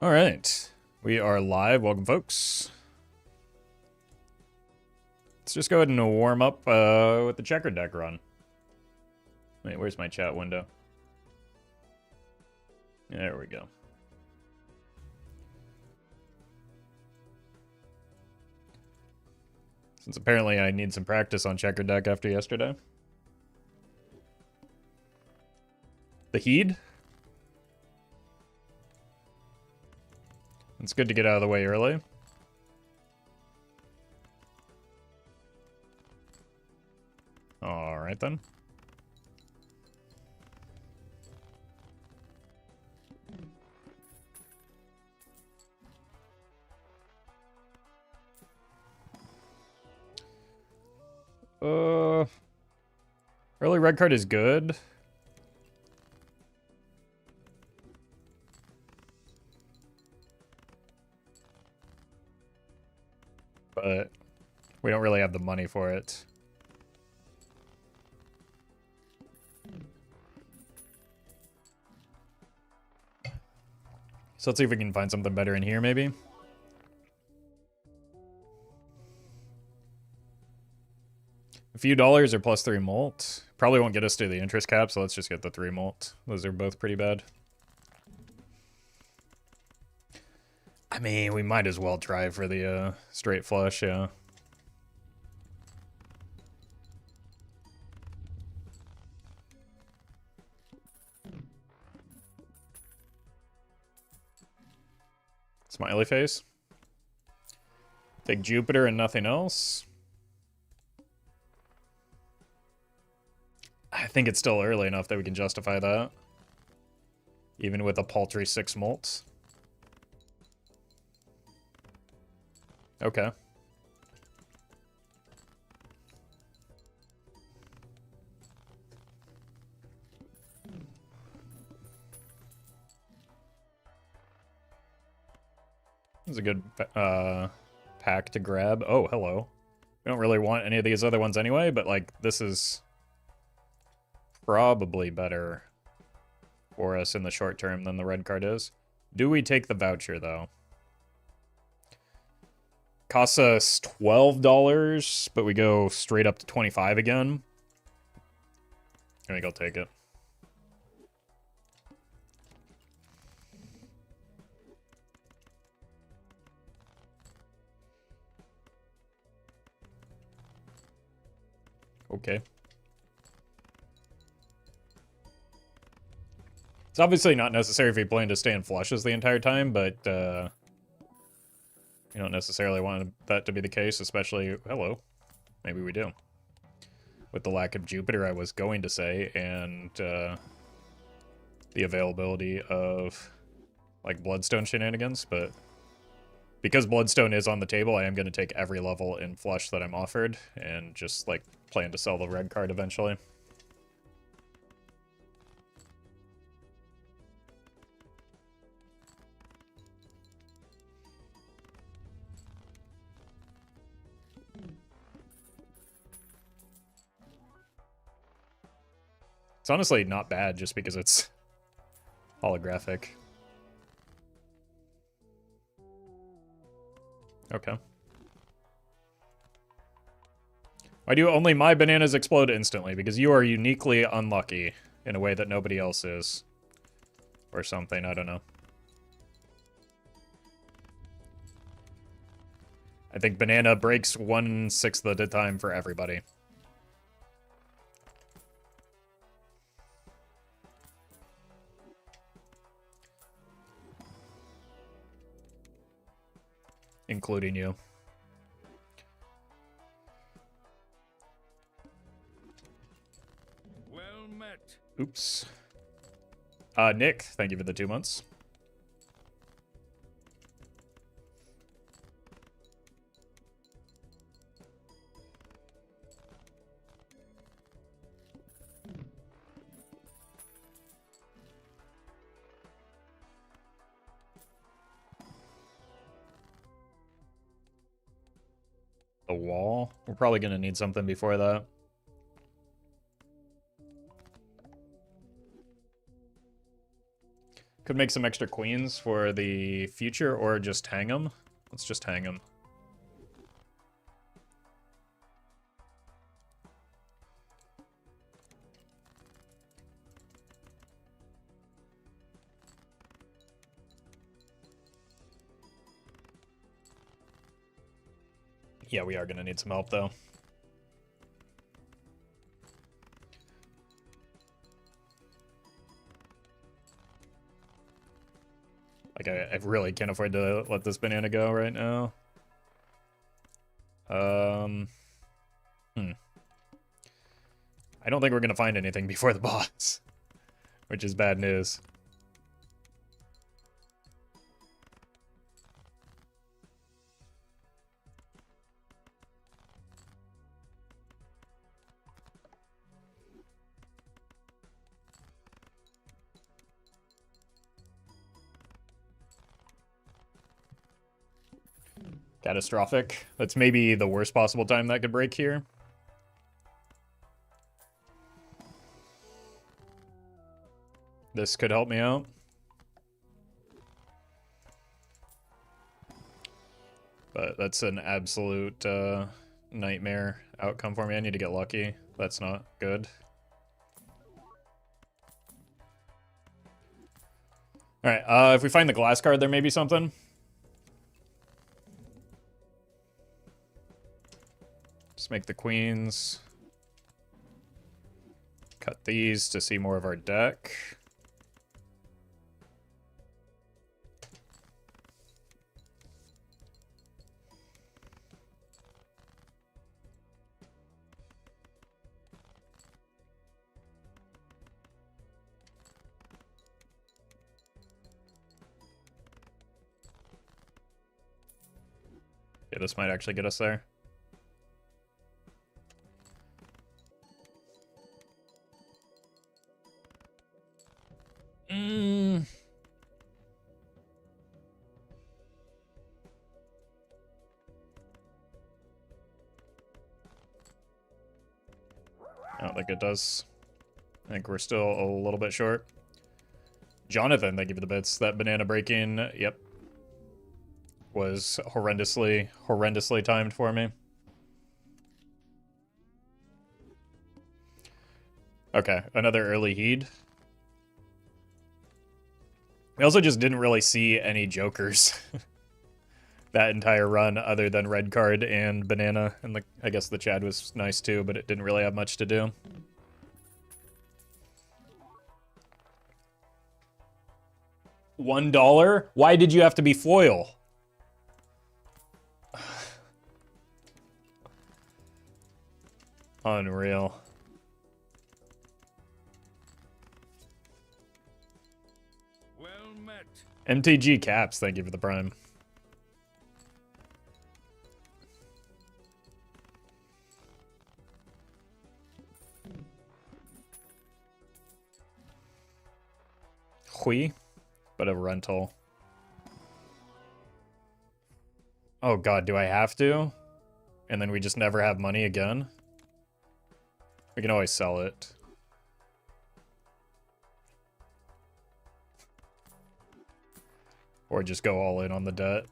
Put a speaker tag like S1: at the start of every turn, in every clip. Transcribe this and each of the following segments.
S1: All right, we are live. Welcome, folks. Let's just go ahead and warm up with the checker deck run. Wait, where's my chat window? There we go. Since apparently I need some practice on checker deck after yesterday. The Heed? It's good to get out of the way early. Alright then. Early red card is good. But we don't really have the money for it. So let's see if we can find something better in here, maybe. A few dollars or plus 3 mult. Probably won't get us to the interest cap, so let's just get the 3 mult. Those are both pretty bad. I mean, we might as well try for the straight flush, yeah. Smiley face. Take Jupiter and nothing else. I think it's still early enough that we can justify that. Even with a paltry 6 mult. Okay. This is a good pack to grab. Oh, hello. We don't really want any of these other ones anyway, but like this is probably better for us in the short term than the red card is. Do we take the voucher though? Costs us $12, but we go straight up to 25 again. I think I'll take it. Okay. It's obviously not necessary if you plan to stay in flushes the entire time, but you don't necessarily want that to be the case, especially... Hello. Maybe we do. With the lack of Jupiter, I was going to say, and the availability of, like, Bloodstone shenanigans, but because Bloodstone is on the table, I am going to take every level in flush that I'm offered, and just, like, plan to sell the red card eventually. It's honestly not bad just because it's holographic. Okay. Why do only my bananas explode instantly? Because you are uniquely unlucky in a way that nobody else is. Or something, I don't know. I think banana breaks 1/6 of the time for everybody. Including you.
S2: Well met.
S1: Oops. Nick, thank you for the 2 months. The wall? We're probably going to need something before that. Could make some extra queens for the future, or just hang them. Let's just hang them. Yeah, we are gonna need some help, though. Like, I really can't afford to let this banana go right now. I don't think we're gonna find anything before the boss, which is bad news. Catastrophic. That's maybe the worst possible time that could break here. This could help me out. But that's an absolute nightmare outcome for me. I need to get lucky. That's not good. Alright, if we find the glass card, there may be something. Just make the queens. Cut these to see more of our deck. Yeah, this might actually get us there. I don't think it does. I think we're still a little bit short. Jonathan, thank you for the bits. That banana break-in, yep, was horrendously timed for me. Okay, another early heed. We also just didn't really see any jokers that entire run other than red card and banana. And I guess the Chad was nice too, but it didn't really have much to do. $1? Why did you have to be foil? Unreal.
S2: Well met.
S1: MTG Caps, thank you for the prime. Hui, but a rental. Oh god, do I have to? And then we just never have money again? We can always sell it. Or just go all in on the debt.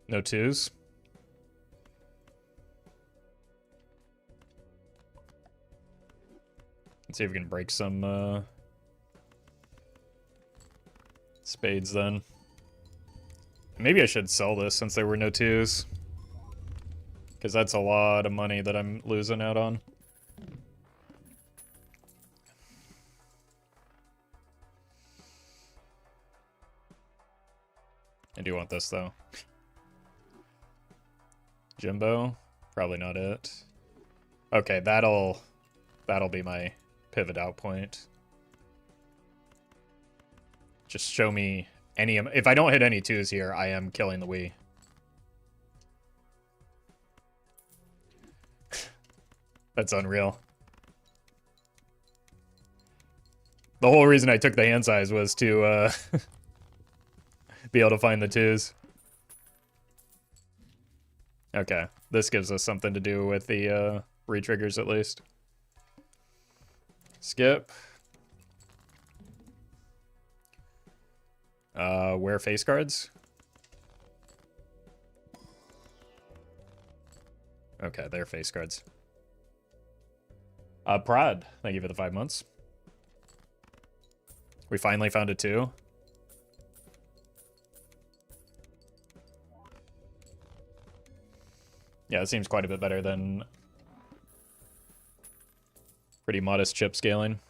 S1: No twos? Let's see if we can break some spades then. Maybe I should sell this since there were no twos. Because that's a lot of money that I'm losing out on. I do want this though. Jimbo? Probably not it. Okay, that'll be my pivot out point. Just show me any... If I don't hit any twos here, I am killing the Wii. That's unreal. The whole reason I took the hand size was to Be able to find the twos. Okay, this gives us something to do with the re-triggers at least. Skip. Wear face cards. Okay, they're face cards. Prod, thank you for the 5 months. We finally found a 2. Yeah, it seems quite a bit better than pretty modest chip scaling.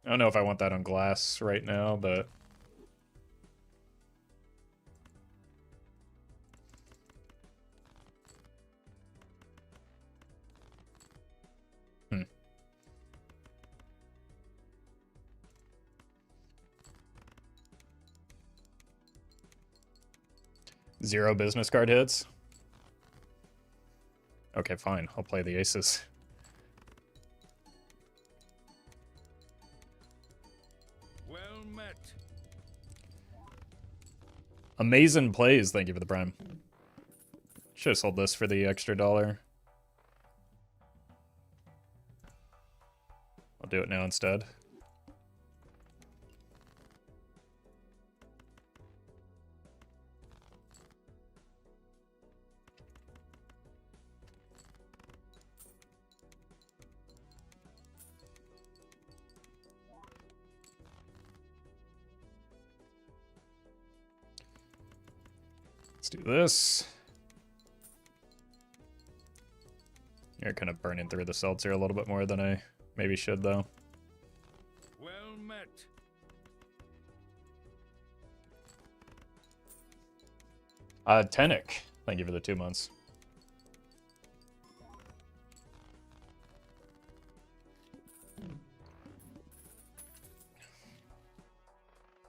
S1: I don't know if I want that on glass right now, but... Zero business card hits. Okay, fine. I'll play the aces.
S2: Well met.
S1: Amazing plays. Thank you for the prime. Should have sold this for the extra $1. I'll do it now instead. Let's do this. You're kind of burning through the seltzer a little bit more than I maybe should, though.
S2: Well met.
S1: Tenic. Thank you for the 2 months.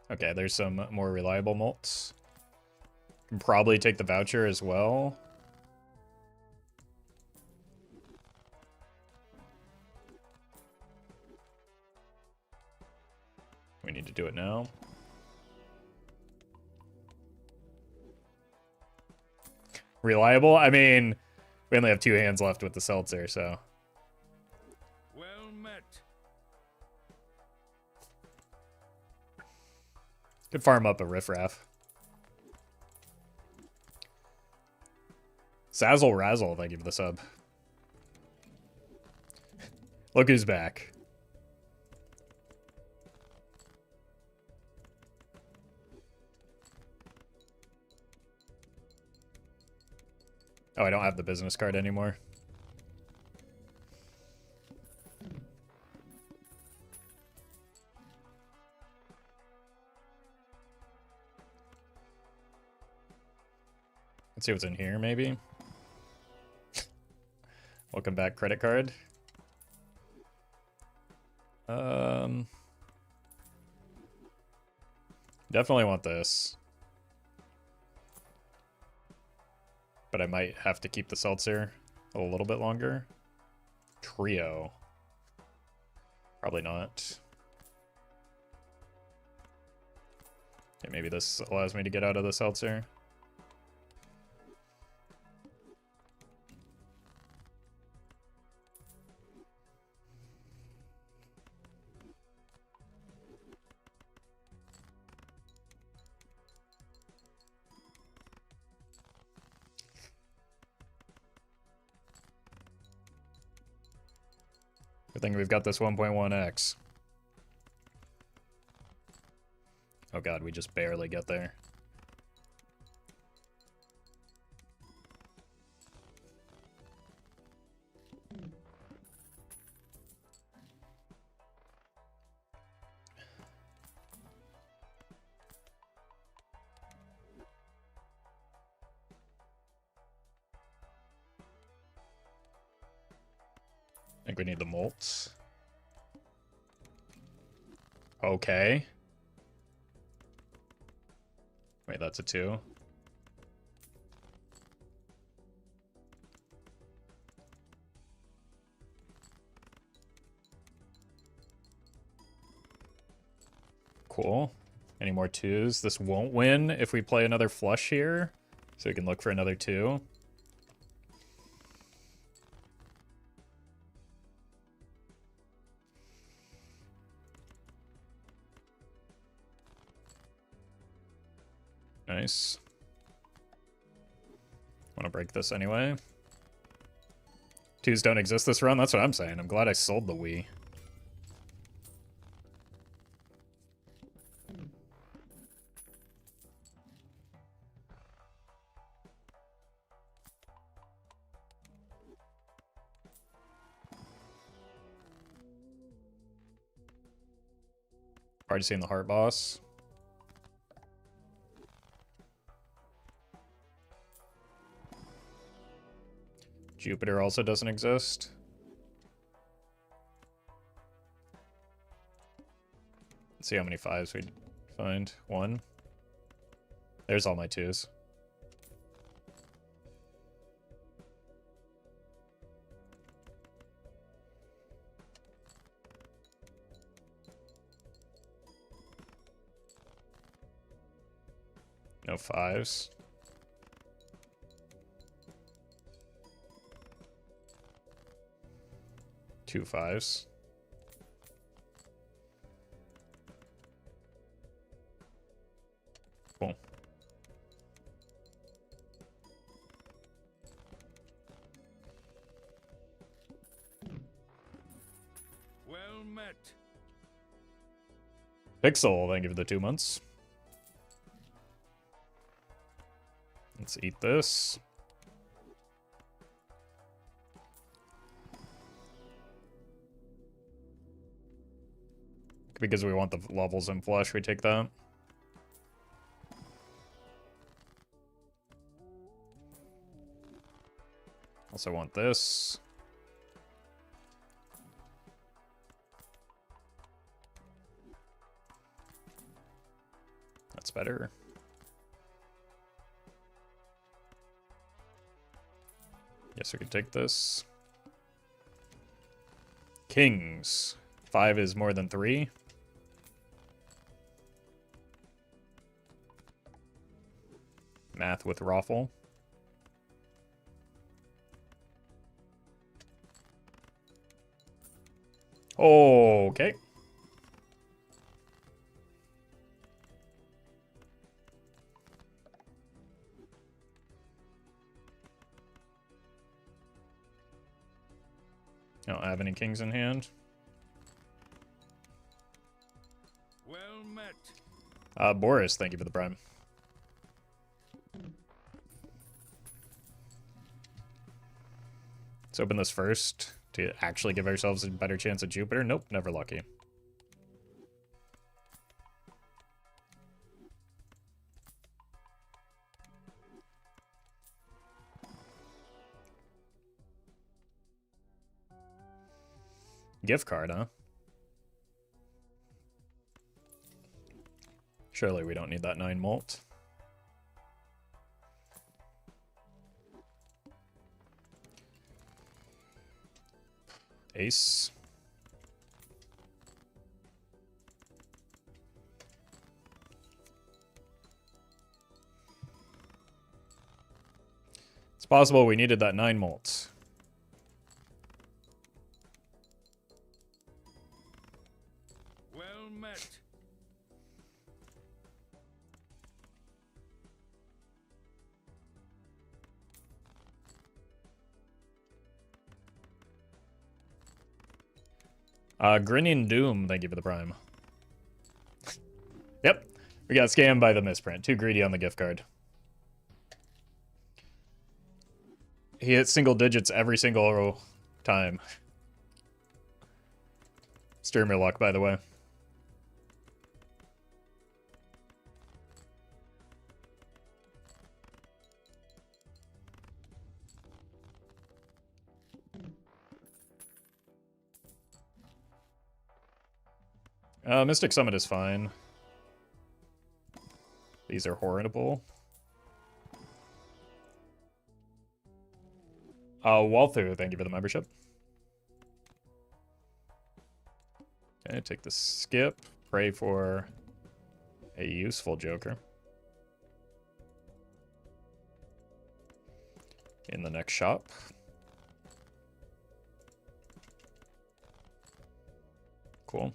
S1: Okay, there's some more reliable mults. Can probably take the voucher as well. We need to do it now. Reliable? I mean, we only have 2 hands left with the seltzer, so...
S2: Well met.
S1: Could farm up a riffraff. Sazzle Razzle, thank you for the sub. Look who's back. Oh, I don't have the business card anymore. Let's see what's in here, maybe. Welcome back, credit card. Definitely want this. But I might have to keep the seltzer a little bit longer. Trio. Probably not. Okay, maybe this allows me to get out of the seltzer. Good thing we've got this 1.1x. Oh god, we just barely get there. I think we need the molts. Okay. Wait, that's a 2. Cool. Any more 2s? This won't win if we play another flush here. So we can look for another 2. Nice. Want to break this anyway. 2s don't exist this run? That's what I'm saying. I'm glad I sold the Wii. Already seen the Heart Boss. Jupiter also doesn't exist. Let's see how many 5s we find. 1. There's all my 2s. No 5s. Two 5s. Cool.
S2: Well met.
S1: Pixel, thank you for the 2 months. Let's eat this. Because we want the levels in flush, we take that. Also want this. That's better. Yes, we can take this. Kings. 5 is more than 3. Math with Roffle. Okay. I don't have any kings in hand.
S2: Well met.
S1: Boris, thank you for the prime. Let's open this first to actually give ourselves a better chance at Jupiter. Nope, never lucky. Gift card, huh? Surely we don't need that 9 mult. Ace. It's possible we needed that 9 mult.
S2: Well met.
S1: Grinning Doom, thank you for the prime. Yep, we got scammed by the misprint. Too greedy on the gift card. He hit single digits every single time. Streamer luck, by the way. Mystic Summit is fine. These are horrible. Walther, thank you for the membership. Okay, take the skip. Pray for A useful Joker. In the next shop. Cool.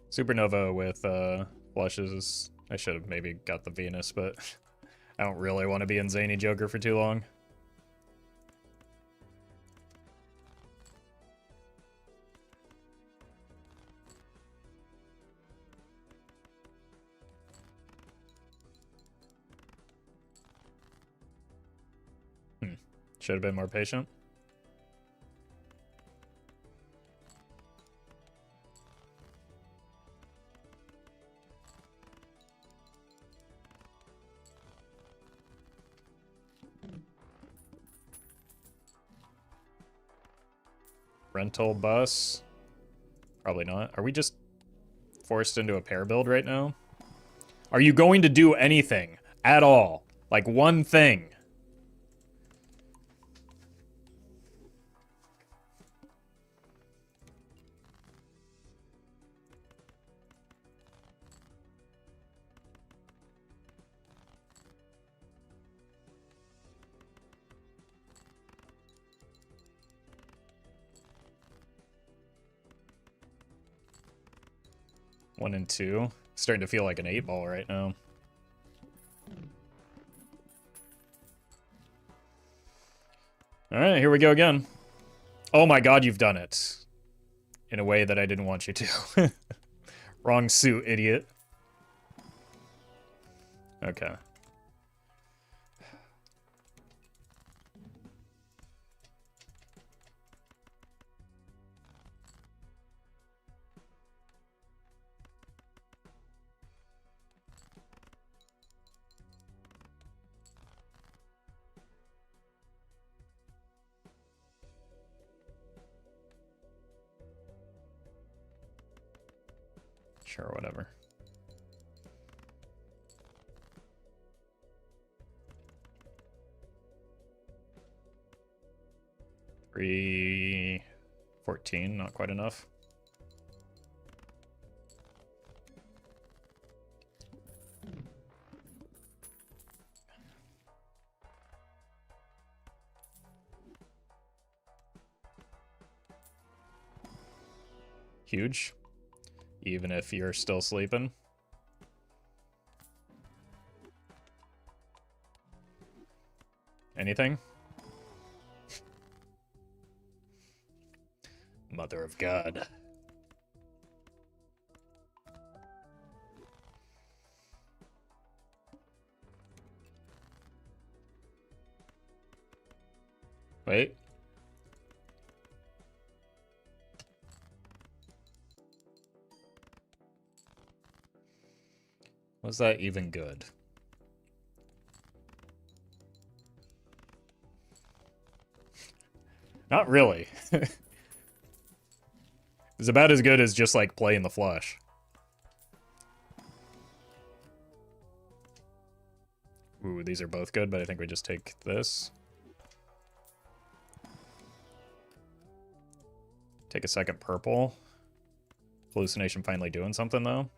S1: Supernova with flushes. I should have maybe got the Venus, but I don't really want to be in Zany Joker for too long. Should have been more patient. Rental bus. Probably not. Are we just forced into a pair build right now? Are you going to do anything at all? Like one thing? One and two. Starting to feel like an 8-ball right now. Alright, here we go again. Oh my god, you've done it. In a way that I didn't want you to. Wrong suit, idiot. Okay. Sure, whatever. $3.14, not quite enough. Huge. Even if you're still sleeping. Anything? Mother of God. Wait. Was that even good? Not really. It's about as good as just like playing the flush. Ooh, these are both good, but I think we just take this. Take a second purple. Hallucination finally doing something though.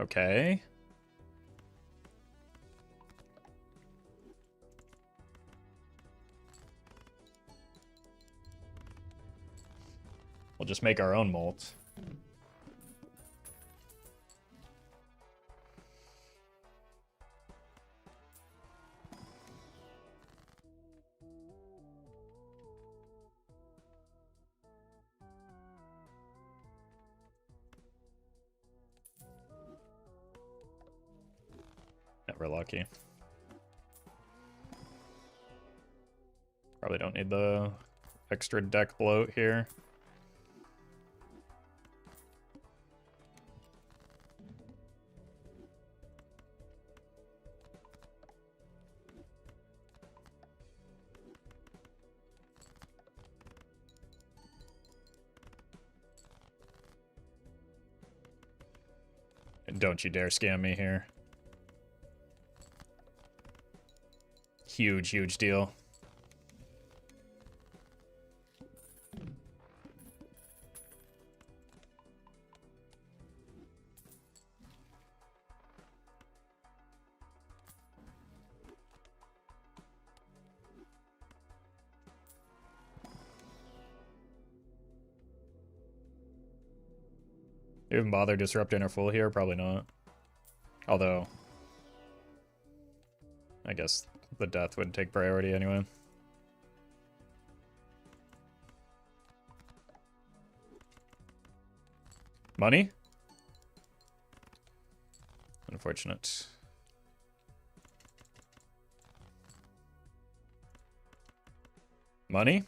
S1: Okay. We'll just make our own molt. we're lucky. Probably don't need the extra deck bloat here. And don't you dare scam me here. Huge, huge deal. Even bother disrupting our full here? Probably not. Although, I guess the death would take priority anyway. Money? Unfortunate. Money?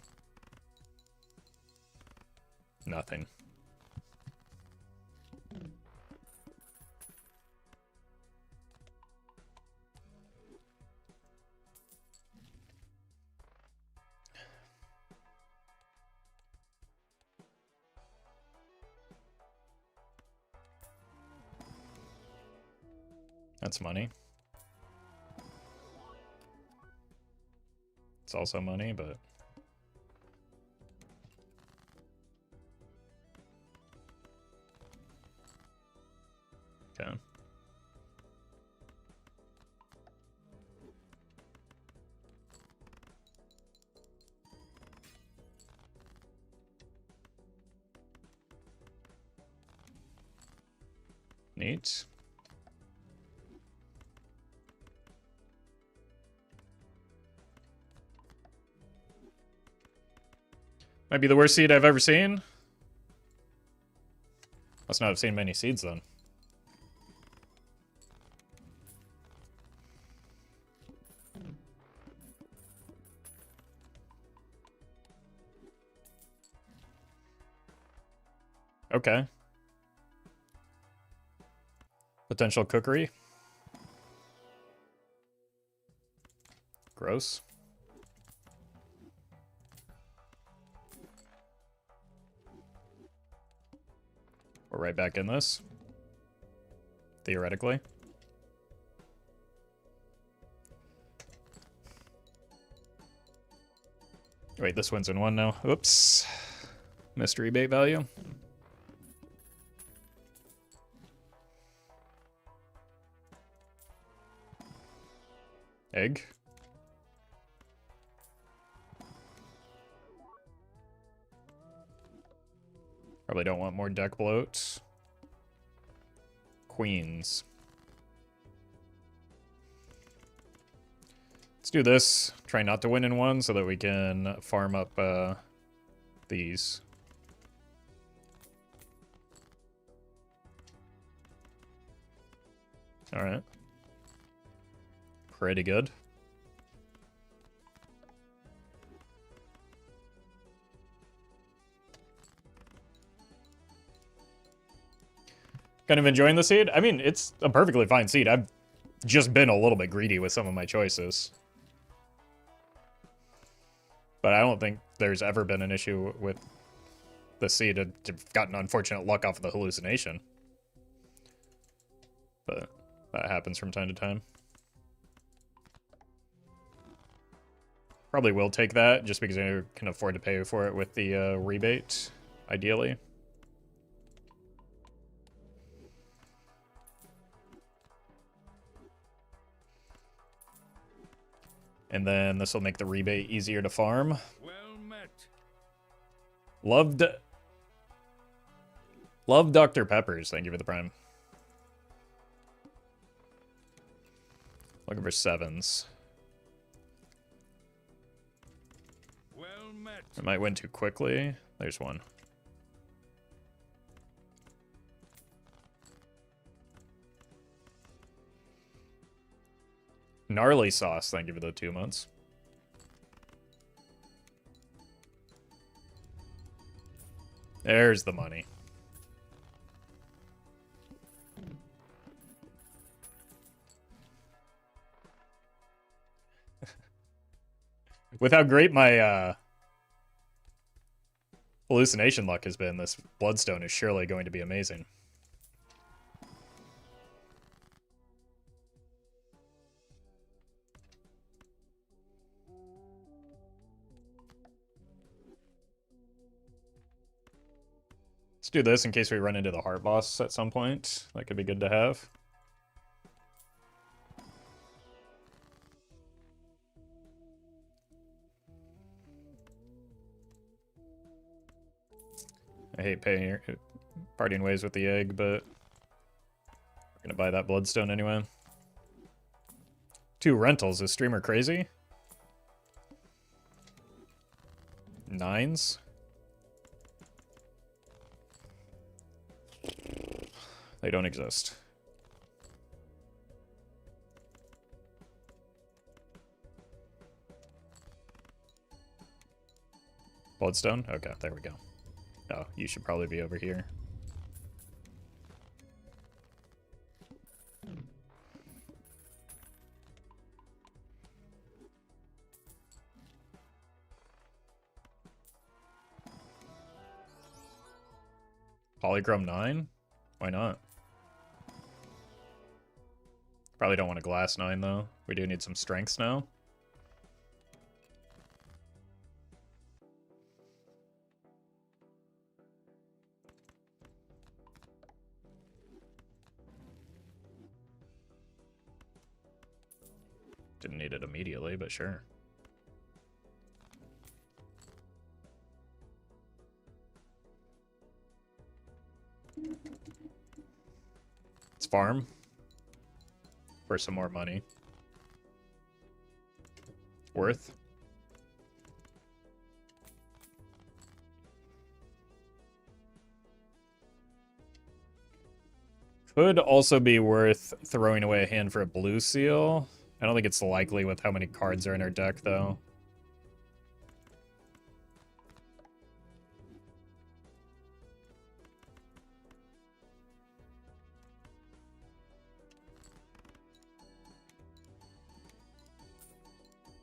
S1: Nothing. That's money. It's also money, but... Okay. Neat. Might be the worst seed I've ever seen. Must not have seen many seeds then. Okay. Potential cookery. Gross. We're right back in this. Theoretically. Wait, this wins in one now. Oops. Mystery bait value. Egg. Probably don't want more deck bloat. Queens. Let's do this. Try not to win in one so that we can farm up these. Alright. Pretty good. Kind of enjoying the seed? I mean, it's a perfectly fine seed. I've just been a little bit greedy with some of my choices. But I don't think there's ever been an issue with the seed. I've gotten unfortunate luck off of the hallucination. But that happens from time to time. Probably will take that, just because I can afford to pay for it with the rebate, ideally. And then this will make the rebate easier to farm.
S2: Well met.
S1: Love Dr. Peppers. Thank you for the prime. Looking for sevens.
S2: Well met.
S1: I might win too quickly. There's one. Gnarly sauce, thank you for the 2 months. There's the money. With how great my hallucination luck has been, this bloodstone is surely going to be amazing. Let's do this in case we run into the heart boss at some point. That could be good to have. I hate parting ways with the egg, but we're gonna buy that bloodstone anyway. 2 rentals. Is streamer crazy? 9s? They don't exist. Bloodstone? Okay, there we go. Oh, you should probably be over here. Polychrome 9? Why not? Probably don't want a glass 9, though. We do need some strengths now. Didn't need it immediately, but sure. Let's farm for some more money. Worth. Could also be worth throwing away a hand for a blue seal. I don't think it's likely with how many cards are in our deck, though.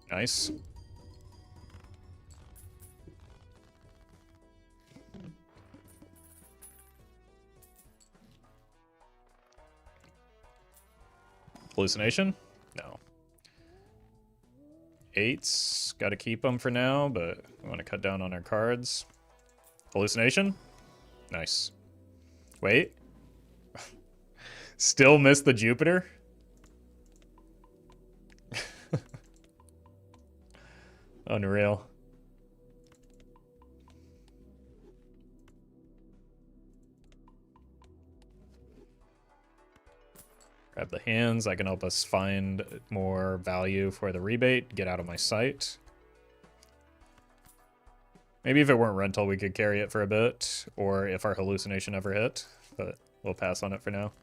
S1: Nice. Hallucination? No. 8s. Gotta keep them for now, but we want to cut down on our cards. Hallucination? Nice. Wait. Still missed the Jupiter? Unreal. Grab the hands. I can help us find more value for the rebate. Get out of my sight. Maybe if it weren't rental, we could carry it for a bit. Or if our hallucination ever hit. But we'll pass on it for now.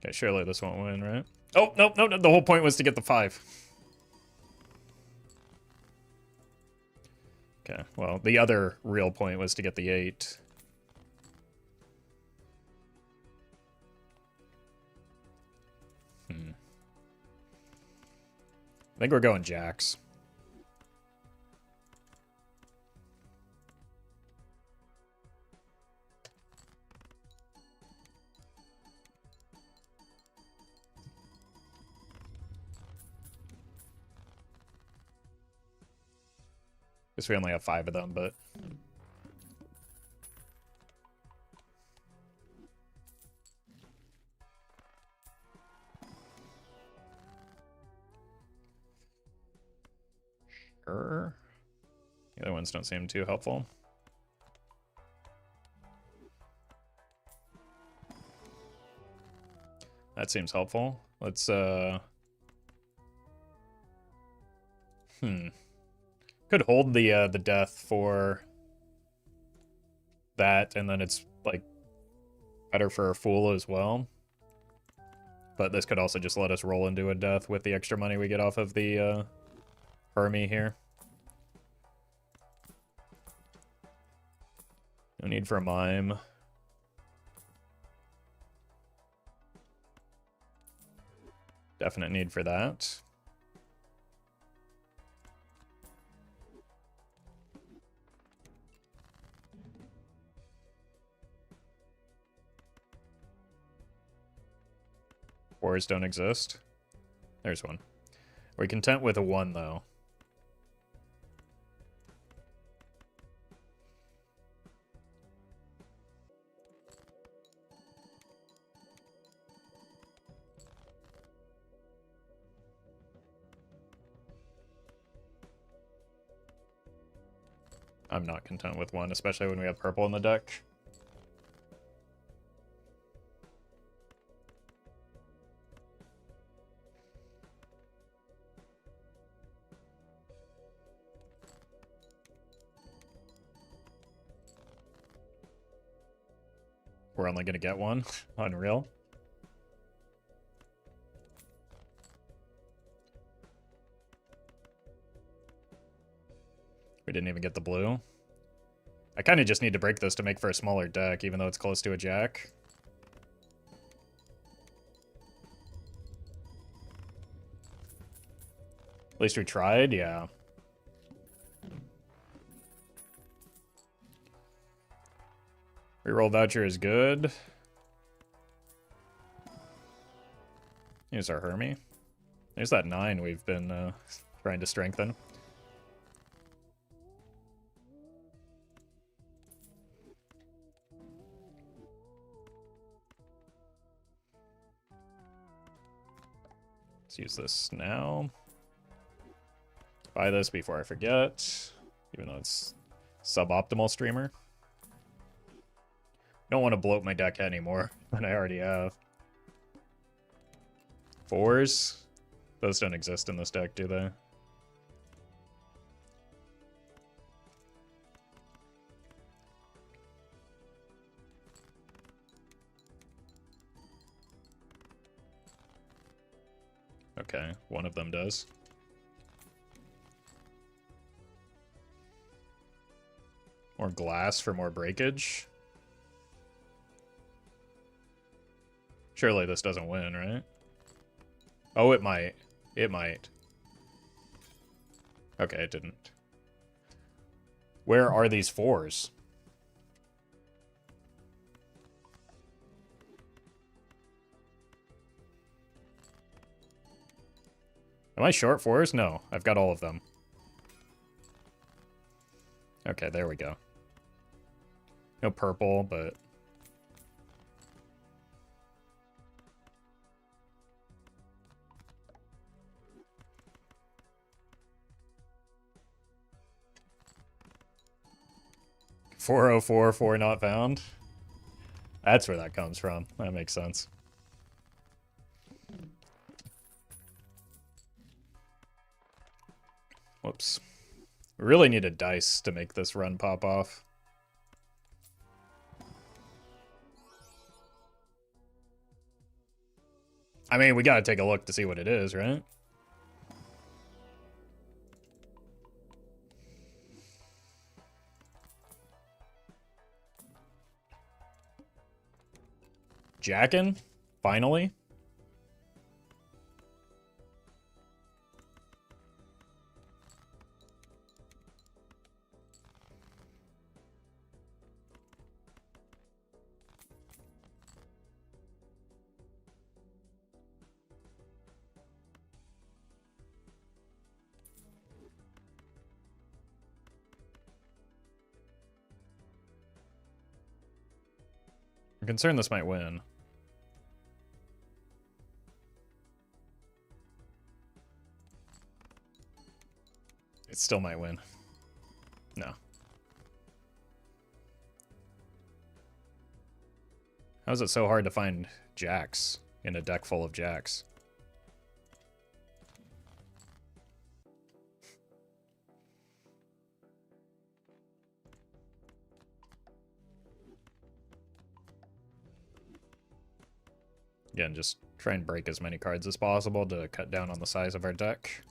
S1: Okay, surely this won't win, right? Oh, nope, nope, no. The whole point was to get the 5. Okay, well, the other real point was to get the 8. I think we're going jacks. Guess we only have 5 of them, but... Sure. The other ones don't seem too helpful. That seems helpful. Let's, Could hold the death for that, and then it's, like, better for a fool as well. But this could also just let us roll into a death with the extra money we get off of the, Hermie here. No need for a mime. Definite need for that. Fours don't exist. There's one. We're content with a 1, though. I'm not content with 1, especially when we have purple in the deck. We're only gonna get 1. Unreal. We didn't even get the blue. I kind of just need to break this to make for a smaller deck, even though it's close to a jack. At least we tried, yeah. Reroll voucher is good. Here's our Hermie. There's that 9 we've been trying to strengthen. Let's use this now. Buy this before I forget, even though it's suboptimal streamer. Don't want to bloat my deck anymore than I already have. 4s? Those don't exist in this deck, do they? Okay, one of them does. More glass for more breakage. Surely this doesn't win, right? Oh, it might. It might. Okay, it didn't. Where are these 4s? Am I short 4s? No, I've got all of them. Okay, there we go. No purple, but... $404 not found. That's where that comes from. That makes sense. Whoops. We really need a dice to make this run pop off. I mean, we gotta take a look to see what it is, right? Jackin'? Finally? I'm concerned this might win. It still might win. No. How is it so hard to find jacks in a deck full of jacks. Again, just try and break as many cards as possible to cut down on the size of our deck.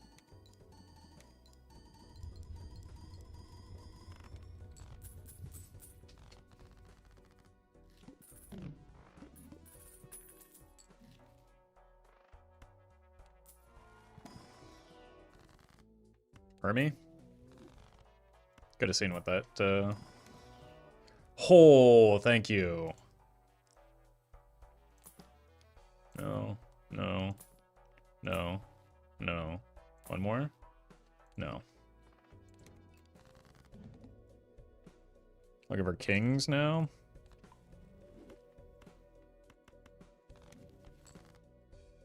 S1: Hermie? Could have seen what that, Oh, thank you. No, no, no, no. One more? No. Looking for kings now?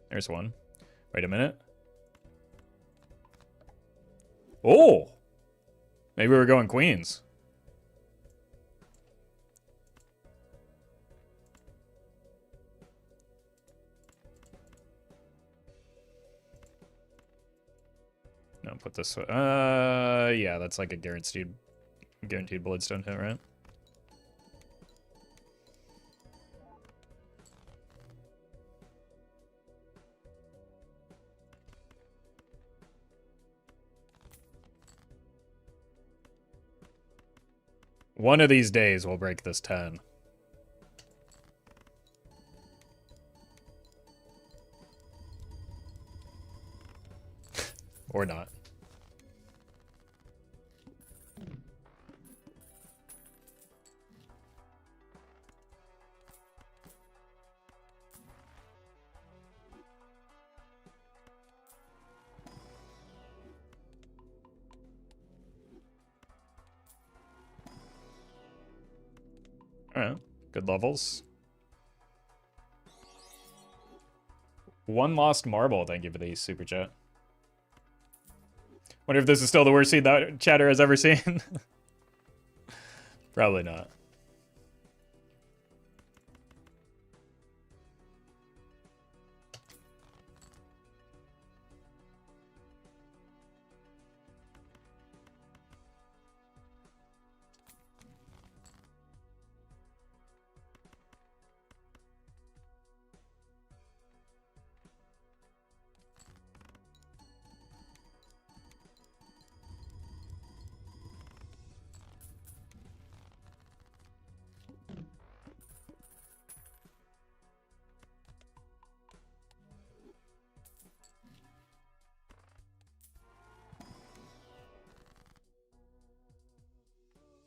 S1: There's one. Wait a minute. Oh! Maybe we're going queens. No, put this way. Yeah, that's like a guaranteed bloodstone hit, right? One of these days we'll break this 10. Or not. Alright, good levels. One lost marble, thank you for the super chat. Wonder if this is still the worst seed that chatter has ever seen. Probably not.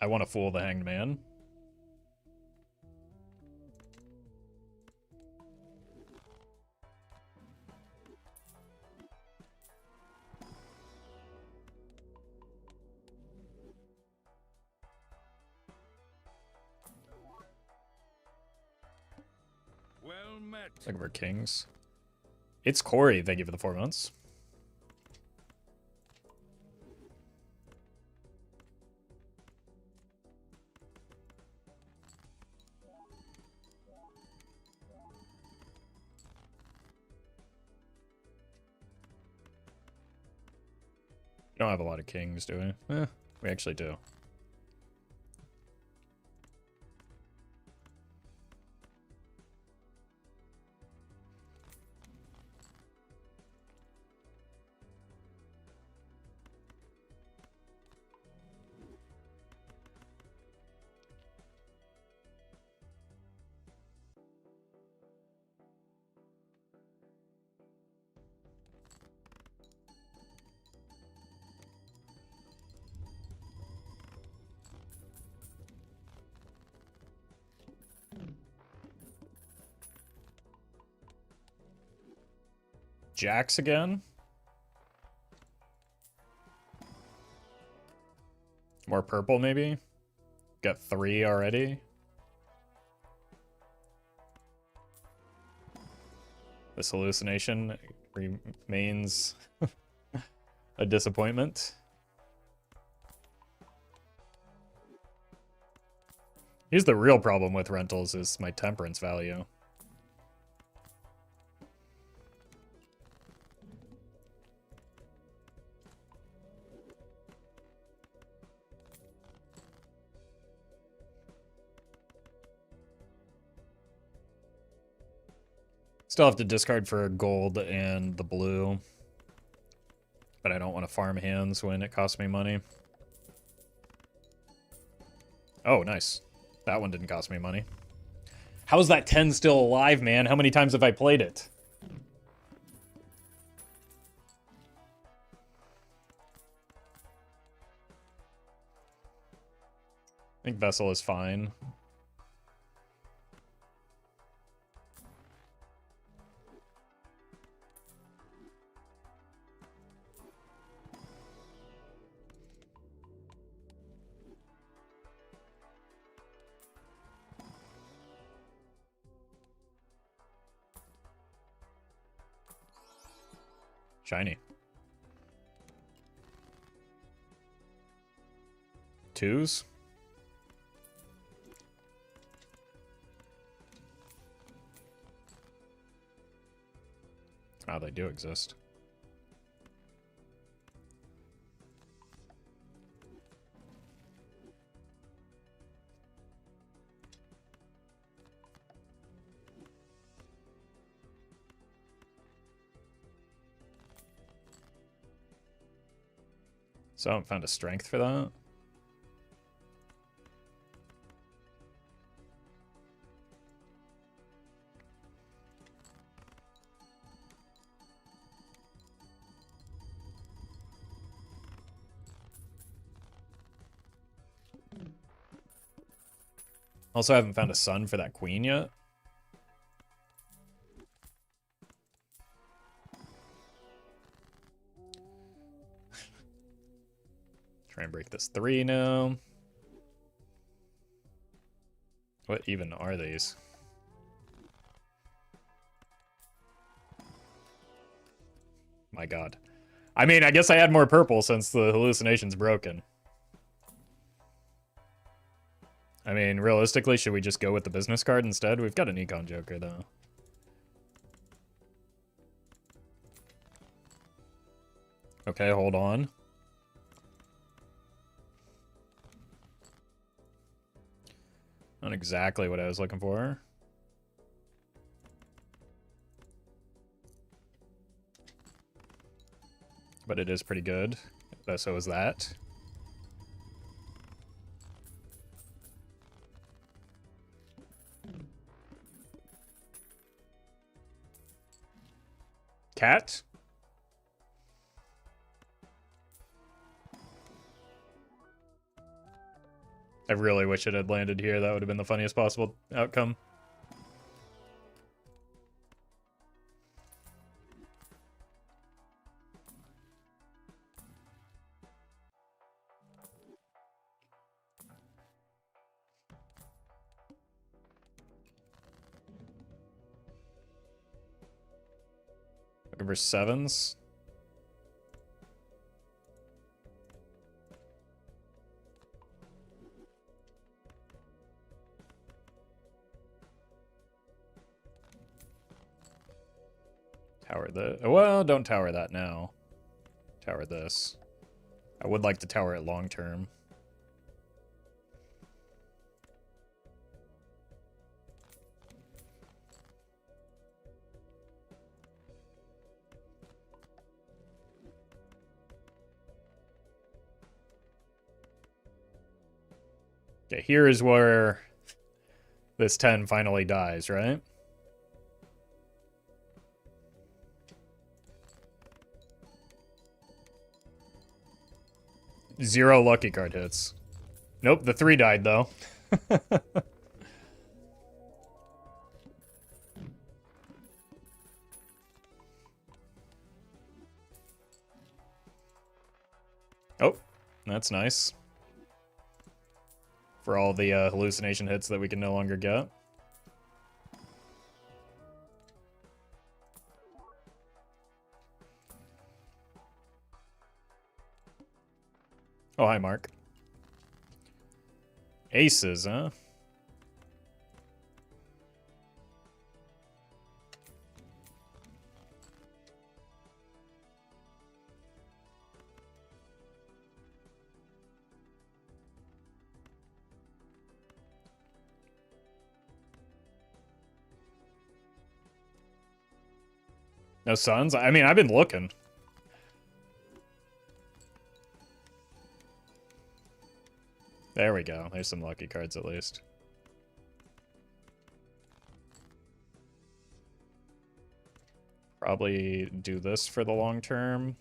S1: I want to fool the hanged man.
S2: Well met.
S1: Looking for kings. It's Corey, thank you for the 4 months. We don't have a lot of kings, do we? We actually do. Jacks again? More purple, maybe? Got 3 already? This hallucination remains a disappointment. Here's the real problem with rentals is my temperance value. Still have to discard for gold and the blue. But I don't want to farm hands when it costs me money. Oh, nice. That one didn't cost me money. How's that 10 still alive, man? How many times have I played it? I think Vessel is fine. Shiny. 2s? Oh, they do exist. So I haven't found a strength for that. Also haven't found a sun for that queen yet. Try and break this 3 now. What even are these? My god. I mean, I guess I had more purple since the hallucination's broken. I mean, realistically, should we just go with the business card instead? We've got an econ joker, though. Okay, hold on. Not exactly what I was looking for. But it is pretty good. So is that. Cat? I really wish it had landed here. That would have been the funniest possible outcome. Looking for 7s. Tower the... Well, don't tower that now. Tower this. I would like to tower it long term. Okay, here is where this 10 finally dies, right? Zero lucky card hits. Nope, the 3 died, though. Oh, that's nice. For all the hallucination hits that we can no longer get. Oh, hi, Mark. Aces, huh? No suns? I mean, I've been looking. There we go. There's some lucky cards at least. Probably do this for the long term.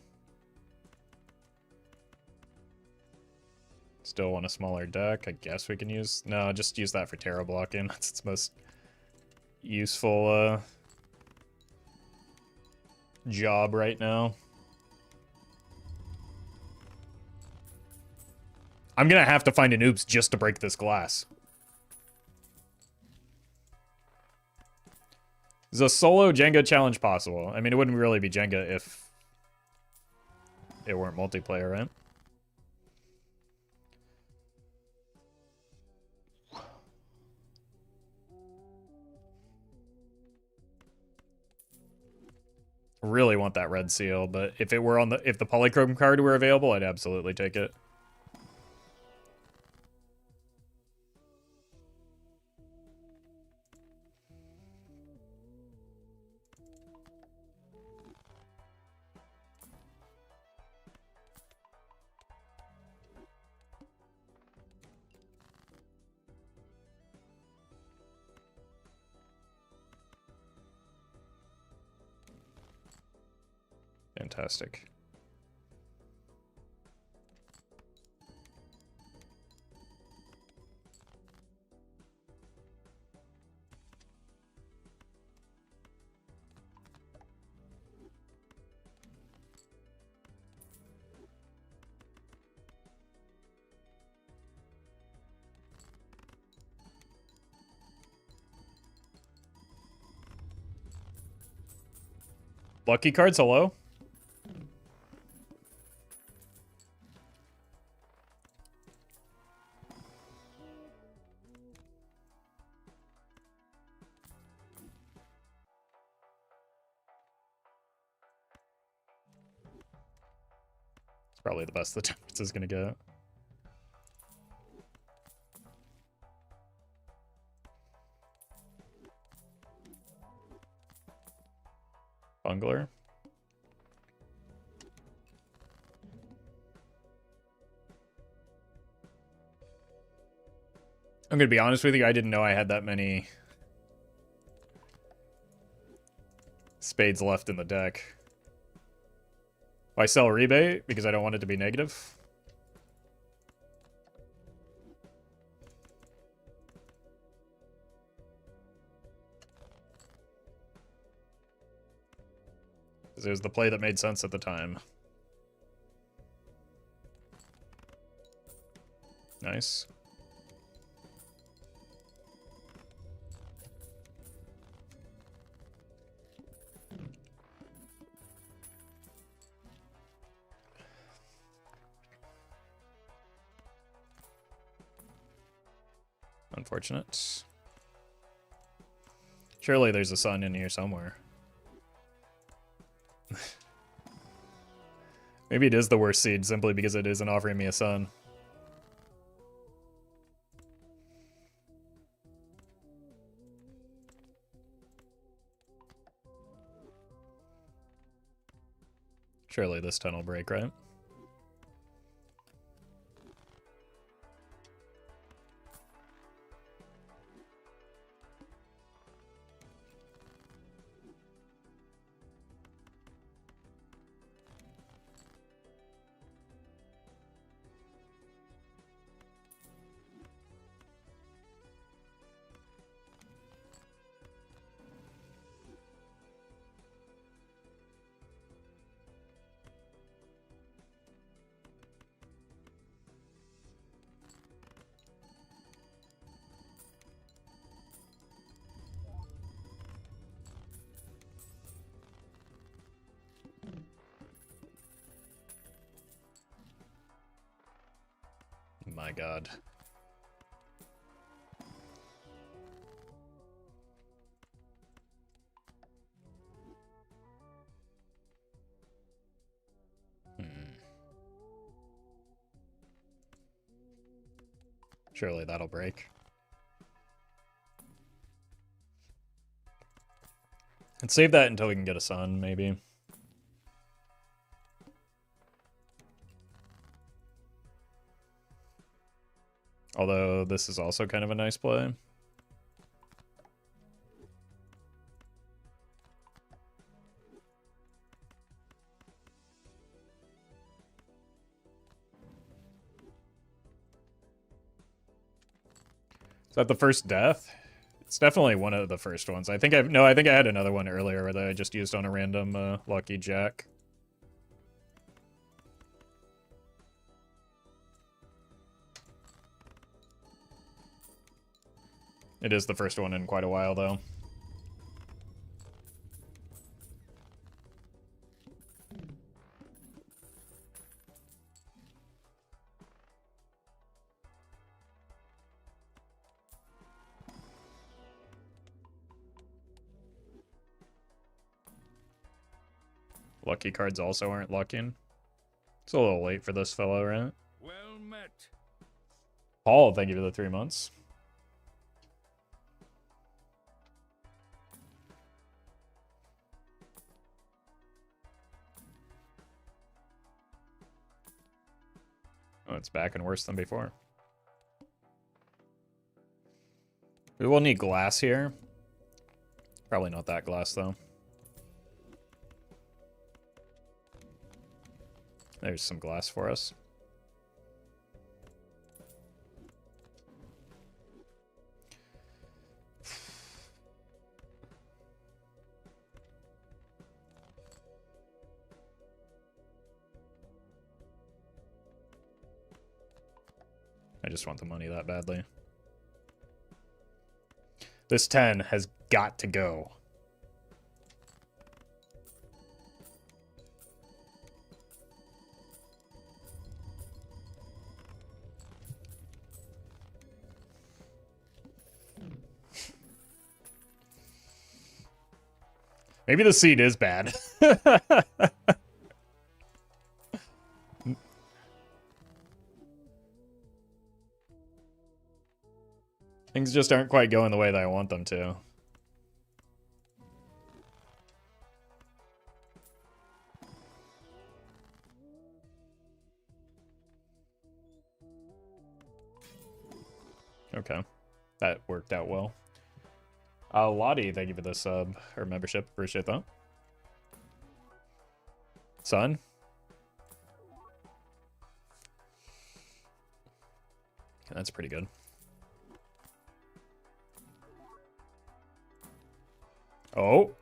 S1: Still want a smaller deck. I guess we can use... No, just use that for Terra blocking. That's its most useful job right now. I'm gonna have to find an oops just to break this glass. Is a solo Jenga challenge possible? I mean, it wouldn't really be Jenga if it weren't multiplayer, right? Really want that red seal, but if it were on if the polychrome card were available, I'd absolutely take it. Fantastic. Lucky cards, hello? It's probably the best the Tempest is gonna get. Bungler. I'm gonna be honest with you, I didn't know I had that many spades left in the deck. Why sell rebate? Because I don't want it to be negative. Because it was the play that made sense at the time. Nice. Unfortunate. Surely there's a sun in here somewhere. Maybe it is the worst seed simply because it isn't offering me a sun. Surely this 10 will break, right? My God. Surely that'll break. And save that until we can get a sun, maybe. Although this is also kind of a nice play. Is that the first death? It's definitely one of the first ones. I think I think I had another one earlier that I just used on a random lucky jack. It is the first one in quite a while, though. Lucky cards also aren't lucking. It's a little late for this fellow, right?
S2: Well met.
S1: Paul, thank you for the 3 months. Oh, it's back and worse than before. We will need glass here. Probably not that glass, though. There's some glass for us. I just want the money that badly. This 10 has got to go. Maybe the seed is bad. Things just aren't quite going the way that I want them to. Okay. That worked out well. Lottie, thank you for the sub or membership. Appreciate that. Son? That's pretty good. Oh.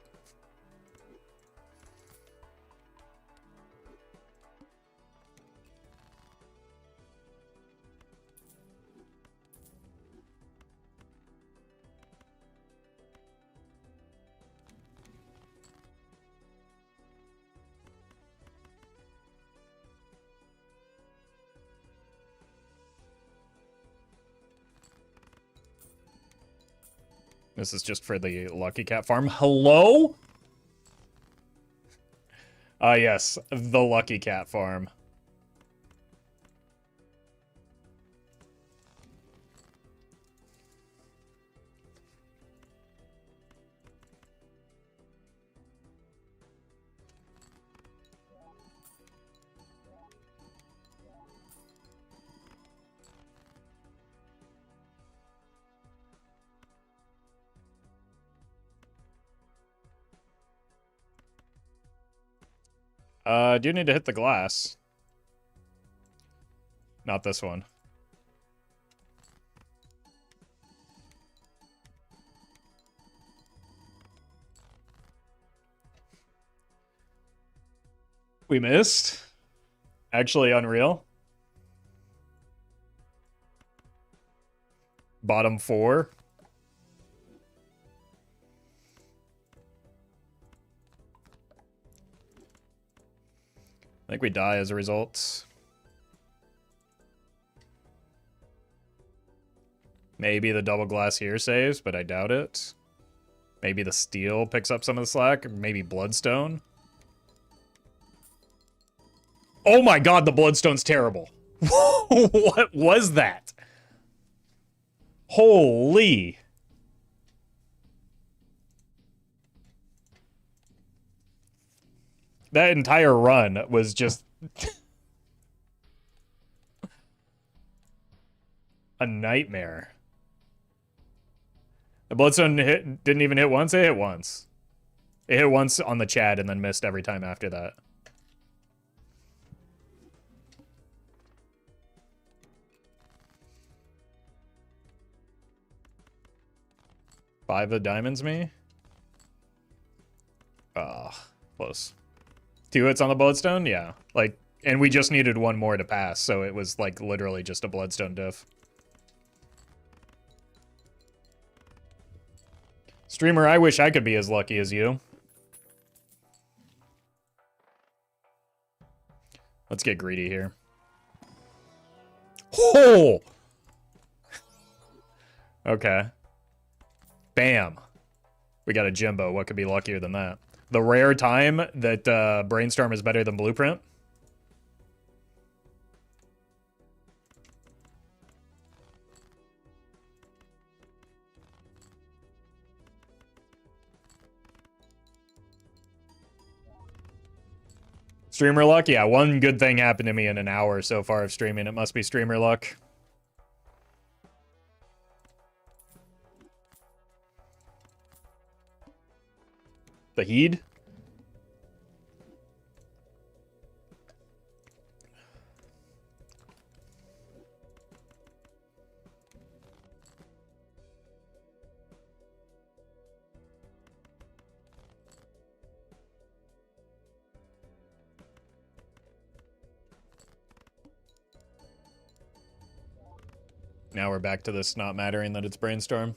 S1: This is just for the Lucky Cat farm. Hello? Yes, the Lucky Cat farm. I do need to hit the glass. Not this one. We missed. Actually, unreal. Bottom 4. I think we die as a result. Maybe the double glass here saves, but I doubt it. Maybe the steel picks up some of the slack. Maybe bloodstone. Oh my god, the bloodstone's terrible. What was that? Holy. That entire run was just a nightmare. The Bloodstone didn't even hit once. It hit once. It hit once on the Chad and then missed every time after that. Five of diamonds, me? Close. 2 hits on the Bloodstone? Yeah. Like, and we just needed one more to pass, so it was, like, literally just a Bloodstone diff. Streamer, I wish I could be as lucky as you. Let's get greedy here. Oh! Okay. Bam. We got a Jimbo. What could be luckier than that? The rare time that Brainstorm is better than Blueprint. Streamer luck? Yeah, one good thing happened to me in an hour so far of streaming. It must be streamer luck. The Heed? Now we're back to this not mattering that it's Brainstorm.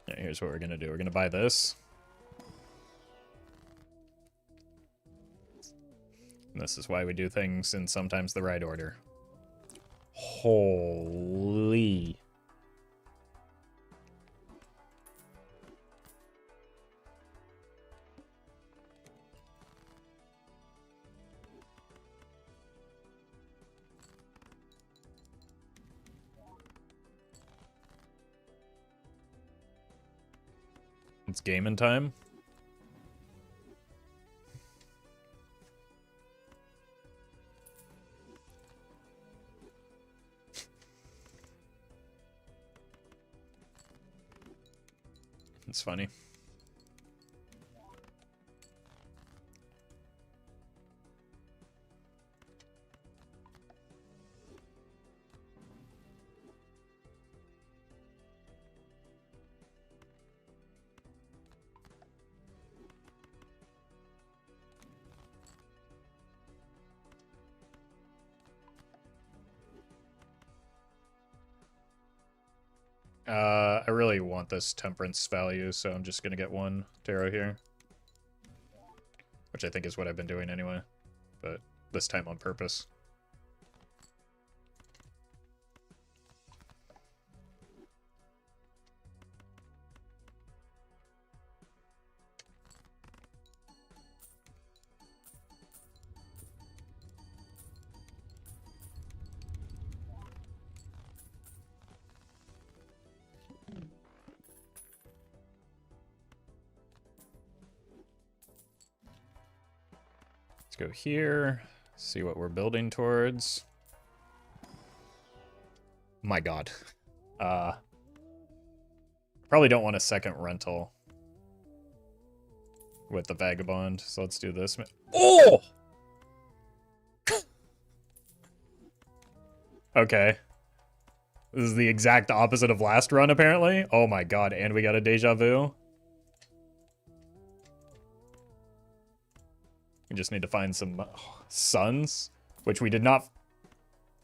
S1: Yeah, here's what we're gonna do. We're gonna buy this. And this is why we do things in sometimes the right order. Holy. It's gaming time. It's funny. I really want this temperance value, so I'm just gonna get one tarot here. Which I think is what I've been doing anyway, but this time on purpose. Let's go here, see what we're building towards. My god. Probably don't want a second rental with the Vagabond, so let's do this. Oh! Okay. This is the exact opposite of last run, apparently. Oh my god, and we got a deja vu. We just need to find some suns, which we did not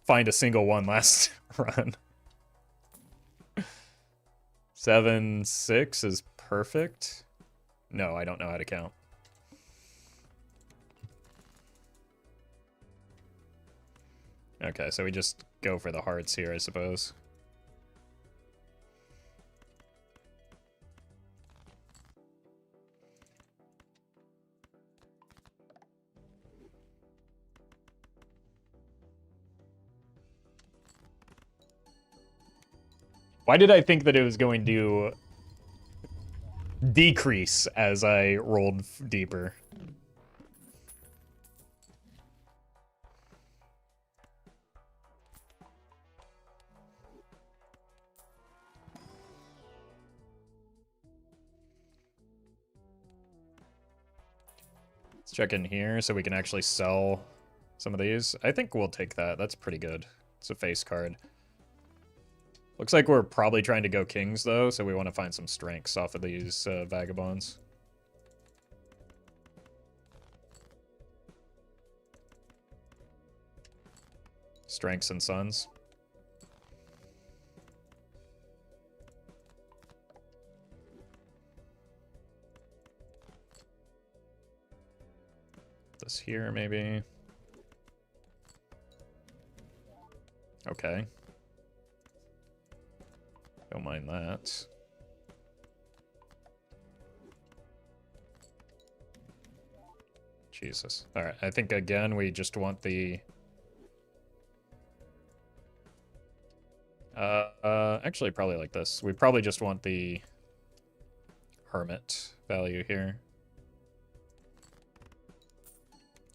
S1: find a single one last run. 7, 6 is perfect. No, I don't know how to count. Okay, so we just go for the hearts here, I suppose. Why did I think that it was going to decrease as I rolled deeper? Let's check in here so we can actually sell some of these. I think we'll take that. That's pretty good. It's a face card. Looks like we're probably trying to go kings, though, so we want to find some strengths off of these vagabonds. Strengths and sons. This here, maybe. Okay. Don't mind that. Jesus. Alright, I think again we just want the... actually probably like this. We probably just want the hermit value here.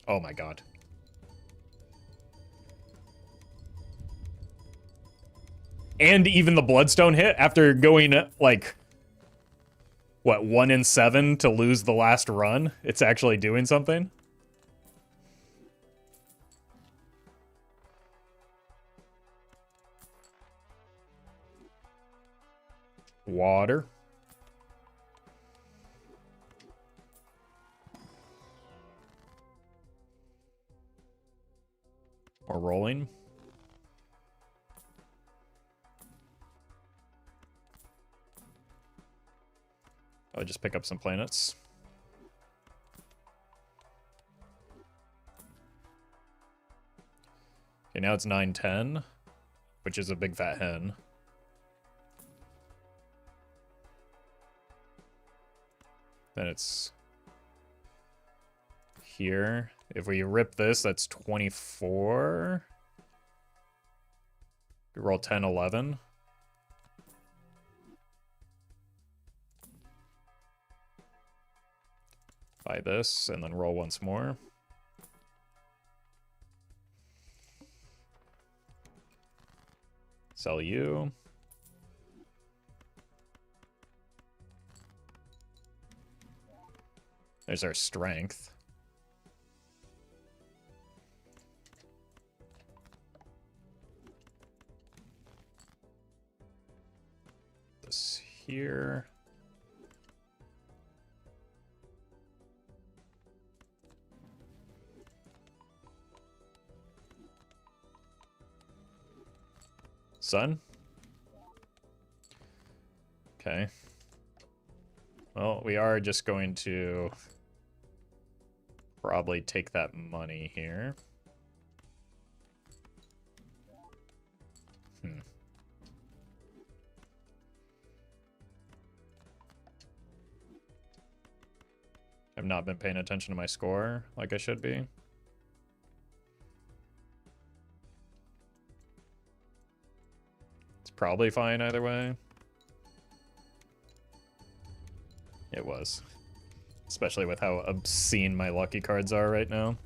S1: Oh my god. And even the bloodstone hit after going, like, what, 1 in 7 to lose the last run? It's actually doing something? Water. Or rolling. I'll just pick up some planets. Okay, now it's 9-10, which is a big fat hen. Then it's here. If we rip this, that's 24. We roll 10, 11. Buy this, and then roll once more. Sell you. There's our strength. This here. Sun? Okay. Well, we are just going to probably take that money here. I've not been paying attention to my score like I should be. It's probably fine either way. It was. Especially with how obscene my lucky cards are right now.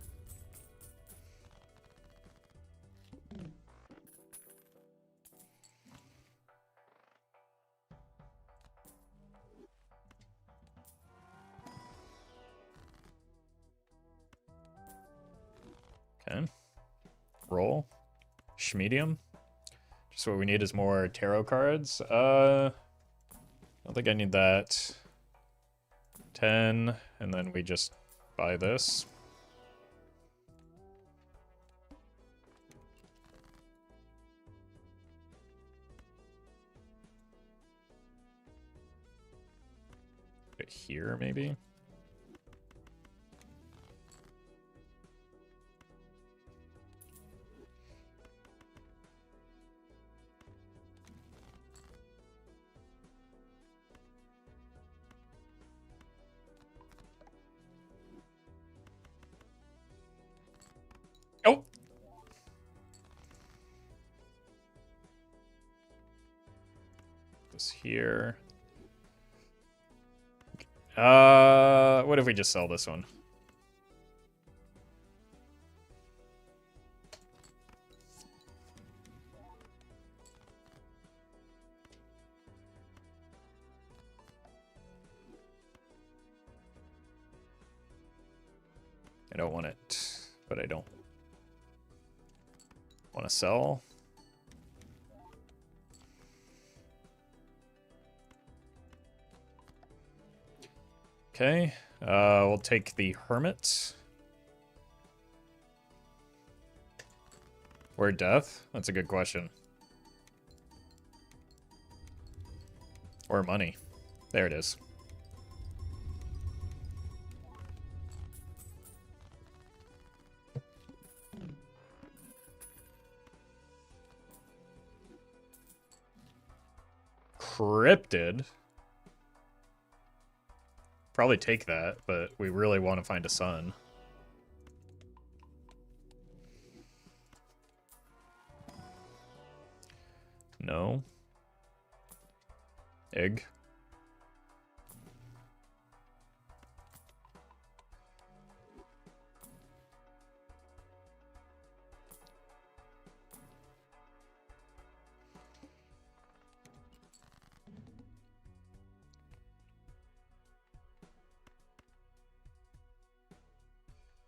S1: Okay. Roll. Schmedium. Just what we need is more tarot cards. I don't think I need that. 10, and then we just buy this. Put it here, maybe? Oh! this here. What if we just sell this one? I don't want it, but I don't want to sell. Okay, we'll take the Hermit. Or Death? That's a good question. Or money. There it is. Cryptid. Probably take that, but we really want to find a sun. No. Egg.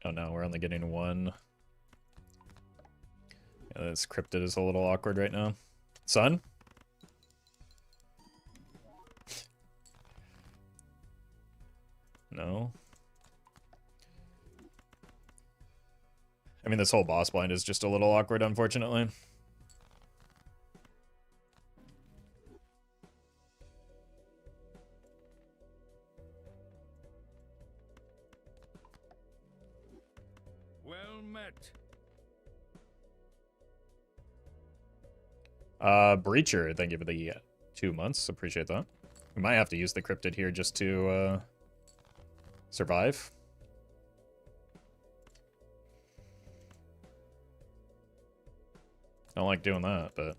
S1: Oh no, we're only getting one. Yeah, this cryptid is a little awkward right now. Sun? No. I mean, this whole boss blind is just a little awkward, unfortunately.
S2: Well met.
S1: Breacher, thank you for the 2 months. Appreciate that. We might have to use the cryptid here just to survive. I don't like doing that, but...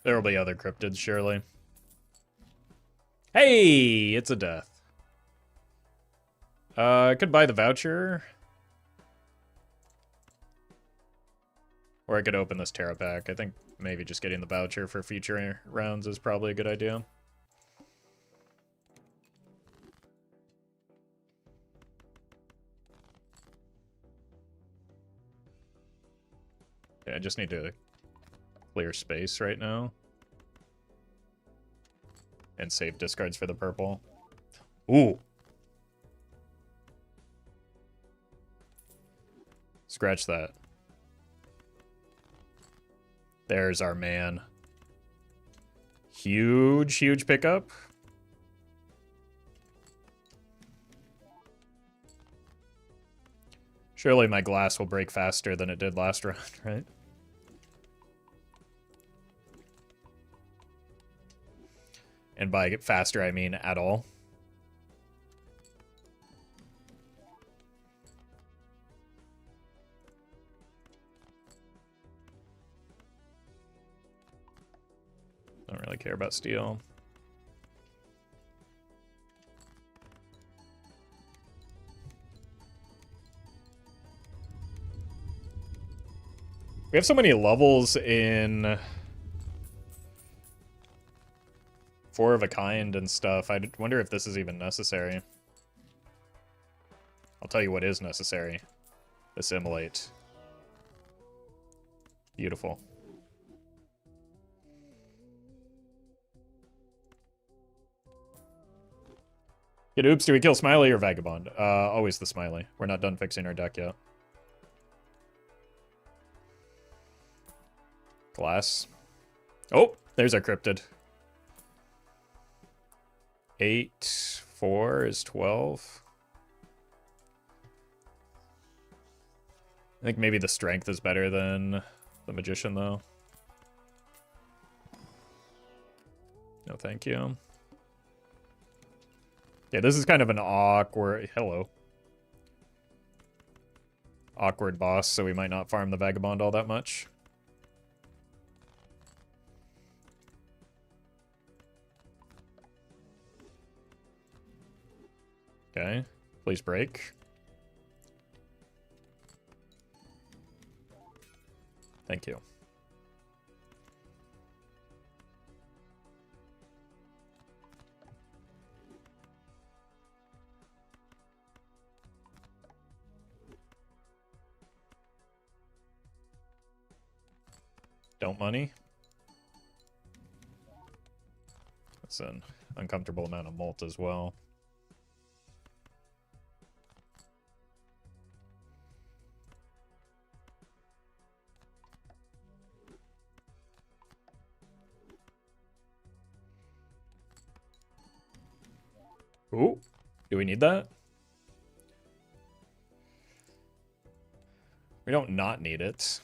S1: there will be other cryptids, surely. Hey! It's a death. I could buy the voucher. Or I could open this Terra pack. I think maybe just getting the voucher for future rounds is probably a good idea. Yeah, I just need to clear space right now. And save discards for the purple. Ooh! Scratch that. There's our man. Huge, huge pickup. Surely my glass will break faster than it did last round, right? And by faster, I mean at all. Don't really care about steel. We have so many levels in Four of a Kind and stuff. I wonder if this is even necessary. I'll tell you what is necessary. Assimilate. Beautiful. Get oops, do we kill Smiley or Vagabond? Always the Smiley. We're not done fixing our deck yet. Glass. Oh, there's our cryptid. 8, 4 is 12. I think maybe the strength is better than The magician, though. No, thank you. Yeah, this is kind of an awkward... Hello. Awkward boss, so we might not farm the Vagabond all that much. Okay. Please break. Thank you. Don't money. That's an uncomfortable amount of molt as well. Ooh, do we need that? We don't not need it.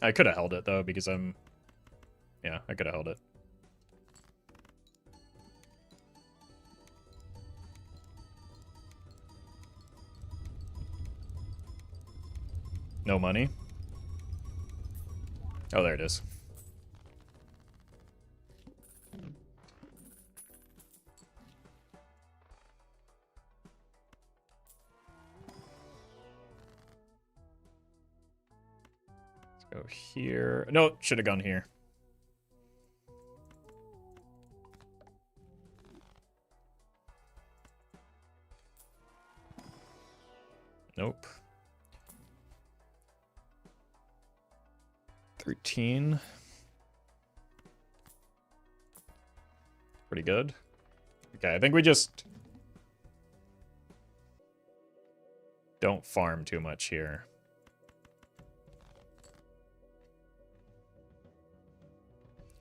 S1: I could have held it, though, because I'm... Yeah, I could have held it. No money. Oh, there it is. Go here. No, should have gone here. Nope. 13. Pretty good. Okay, I think we just don't farm too much here.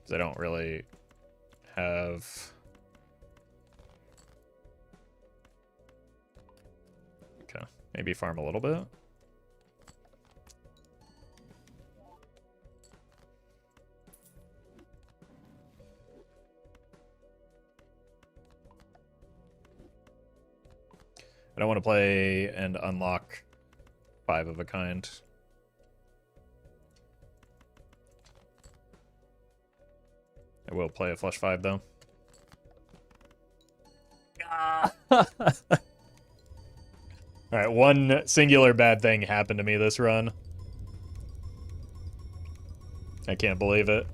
S1: Because I don't really have... Okay, maybe farm a little bit. I don't want to play and unlock 5 of a kind. I will play a flush 5, though. Alright, one singular bad thing happened to me this run. I can't believe it.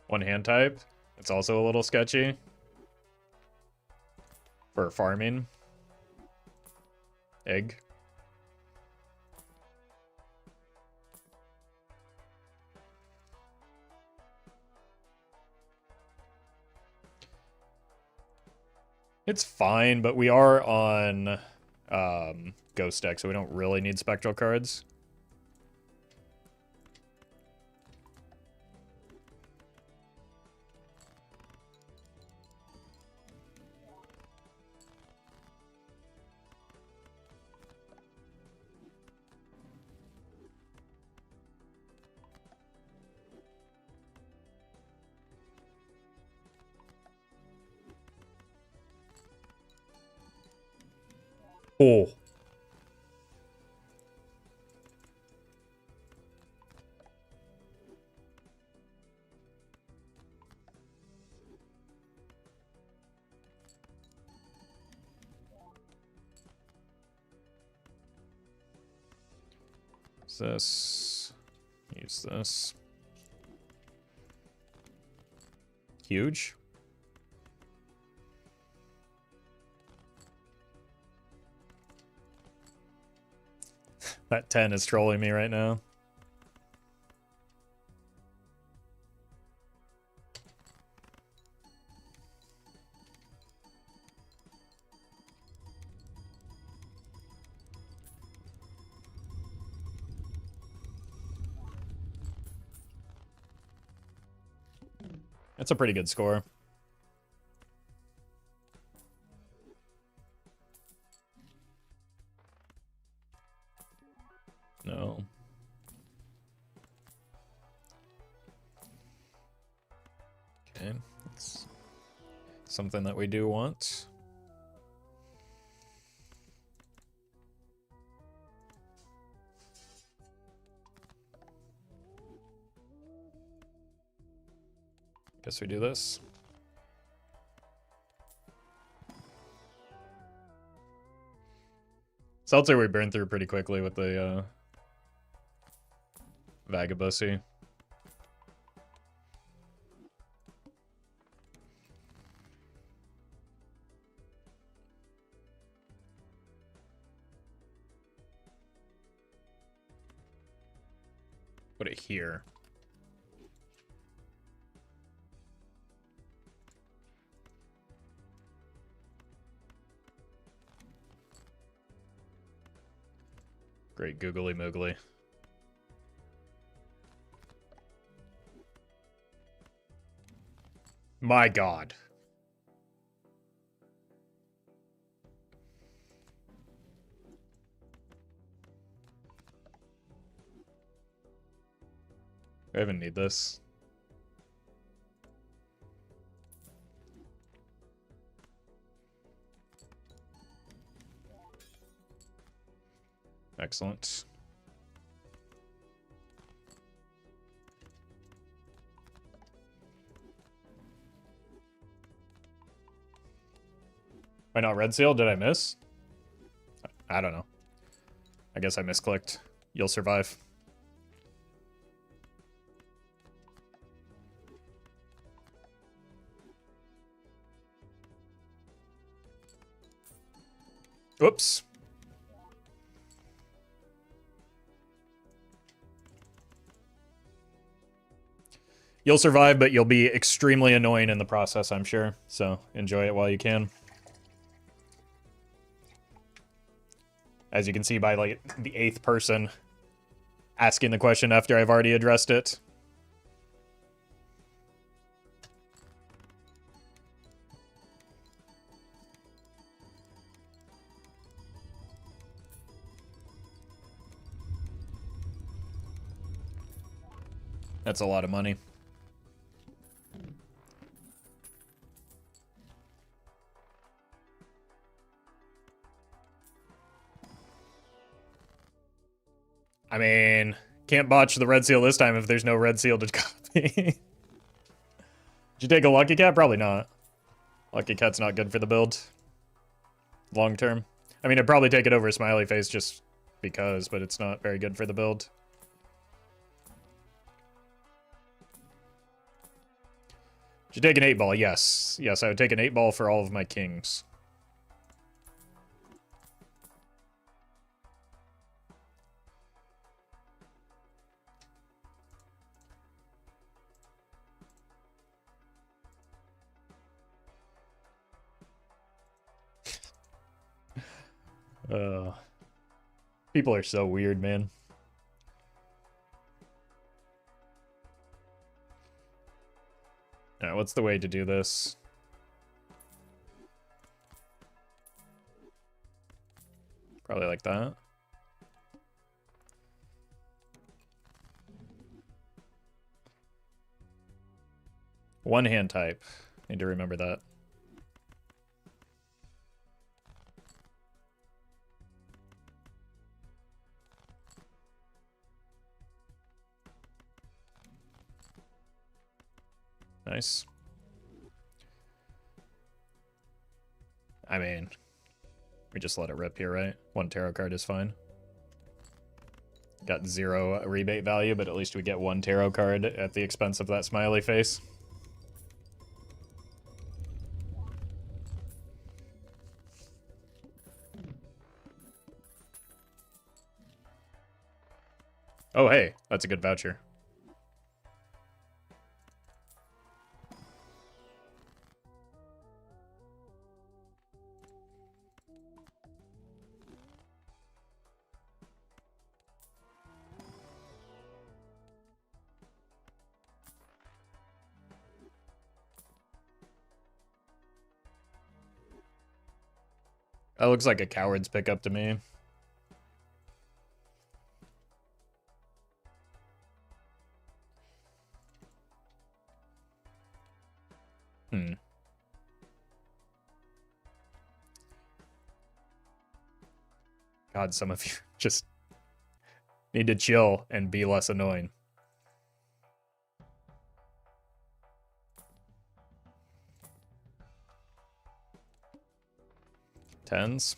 S1: One hand type. It's also a little sketchy. For farming. Egg. It's fine, but we are on Ghost deck, so we don't really need spectral cards. Oh. Use this. Use this. Huge. That 10 is trolling me right now. That's a pretty good score. No. Okay, that's something that we do want. Guess we do this. Seltzer we burned through pretty quickly with the Vagabusy. Put it here. Great googly moogly. My god. I even need this. Excellent. Why not red seal? Did I miss? I don't know. I guess I misclicked. You'll survive. Oops. You'll survive, but you'll be extremely annoying in the process, I'm sure. So enjoy it while you can. As you can see by like the 8th person asking the question after I've already addressed it. That's a lot of money. I mean, can't botch the red seal this time if there's no red seal to copy. Did you take a Lucky Cat? Probably not. Lucky Cat's not good for the build. Long term. I mean, I'd probably take it over a Smiley Face just because, but it's not very good for the build. Did you take an 8-ball? Yes. Yes, I would take an 8-ball for all of my kings. People are so weird, man. Alright, what's the way to do this? Probably like that. One hand type. Need to remember that. Nice. I mean, we just let it rip here, right? One tarot card is fine. Got 0 rebate value, but at least we get 1 tarot card at the expense of that smiley face. Oh, hey, that's a good voucher. That looks like a coward's pickup to me. God, some of you just need to chill and be less annoying. Tens.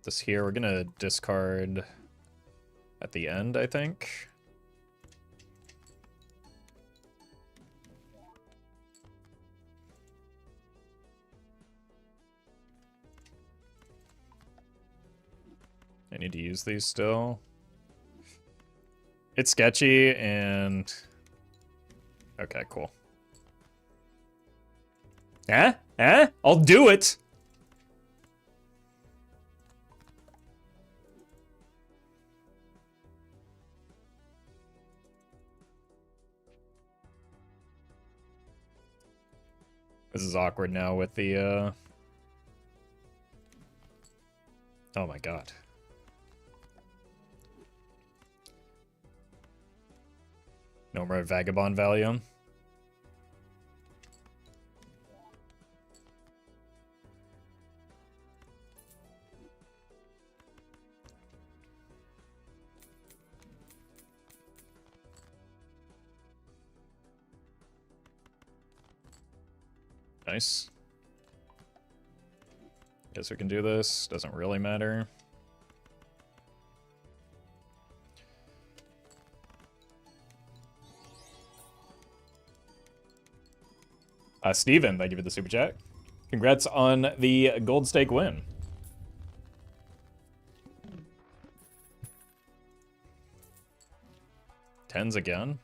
S1: This here, we're gonna discard at the end, I think. I need to use these still. It's sketchy and... Okay, cool. I'll do it! This is awkward now with the, Oh my god. No more Vagabond value. Nice. Guess we can do this. Doesn't really matter. Steven, thank you for the super chat. Congrats on the gold stake win. Tens again.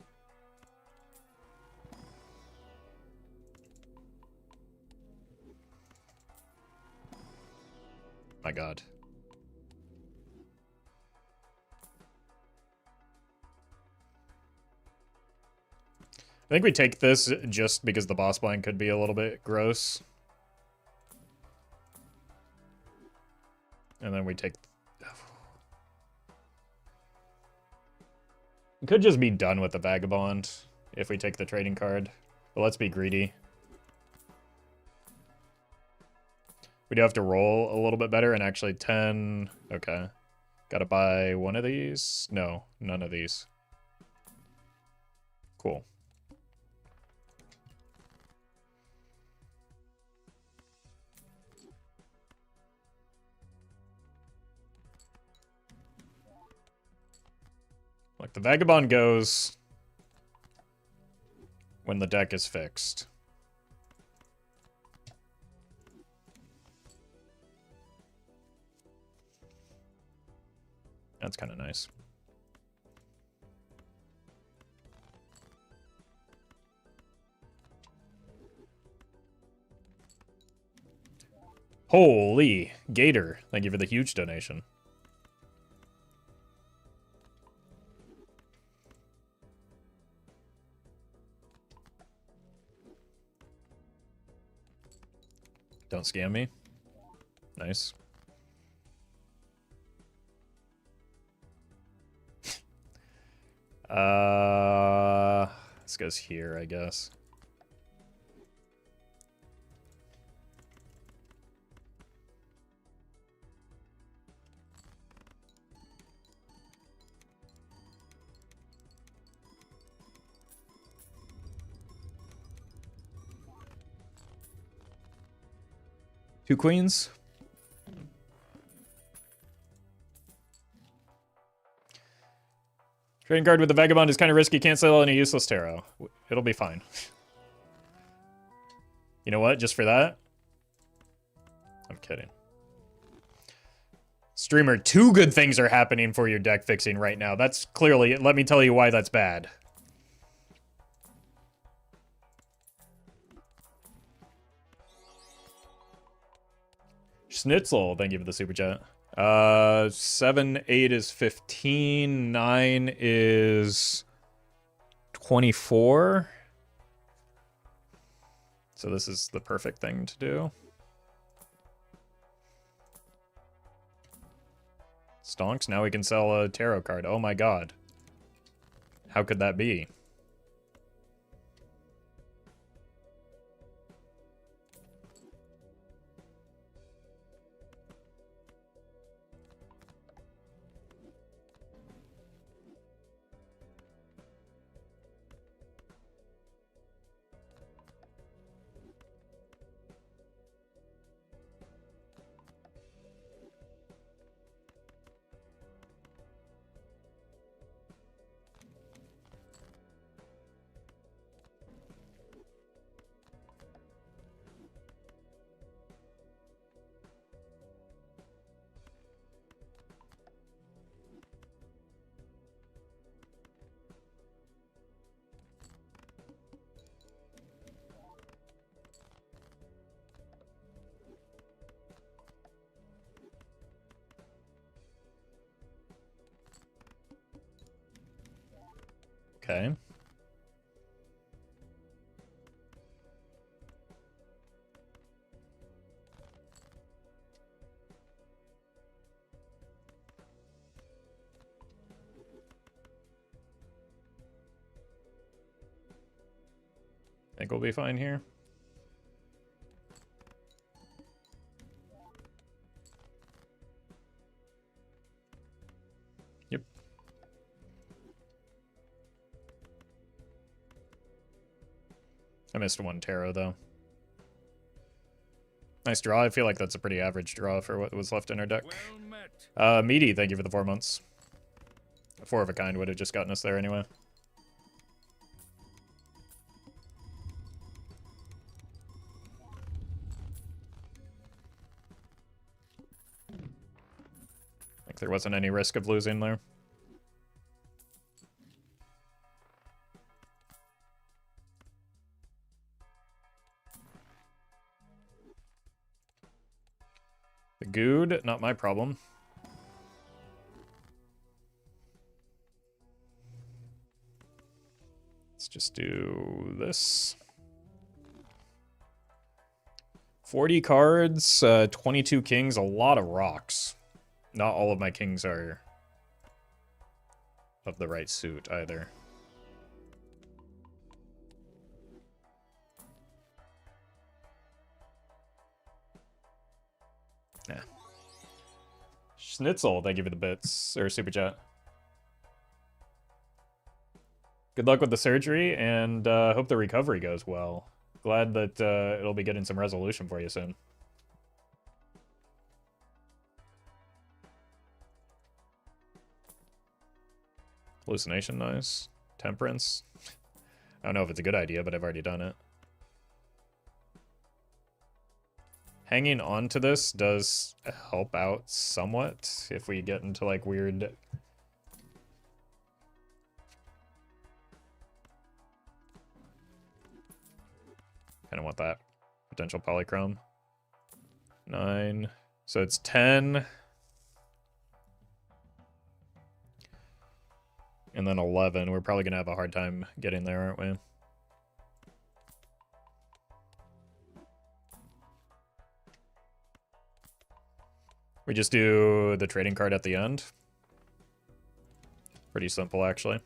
S1: My god. I think we take this just because the boss blind could be a little bit gross. And then we take... We could just be done with the Vagabond if we take the trading card. But let's be greedy. We do have to roll a little bit better, and actually 10... Okay. Gotta buy one of these? No, none of these. Cool. Like, the Vagabond goes when the deck is fixed. That's kind of nice. Holy Gator, thank you for the huge donation. Don't scam me. Nice. This goes here, I guess. Two queens. Trading card with the Vagabond is kind of risky. Can't sell any useless tarot. It'll be fine. You know what? Just for that? I'm kidding. Streamer, two good things are happening for your deck fixing right now. That's clearly... Let me tell you why that's bad. Schnitzel, thank you for the super chat. 7, 8 is 15, 9 is 24. So this is the perfect thing to do. Stonks, now we can sell a tarot card. Oh my god. How could that be? Okay. Think we'll be fine here. Yep. I missed one tarot, though. Nice draw. I feel like that's a pretty average draw for what was left in our deck.
S2: Well met.
S1: Meaty, thank you for the 4 months. A 4 of a kind would have just gotten us there anyway. Like there wasn't any risk of losing there. The good, not my problem. Let's just do this. 40 cards, 22 kings, a lot of rocks. Not all of my kings are of the right suit either. Yeah. Schnitzel, thank you for the bits, or super chat. Good luck with the surgery, and hope the recovery goes well. Glad that it'll be getting some resolution for you soon. Hallucination, nice. Temperance. I don't know if it's a good idea, but I've already done it. Hanging on to this does help out somewhat if we get into like weird... Kind of want that potential polychrome. 9. So it's 10. And then 11. We're probably going to have a hard time getting there, aren't we? We just do the trading card at the end. Pretty simple, actually.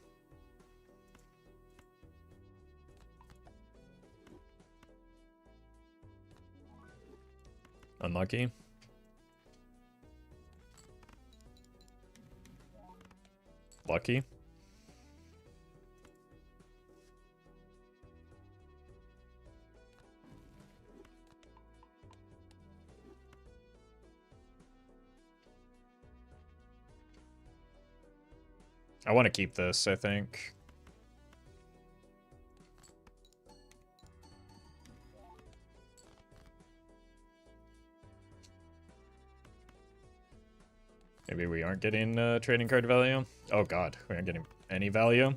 S1: Unlucky. Lucky. I want to keep this, I think. Maybe we aren't getting trading card value. Oh god, we aren't getting any value.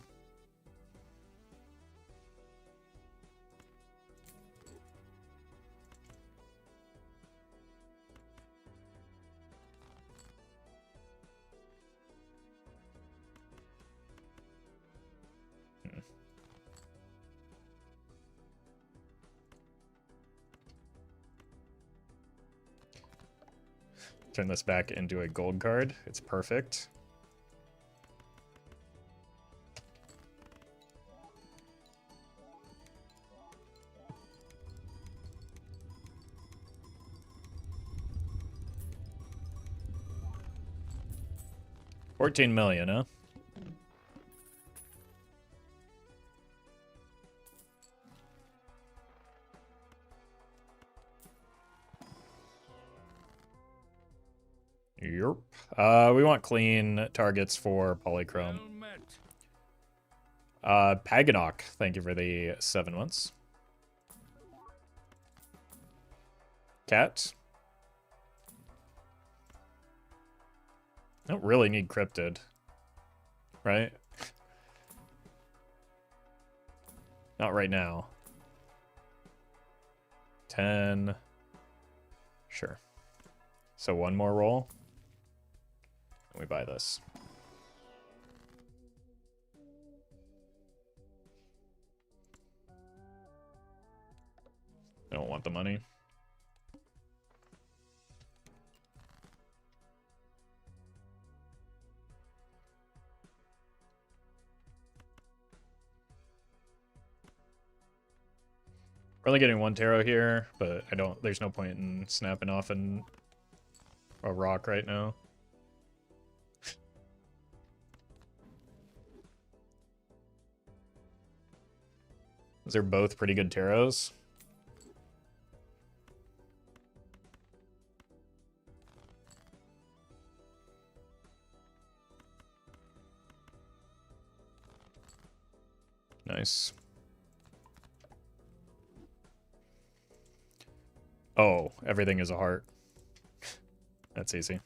S1: turn this back into a gold card. It's perfect. $14 million, huh? Yep. We want clean targets for polychrome.
S2: Well met.
S1: Paganok, thank you for the 7 months. Cat. Don't really need cryptid, right? Not right now. 10. Sure. So one more roll. And we buy this. I don't want the money. We're only getting one tarot here, but there's no point in snapping off a rock right now. Those are both pretty good tarots. Nice. Oh, everything is a heart. That's easy.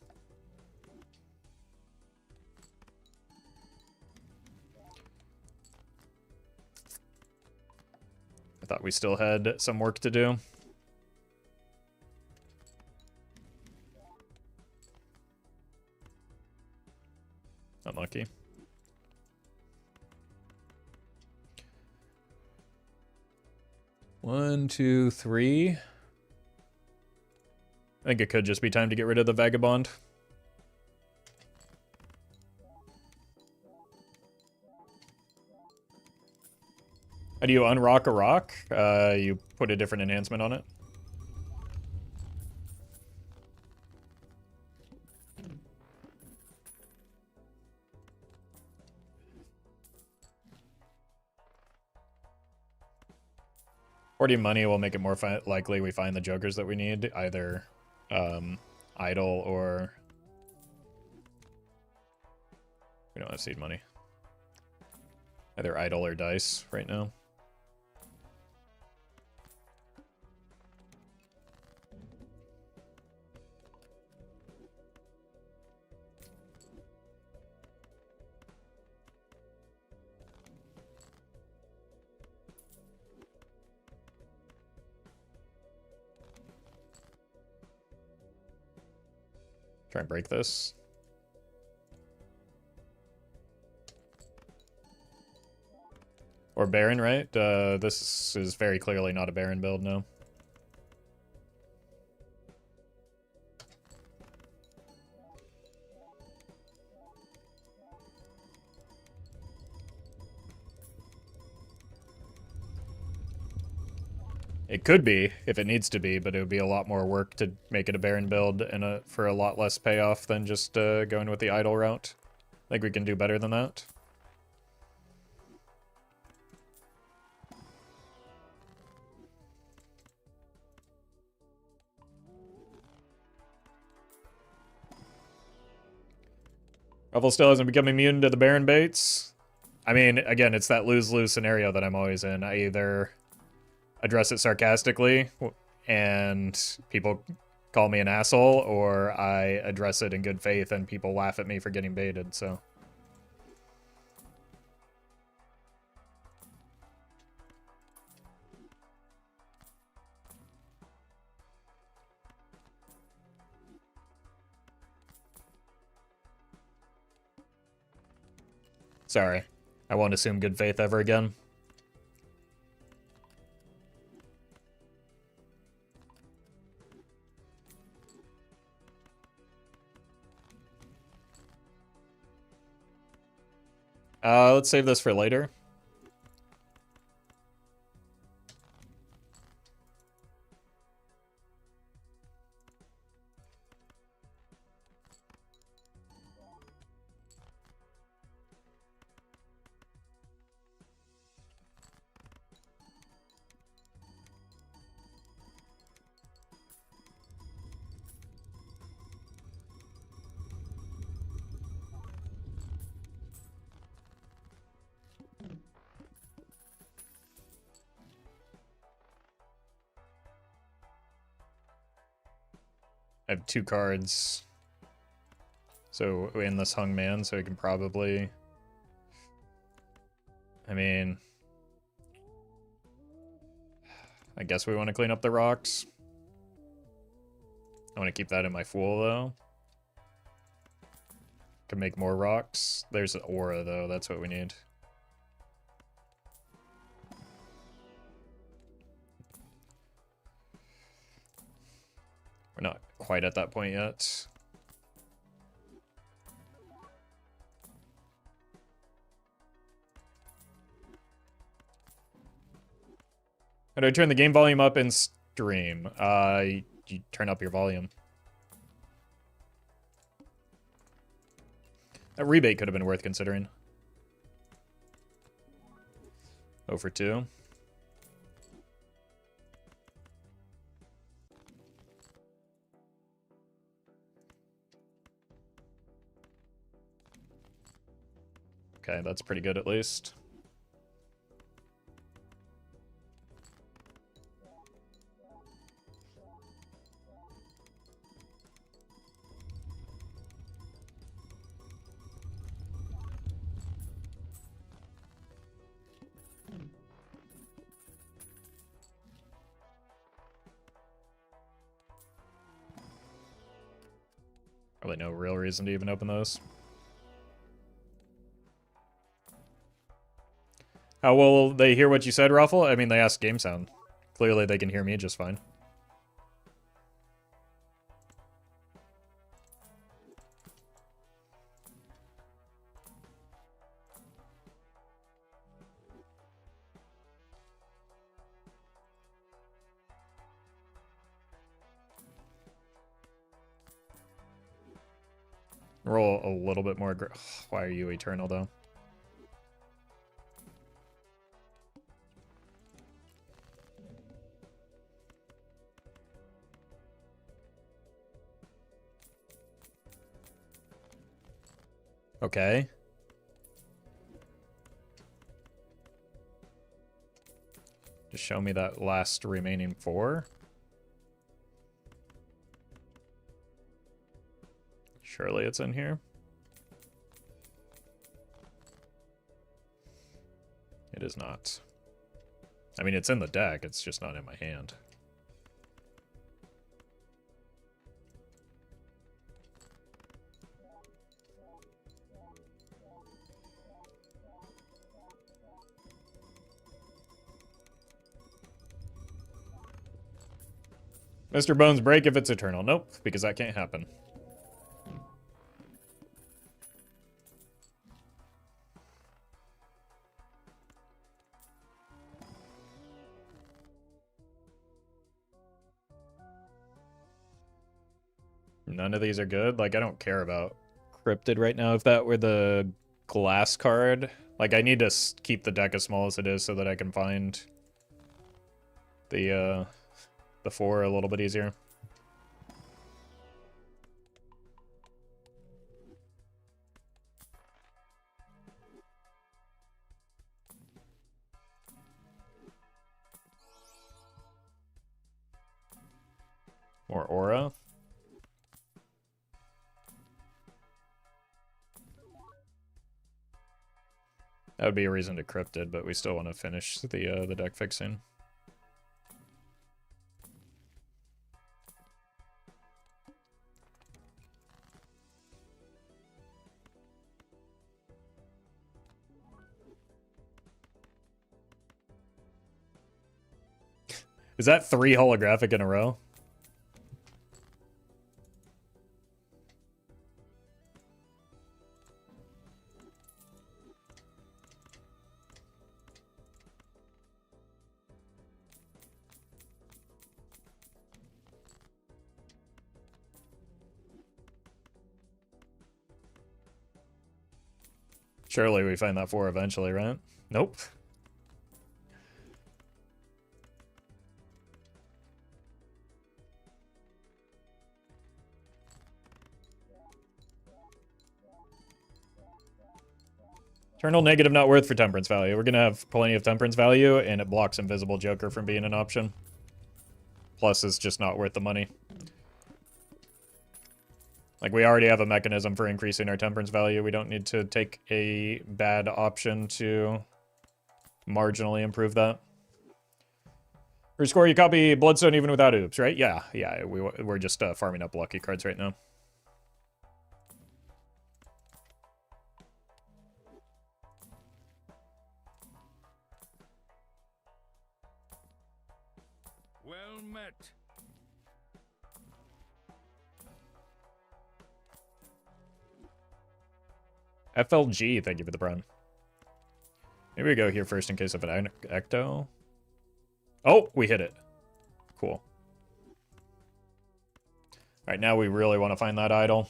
S1: I thought we still had some work to do. Unlucky. One, two, three. I think it could just be time to get rid of the Vagabond. How do you unrock a rock? You put a different enhancement on it. $40 money will make it more likely we find the jokers that we need, either idle or... We don't have seed money. Either idle or dice right now. Try and break this. Or Baron, right? This is very clearly not a Baron build, no. It could be, if it needs to be, but it would be a lot more work to make it a Baron build and for a lot less payoff than just going with the idle route. I think we can do better than that. Roffle still hasn't become immune to the Baron baits. I mean, again, it's that lose-lose scenario that I'm always in. I either address it sarcastically and people call me an asshole, or I address it in good faith and people laugh at me for getting baited, so. Sorry. I won't assume good faith ever again. Let's save this for later. I have 2 cards. So, in this hung man, so we can probably... I mean... I guess we want to clean up the rocks. I want to keep that in my Fool, though. Can make more rocks. There's an aura, though. That's what we need. We're not quite at that point yet. How do I turn the game volume up in stream? You turn up your volume. That rebate could have been worth considering. 0 for 2. Okay, that's pretty good at least. Probably no real reason to even open those. How will they hear what you said, Roffle? I mean, they asked game sound. Clearly they can hear me just fine. Roll a little bit more. Why are you eternal, though? Okay. Just show me that last remaining 4. Surely it's in here. It is not. I mean, it's in the deck, it's just not in my hand. Mr. Bones break if it's eternal. Nope, because that can't happen. None of these are good. Like, I don't care about Cryptid right now. If that were the glass card, like, I need to keep the deck as small as it is so that I can find the 4 a little bit easier. More aura. That would be a reason to Cryptid, but we still want to finish the deck fixing. Is that 3 holographic in a row? Surely we find that 4 eventually, right? Nope. Eternal negative not worth for temperance value. We're gonna have plenty of temperance value, and it blocks Invisible Joker from being an option. Plus, it's just not worth the money. Like, we already have a mechanism for increasing our temperance value. We don't need to take a bad option to marginally improve that. For score, you copy Bloodstone even without oops, right? Yeah, we're just farming up lucky cards right now.
S2: Well met.
S1: FLG, thank you for the prime. Maybe we go here first in case of an Ecto. Oh, we hit it. Cool. Alright, now we really want to find that idol.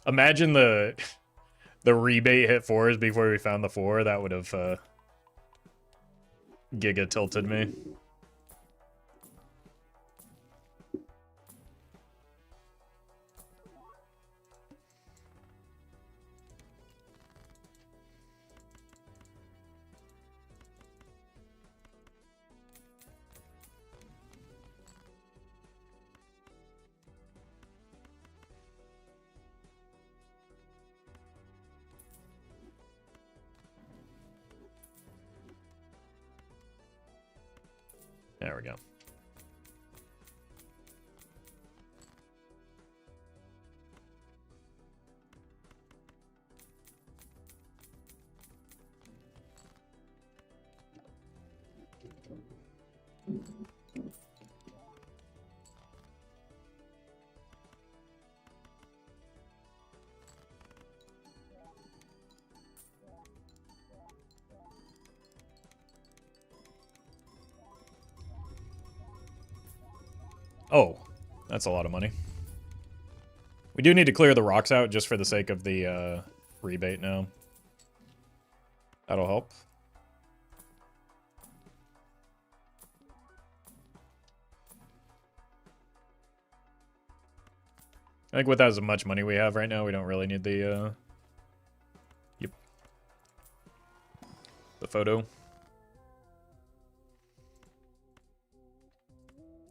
S1: Imagine the rebate hit 4s before we found the 4. That would have giga tilted me. There we go. Oh, that's a lot of money. We do need to clear the rocks out just for the sake of the rebate now. That'll help. I think with as much money we have right now, we don't really need the yep, the photo.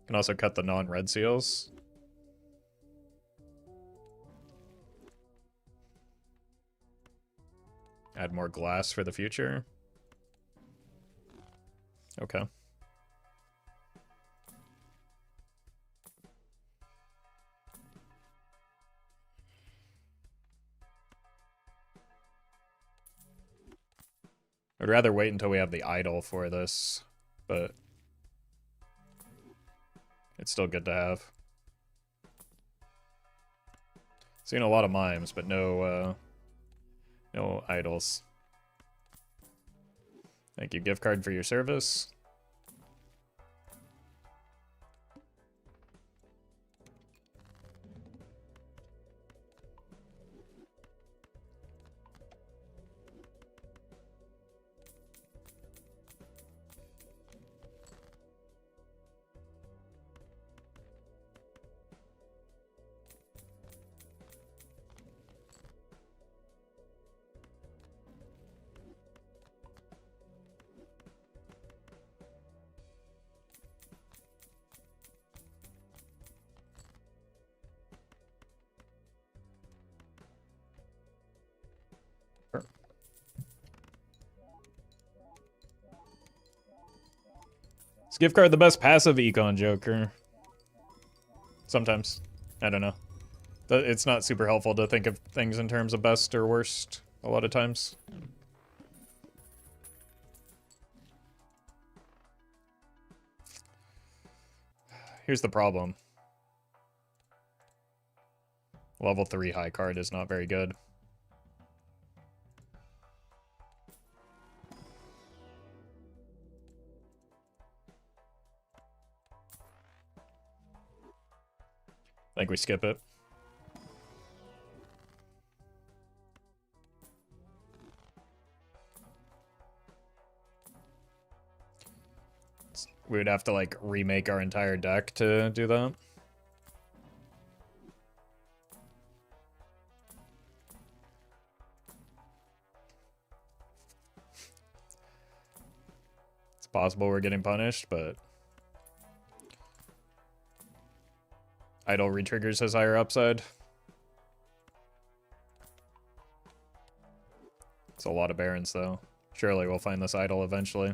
S1: Can also cut the non-red seals. Add more glass for the future. Okay. I'd rather wait until we have the idol for this, but it's still good to have. Seen a lot of mimes, but no idols. Thank you, gift card for your service. Is gift card the best passive econ Joker? Sometimes. I don't know. It's not super helpful to think of things in terms of best or worst a lot of times. Here's the problem. Level 3 high card is not very good. I think we skip it. We would have to, like, remake our entire deck to do that. It's possible we're getting punished, but... Idle retriggers has higher upside. It's a lot of Barons, though. Surely we'll find this idle eventually.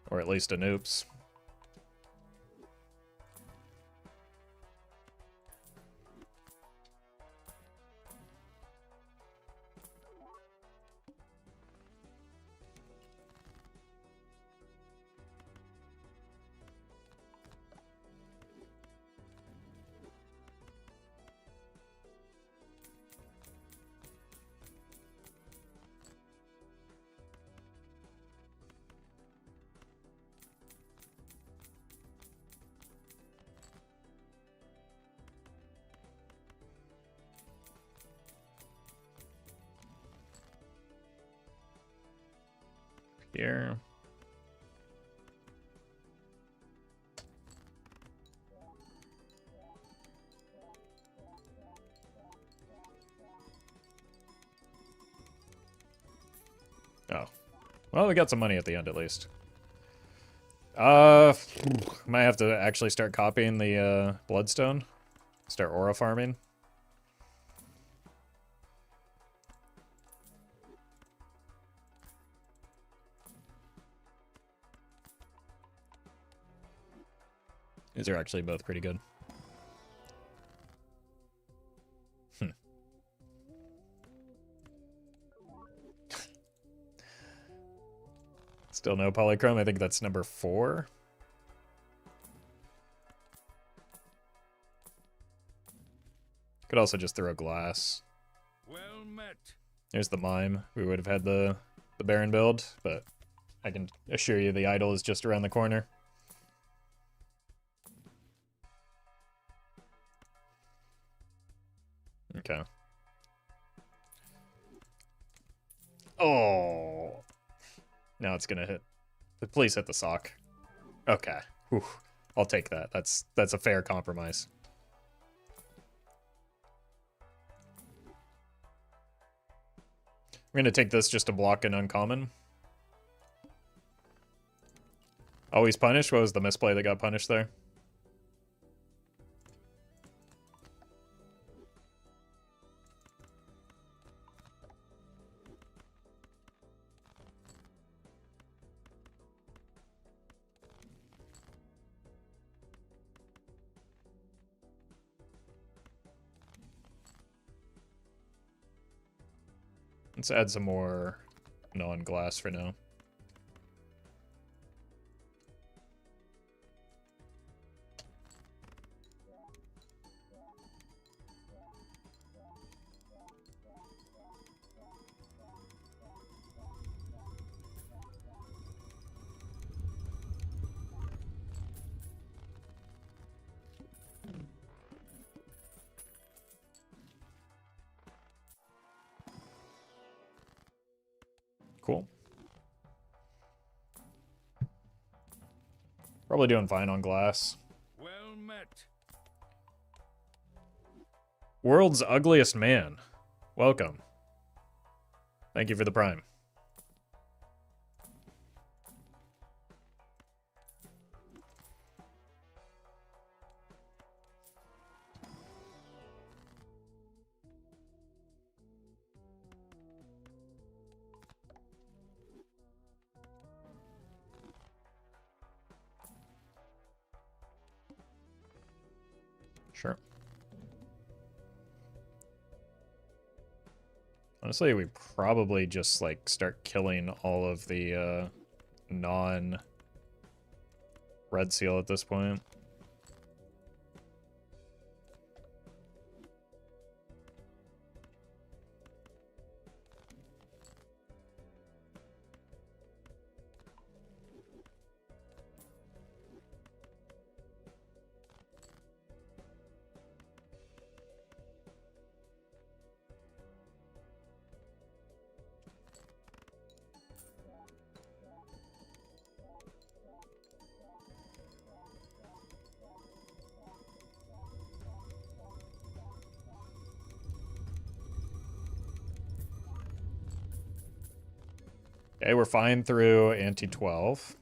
S1: Or at least a Noops. Here. Oh. Well, we got some money at the end, at least. Might have to actually start copying the, Bloodstone. Start aura farming. These are actually both pretty good. Still no polychrome. I think that's number 4. Could also just throw glass.
S2: Well met.
S1: There's the mime. We would have had the Baron build, but I can assure you the idol is just around the corner. Okay. Oh. Now it's gonna hit. Please hit the sock. Okay. Whew. I'll take that. That's a fair compromise. I'm gonna take this just to block an uncommon. Always punished? What was the misplay that got punished there? Let's add some more non-glass for now. Cool. Probably doing fine on glass.
S2: Well met.
S1: World's ugliest man. Welcome. Thank you for the prime. Sure. Honestly, we probably just, like, start killing all of the, non-red seal at this point. Okay, we're fine through anti-12.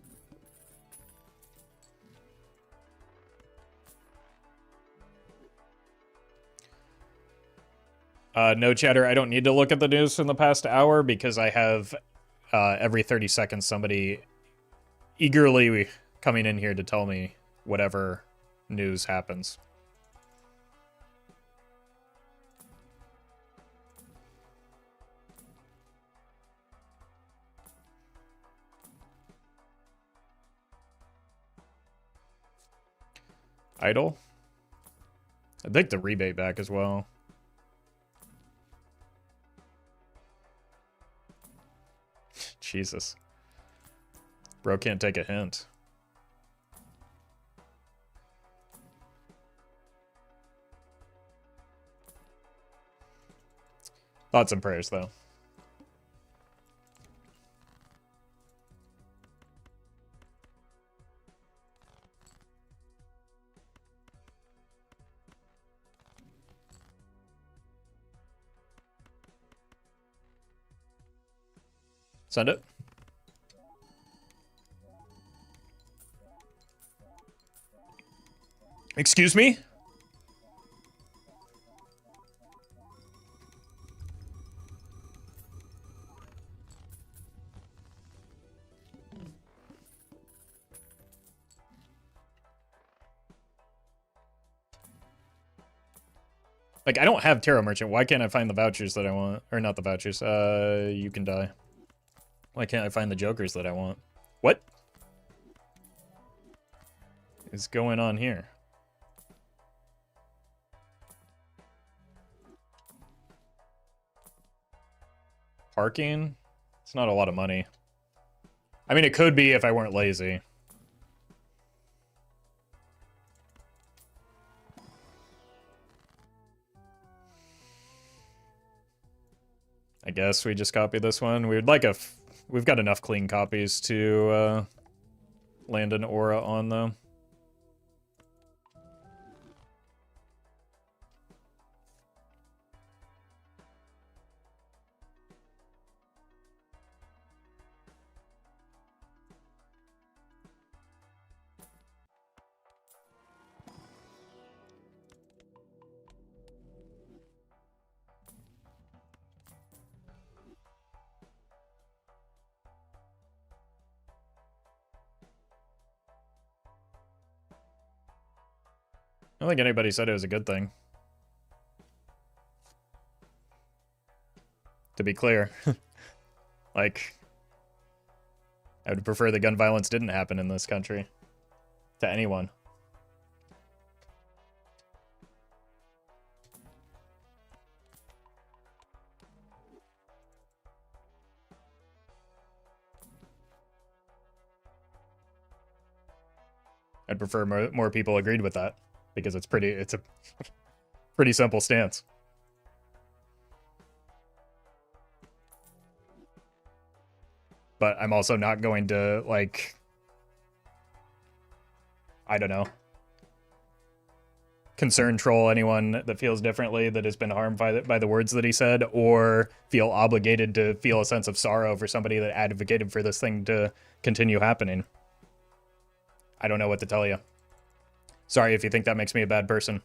S1: No chatter, I don't need to look at the news in the past hour because I have every 30 seconds somebody eagerly coming in here to tell me whatever news happens. Idle? I'd like the rebate back as well. Jesus. Bro can't take a hint. Thoughts and prayers, though. Send it. Excuse me? Like, I don't have Tarot Merchant. Why can't I find the vouchers that I want? Or not the vouchers. You can die. Why can't I find the jokers that I want? What is going on here? Parking? It's not a lot of money. I mean, it could be if I weren't lazy. I guess we just copy this one. We would like we've got enough clean copies to land an aura on them. I don't think anybody said it was a good thing. To be clear. Like, I would prefer the gun violence didn't happen in this country. To anyone. I'd prefer more people agreed with that. Because it's a pretty simple stance. But I'm also not going to, like, I don't know, concern troll anyone that feels differently, that has been harmed by the words that he said, or feel obligated to feel a sense of sorrow for somebody that advocated for this thing to continue happening. I don't know what to tell you. Sorry if you think that makes me a bad person.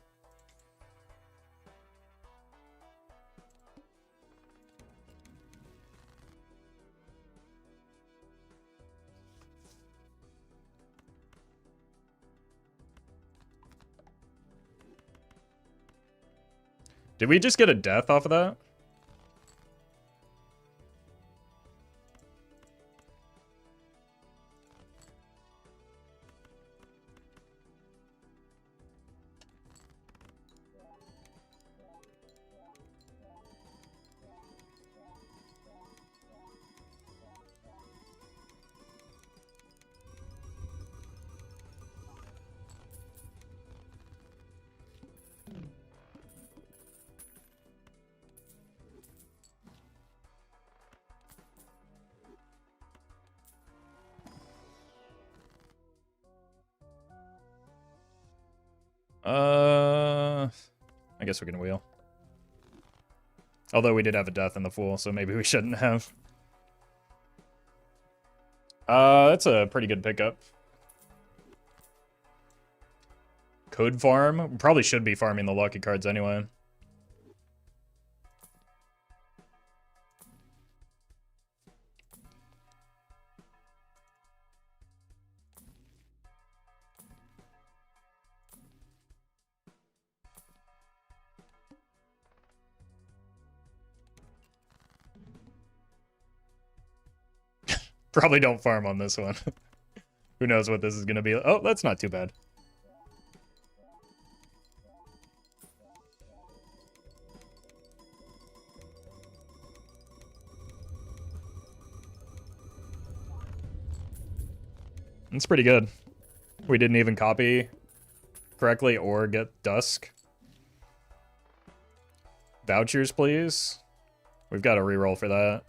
S1: Did we just get a death off of that? I guess we can wheel. Although we did have a death in the Fool, so maybe we shouldn't have. That's a pretty good pickup. Could farm. Probably should be farming the lucky cards anyway. Probably don't farm on this one. Who knows what this is gonna be. Oh, that's not too bad. It's pretty good. We didn't even copy correctly or get Dusk. Vouchers, please. We've got a reroll for that.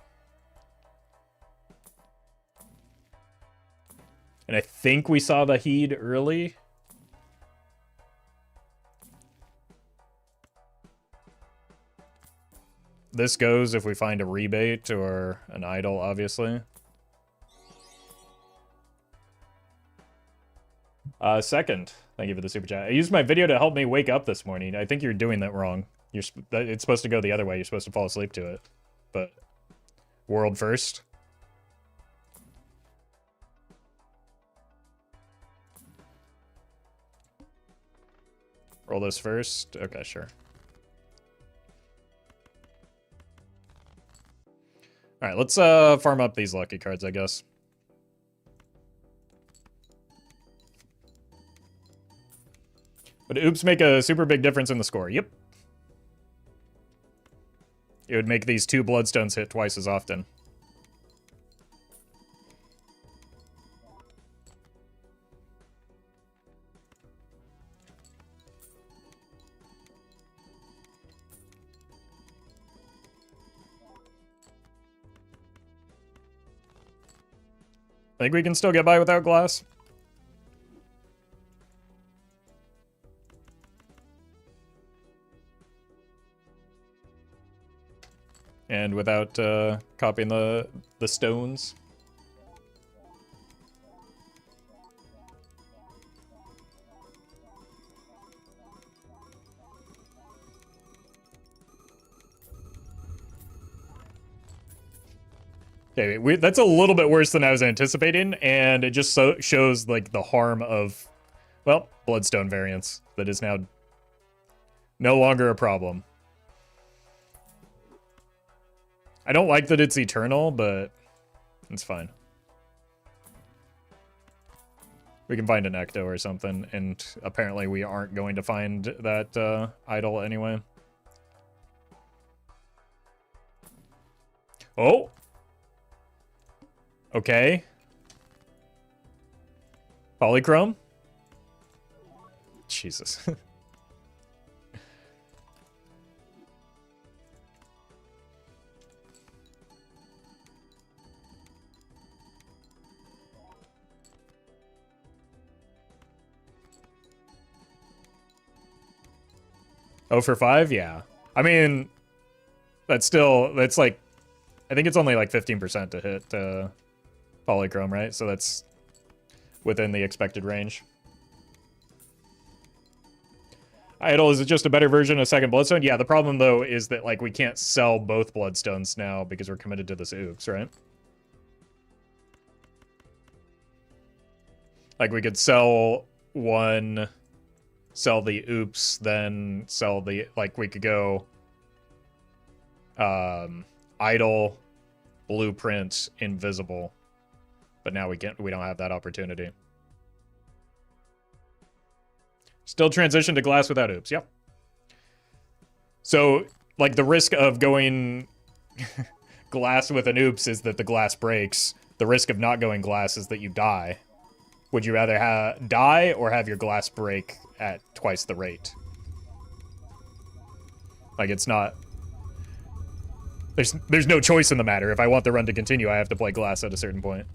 S1: And I think we saw the Heed early. This goes if we find a rebate or an idol, obviously. Second, thank you for the super chat. I used my video to help me wake up this morning. I think you're doing that wrong. It's supposed to go the other way. You're supposed to fall asleep to it. But world first. Roll this first. Okay, sure. All right, let's farm up these lucky cards, I guess. Would oops make a super big difference in the score? Yep. It would make these 2 bloodstones hit twice as often. I think we can still get by without glass. And without copying the stones. Okay, that's a little bit worse than I was anticipating, and it just shows like the harm of, well, bloodstone variance that is now no longer a problem. I don't like that it's eternal, but it's fine. We can find an Ecto or something, and apparently we aren't going to find that idol anyway. Oh! Okay. Polychrome? Jesus. Oh for 5? Yeah. I mean, that's like, I think it's only like 15% to hit Polychrome, right? So that's within the expected range. Idol, is it just a better version of second Bloodstone? Yeah, the problem, though, is that, like, we can't sell both Bloodstones now because we're committed to this oops, right? Like, we could sell one, sell the oops, then sell the, like, we could go idol, blueprint, invisible. But now we don't have that opportunity. Still transition to glass without oops, yep. So, like, the risk of going glass with an oops is that the glass breaks. The risk of not going glass is that you die. Would you rather die or have your glass break at twice the rate? Like, it's not... There's no choice in the matter. If I want the run to continue, I have to play glass at a certain point.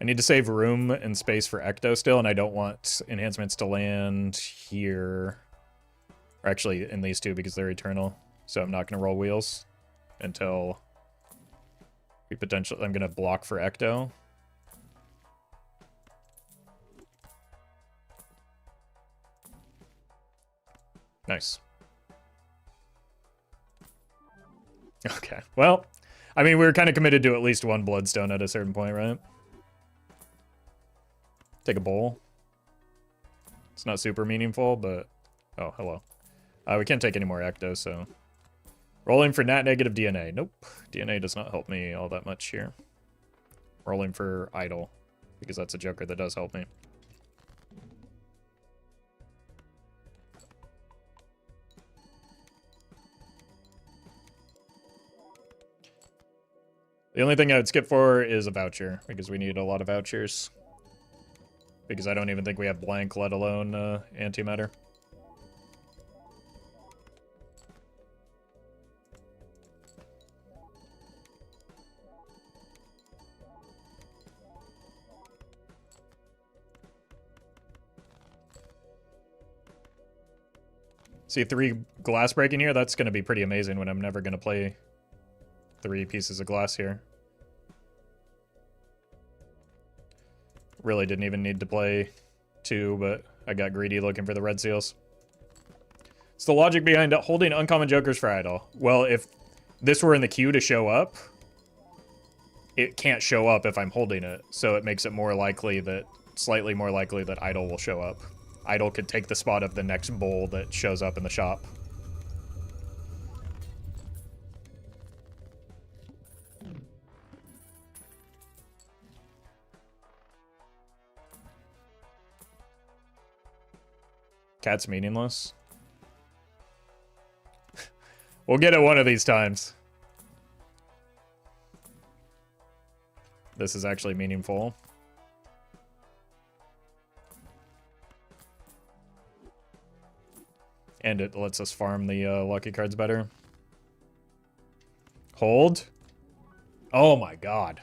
S1: need to save room and space for Ecto still, and I don't want enhancements to land here. Or actually, in these two, because they're eternal. So I'm not going to roll wheels until we potentially... I'm going to block for Ecto. Nice. Okay, well, I mean, we were kind of committed to at least one Bloodstone at a certain point, right? Take a bowl. It's not super meaningful, but... Oh, hello. We can't take any more Ecto, so... Rolling for nat negative DNA. Nope. DNA does not help me all that much here. Rolling for Idle, because that's a Joker that does help me. The only thing I would skip for is a voucher, because we need a lot of vouchers. Because I don't even think we have blank, let alone antimatter. See 3 glass breaking here? That's going to be pretty amazing when I'm never going to play 3 pieces of glass here. Really didn't even need to play 2, but I got greedy looking for the red seals. It's the logic behind holding uncommon jokers for idle. Well, if this were in the queue to show up, it can't show up if I'm holding it, so it makes it more likely that, slightly more likely that idle will show up. Idle could take the spot of the next bowl that shows up in the shop. Cat's meaningless. We'll get it one of these times. This is actually meaningful. And it lets us farm the lucky cards better. Hold. Oh my god.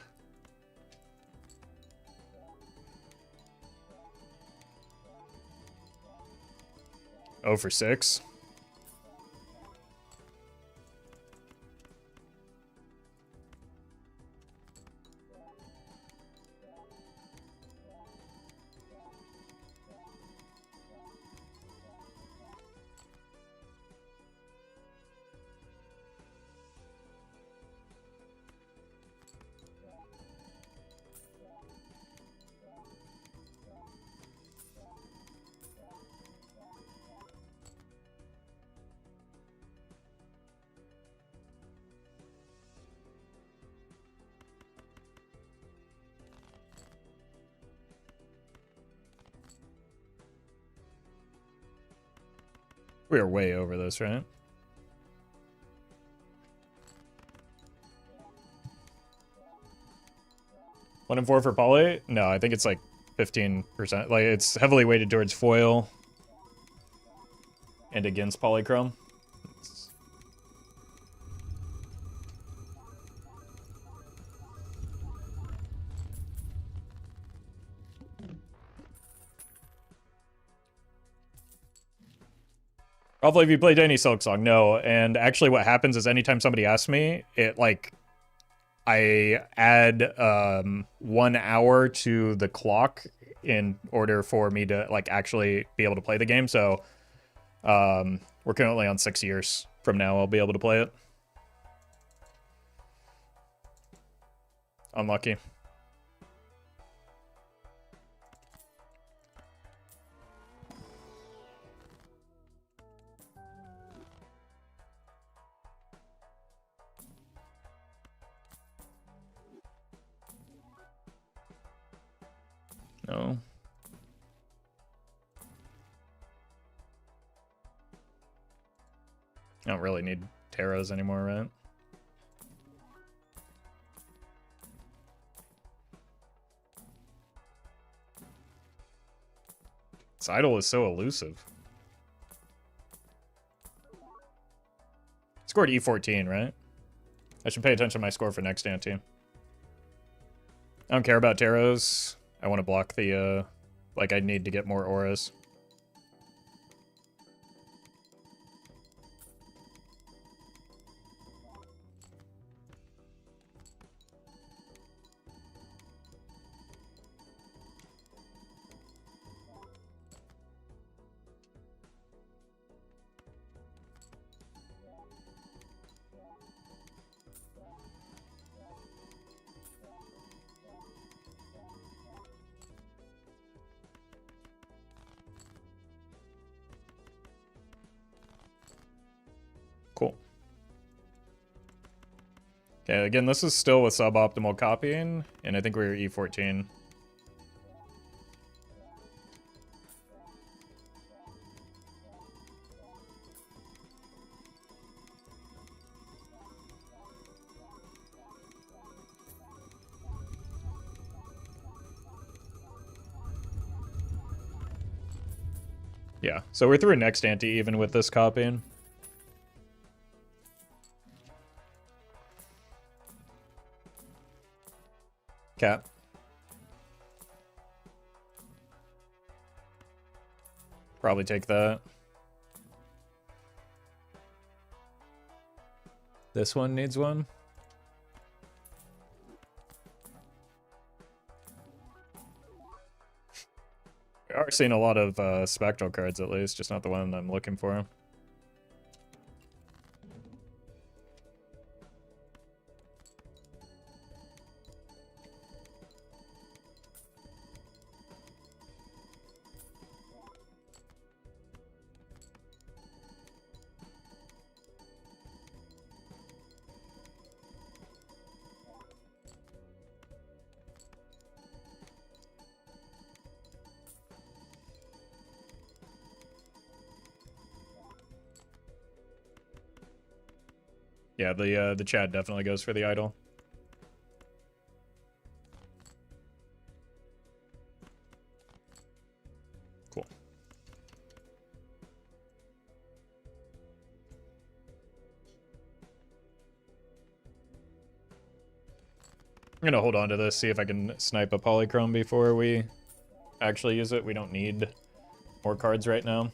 S1: Oh for 6. We are way over this, right? One in 4 for poly? No, I think it's like 15%. Like, it's heavily weighted towards foil and against polychrome. Roffle, have you played any Silk Song? No, and actually what happens is anytime somebody asks me, it, like, I add 1 hour to the clock in order for me to, like, actually be able to play the game, so we're currently on 6 years from now I'll be able to play it. Unlucky. No. I don't really need Terras anymore, right? This idol is so elusive. Scored E14, right? I should pay attention to my score for next ante. I don't care about Taros. I want to block the, like, I need to get more auras. Cool. Okay, again, this is still with suboptimal copying, and I think we're E14. Yeah, so we're through next ante even with this copying. Cap. Probably take that. This one needs one. We are seeing a lot of spectral cards at least, just not the one I'm looking for. Yeah, the Chad definitely goes for the idol. Cool. I'm gonna hold on to this, see if I can snipe a polychrome before we actually use it. We don't need more cards right now.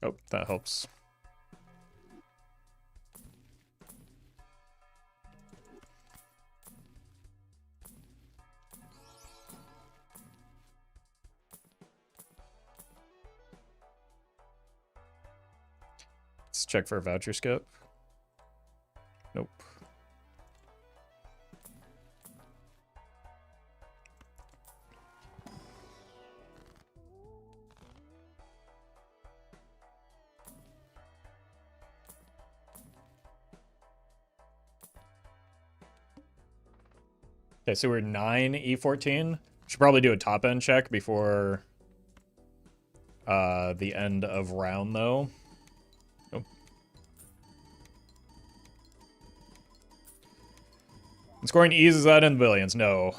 S1: Oh, that helps. Let's check for a voucher skip. Nope. Okay, so we're 9 E14. Should probably do a top end check before the end of round though. Nope. And scoring E's, is that in the billions? No.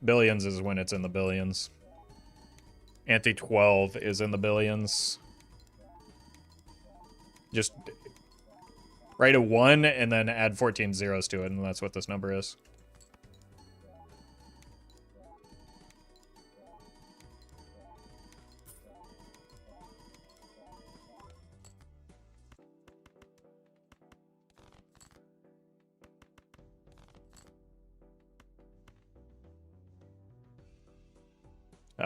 S1: Billions is when it's in the billions. Ante 12 is in the billions. Just write a 1 and then add 14 zeros to it, and that's what this number is.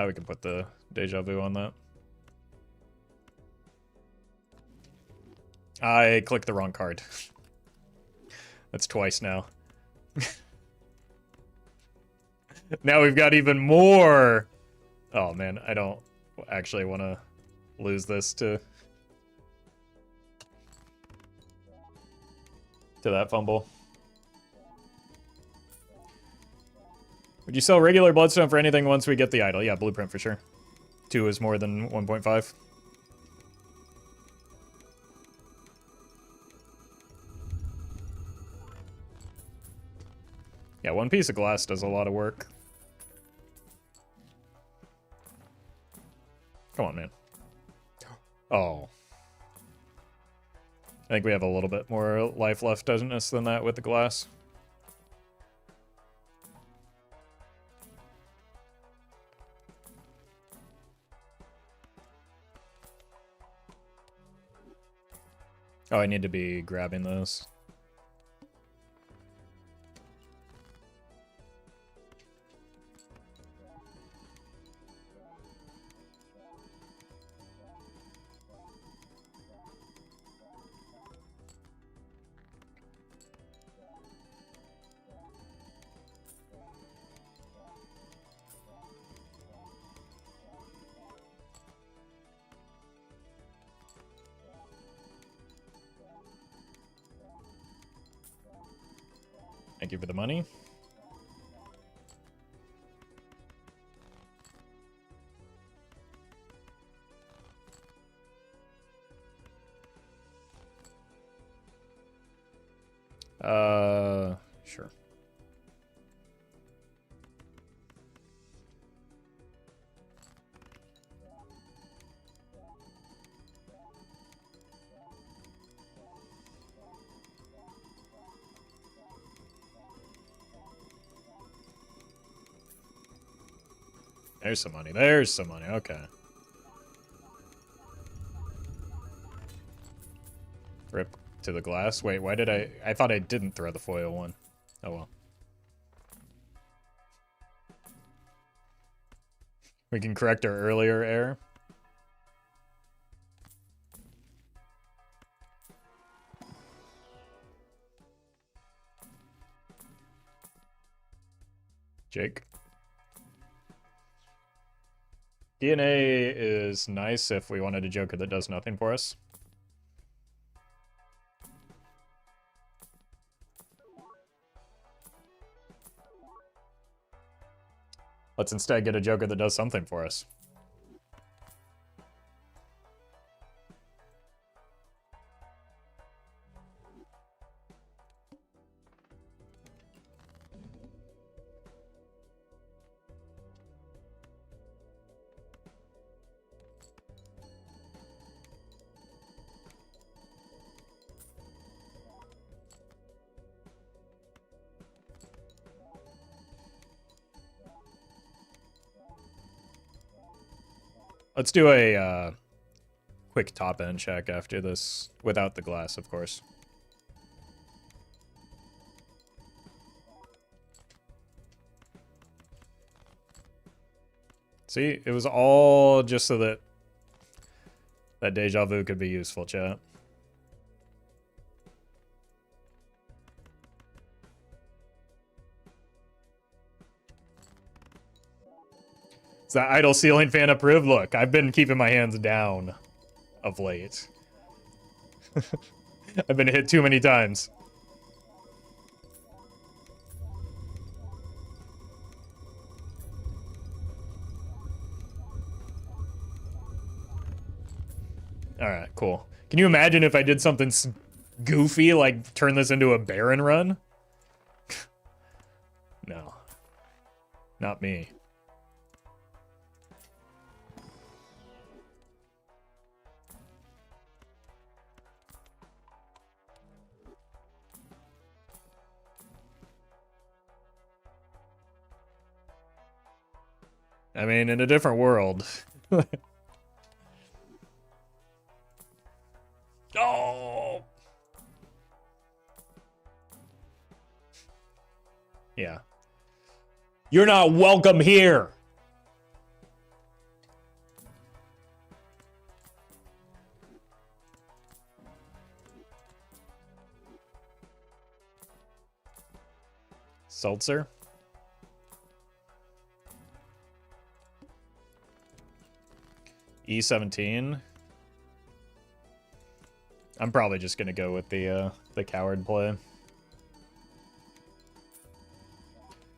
S1: We can put the deja vu on that. I clicked the wrong card. That's twice now. Now we've got even more. Oh man, I don't actually want to lose this to that fumble. Would you sell regular bloodstone for anything once we get the idol? Yeah, blueprint for sure. 2 is more than 1.5. Yeah, one piece of glass does a lot of work. Come on, man. Oh. I think we have a little bit more life left, doesn't us, than that with the glass. Oh, I need to be grabbing those. Thank you for the money. Sure. There's some money. There's some money. Okay. Rip to the glass. Wait, why did I thought I didn't throw the foil one. Oh well. We can correct our earlier error. Jake. DNA is nice if we wanted a Joker that does nothing for us. Let's instead get a Joker that does something for us. Let's do a quick top-end check after this, without the glass, of course. See, it was all just so that that deja vu could be useful, chat. Is that idle ceiling fan approved? Look, I've been keeping my hands down of late. I've been hit too many times. Alright, cool. Can you imagine if I did something goofy, like turn this into a Baron run? No. Not me. I mean, in a different world. Oh! Yeah. You're not welcome here! Seltzer? E17. I'm probably just gonna go with the coward play.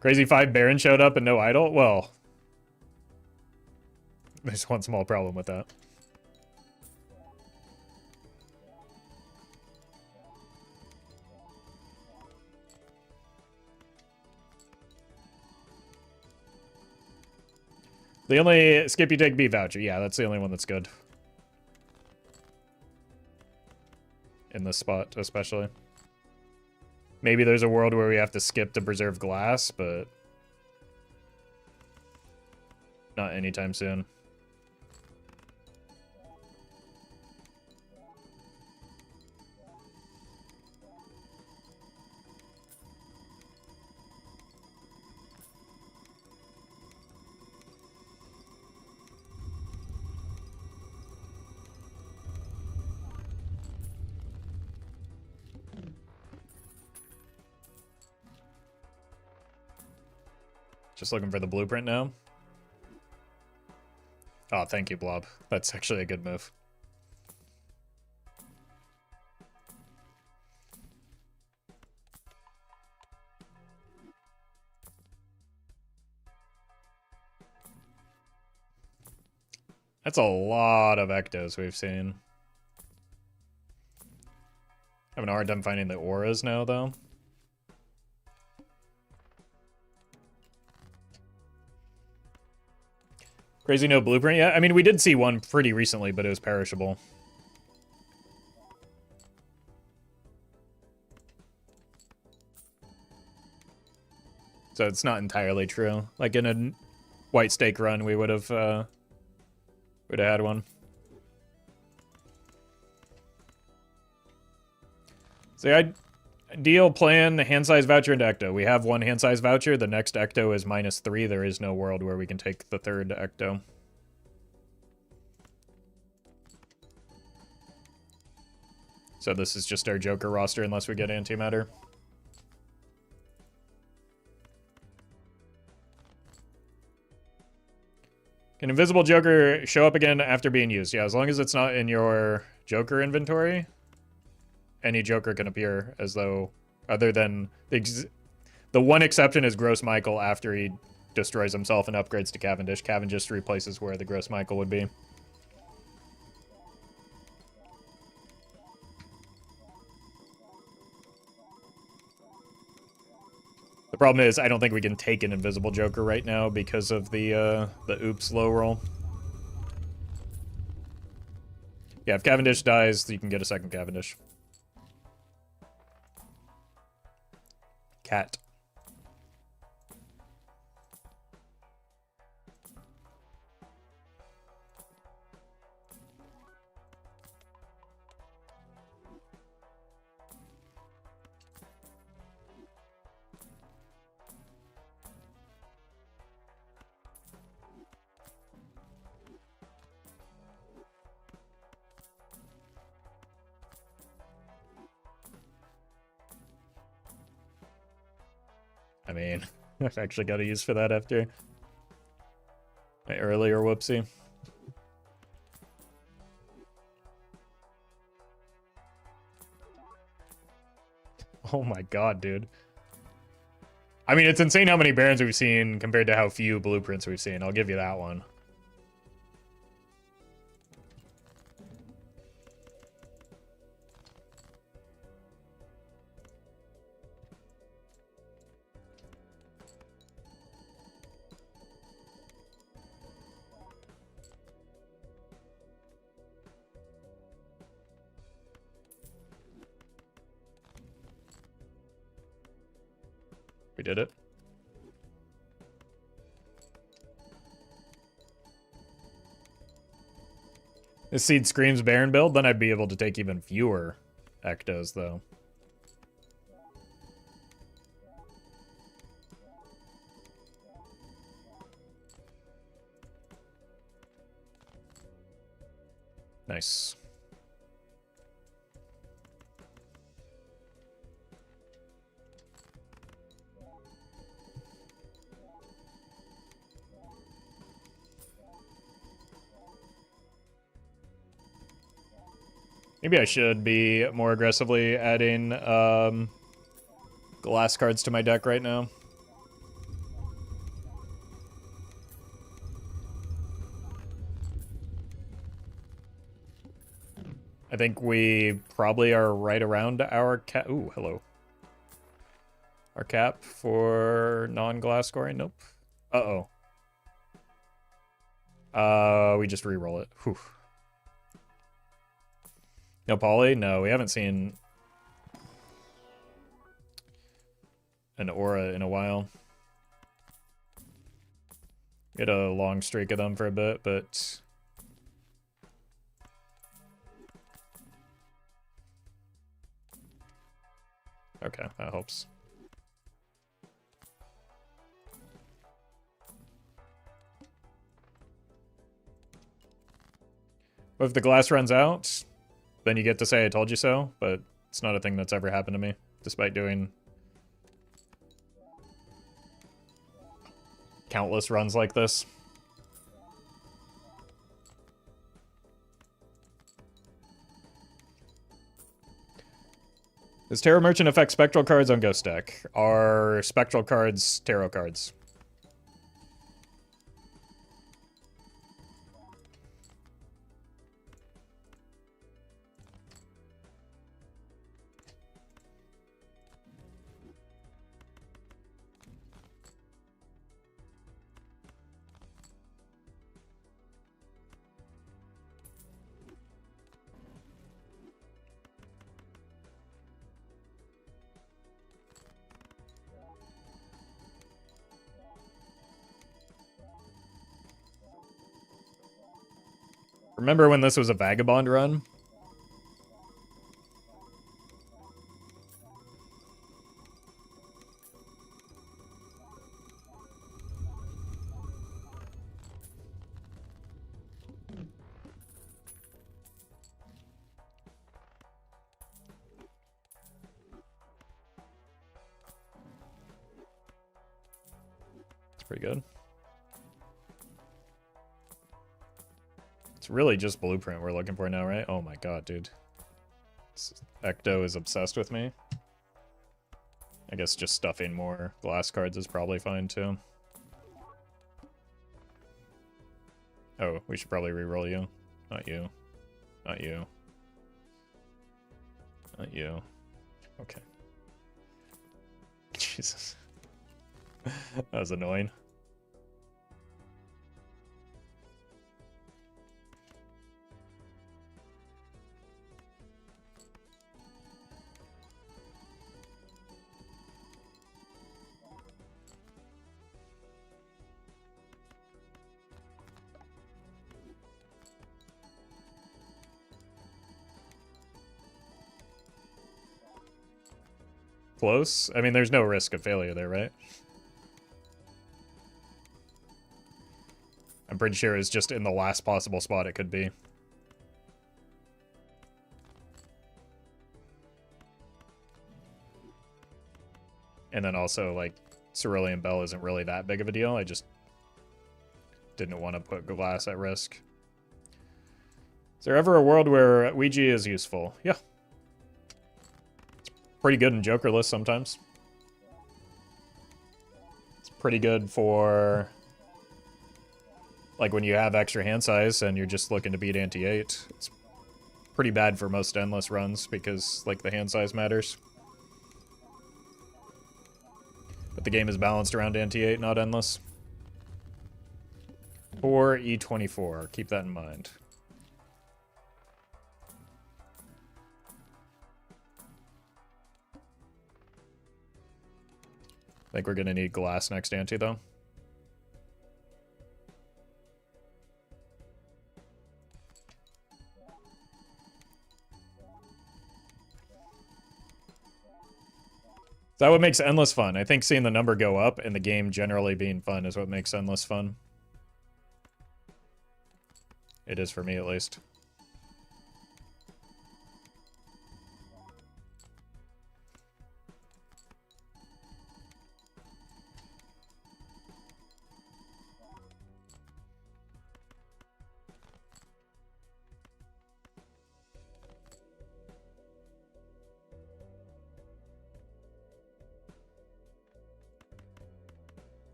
S1: Crazy 5 Baron showed up and no idol? Well, there's one small problem with that. The only skip you take B voucher. Yeah, that's the only one that's good. In this spot, especially. Maybe there's a world where we have to skip to preserve glass, but not anytime soon. Just looking for the blueprint now. Oh, thank you, Blob. That's actually a good move. That's a lot of ectos we've seen. Having a hard time finding the auras now, though. Crazy no blueprint yet? I mean, we did see one pretty recently, but it was perishable. So it's not entirely true. Like in a white stake run, we would have had one. So ideal plan, hand size voucher into ecto. We have one hand size voucher. The next ecto is -3. There is no world where we can take the third ecto. So this is just our Joker roster unless we get antimatter. Can Invisible Joker show up again after being used? Yeah, as long as it's not in your Joker inventory, any Joker can appear as though, other than the one exception is Gross Michael after he destroys himself and upgrades to Cavendish. Cavendish replaces where the Gross Michael would be. The problem is I don't think we can take an Invisible Joker right now because of the oops low roll. Yeah, if Cavendish dies, you can get a second Cavendish. Cat. I mean, I've actually got a use for that after my earlier whoopsie. Oh my god, dude. I mean, it's insane how many Barons we've seen compared to how few blueprints we've seen. I'll give you that one. We did it. This seed screams Baron build, then I'd be able to take even fewer ectos, though. Nice. Maybe I should be more aggressively adding glass cards to my deck right now. I think we probably are right around our cap. Ooh, hello. Our cap for non-glass scoring? Nope. Uh-oh. We just re-roll it. Whew. No poly? No, we haven't seen an aura in a while. We had a long streak of them for a bit, but... Okay, that helps. But if the glass runs out, then you get to say I told you so, but it's not a thing that's ever happened to me, despite doing countless runs like this. Does Tarot Merchant affect spectral cards on Ghost Deck? Are spectral cards tarot cards? Remember when this was a Vagabond run? It's pretty good. It's really just Blueprint we're looking for now, right? Oh my god, dude. Ecto is obsessed with me. I guess just stuffing more glass cards is probably fine, too. Oh, we should probably re-roll you. Not you. Not you. Not you. Okay. Jesus. That was annoying. Close? I mean, there's no risk of failure there, right? I'm pretty sure it's just in the last possible spot it could be. And then also, like, Cerulean Bell isn't really that big of a deal. I just didn't want to put glass at risk. Is there ever a world where Ouija is useful? Yeah. It's pretty good in Jokerless sometimes. It's pretty good for, like, when you have extra hand size and you're just looking to beat anti-8. It's pretty bad for most endless runs because, like, the hand size matters. But the game is balanced around anti-8, not endless. Or E24, keep that in mind. I think we're gonna need glass next anti, though. Is that what makes Endless fun? I think seeing the number go up and the game generally being fun is what makes Endless fun. It is for me, at least.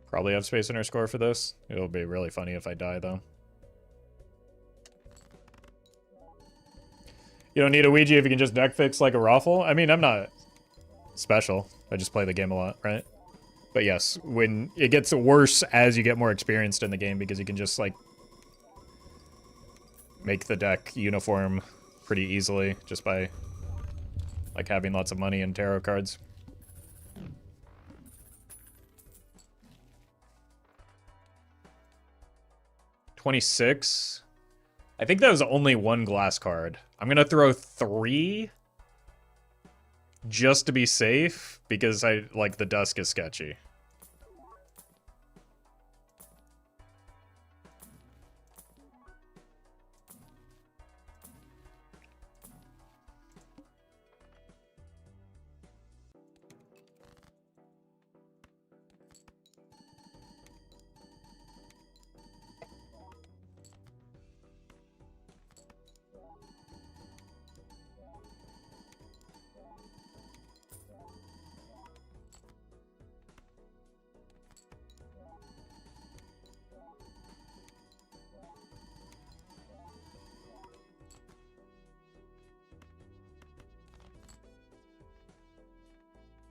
S1: Probably have space in our score for this. It'll be really funny if I die, though. You don't need a Ouija if you can just deck fix like a Roffle? I mean, I'm not special. I just play the game a lot, right? But yes, when it gets worse as you get more experienced in the game because you can just, like, make the deck uniform pretty easily just by like having lots of money and tarot cards. $26. I think that was only one glass card. I'm gonna throw 3 just to be safe because I like the dusk is sketchy.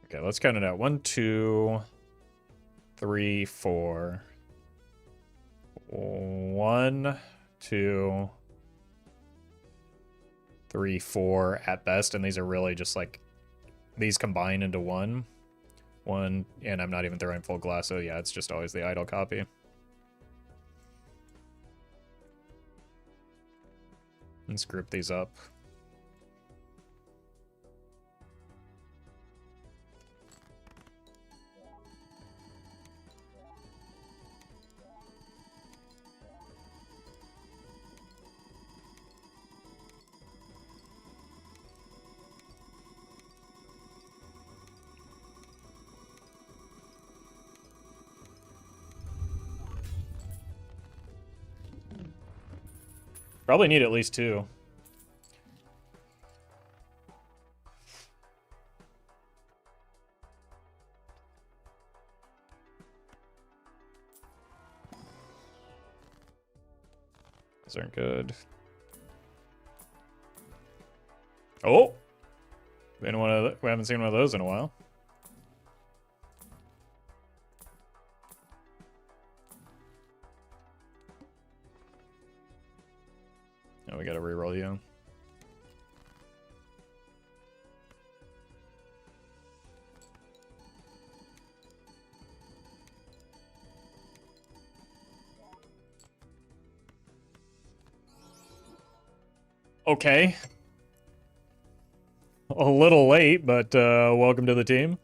S1: Okay, let's count it out. 1, 2, 3, 4. 1, 2, 3, 4 at best, and these are really just like these combine into one. And I'm not even throwing full glass, so yeah, it's just always the idle copy. Let's group these up. Probably need at least 2. Those aren't good. Oh! We haven't seen one of those in a while. Oh, we gotta reroll you. Okay. A little late, but welcome to the team.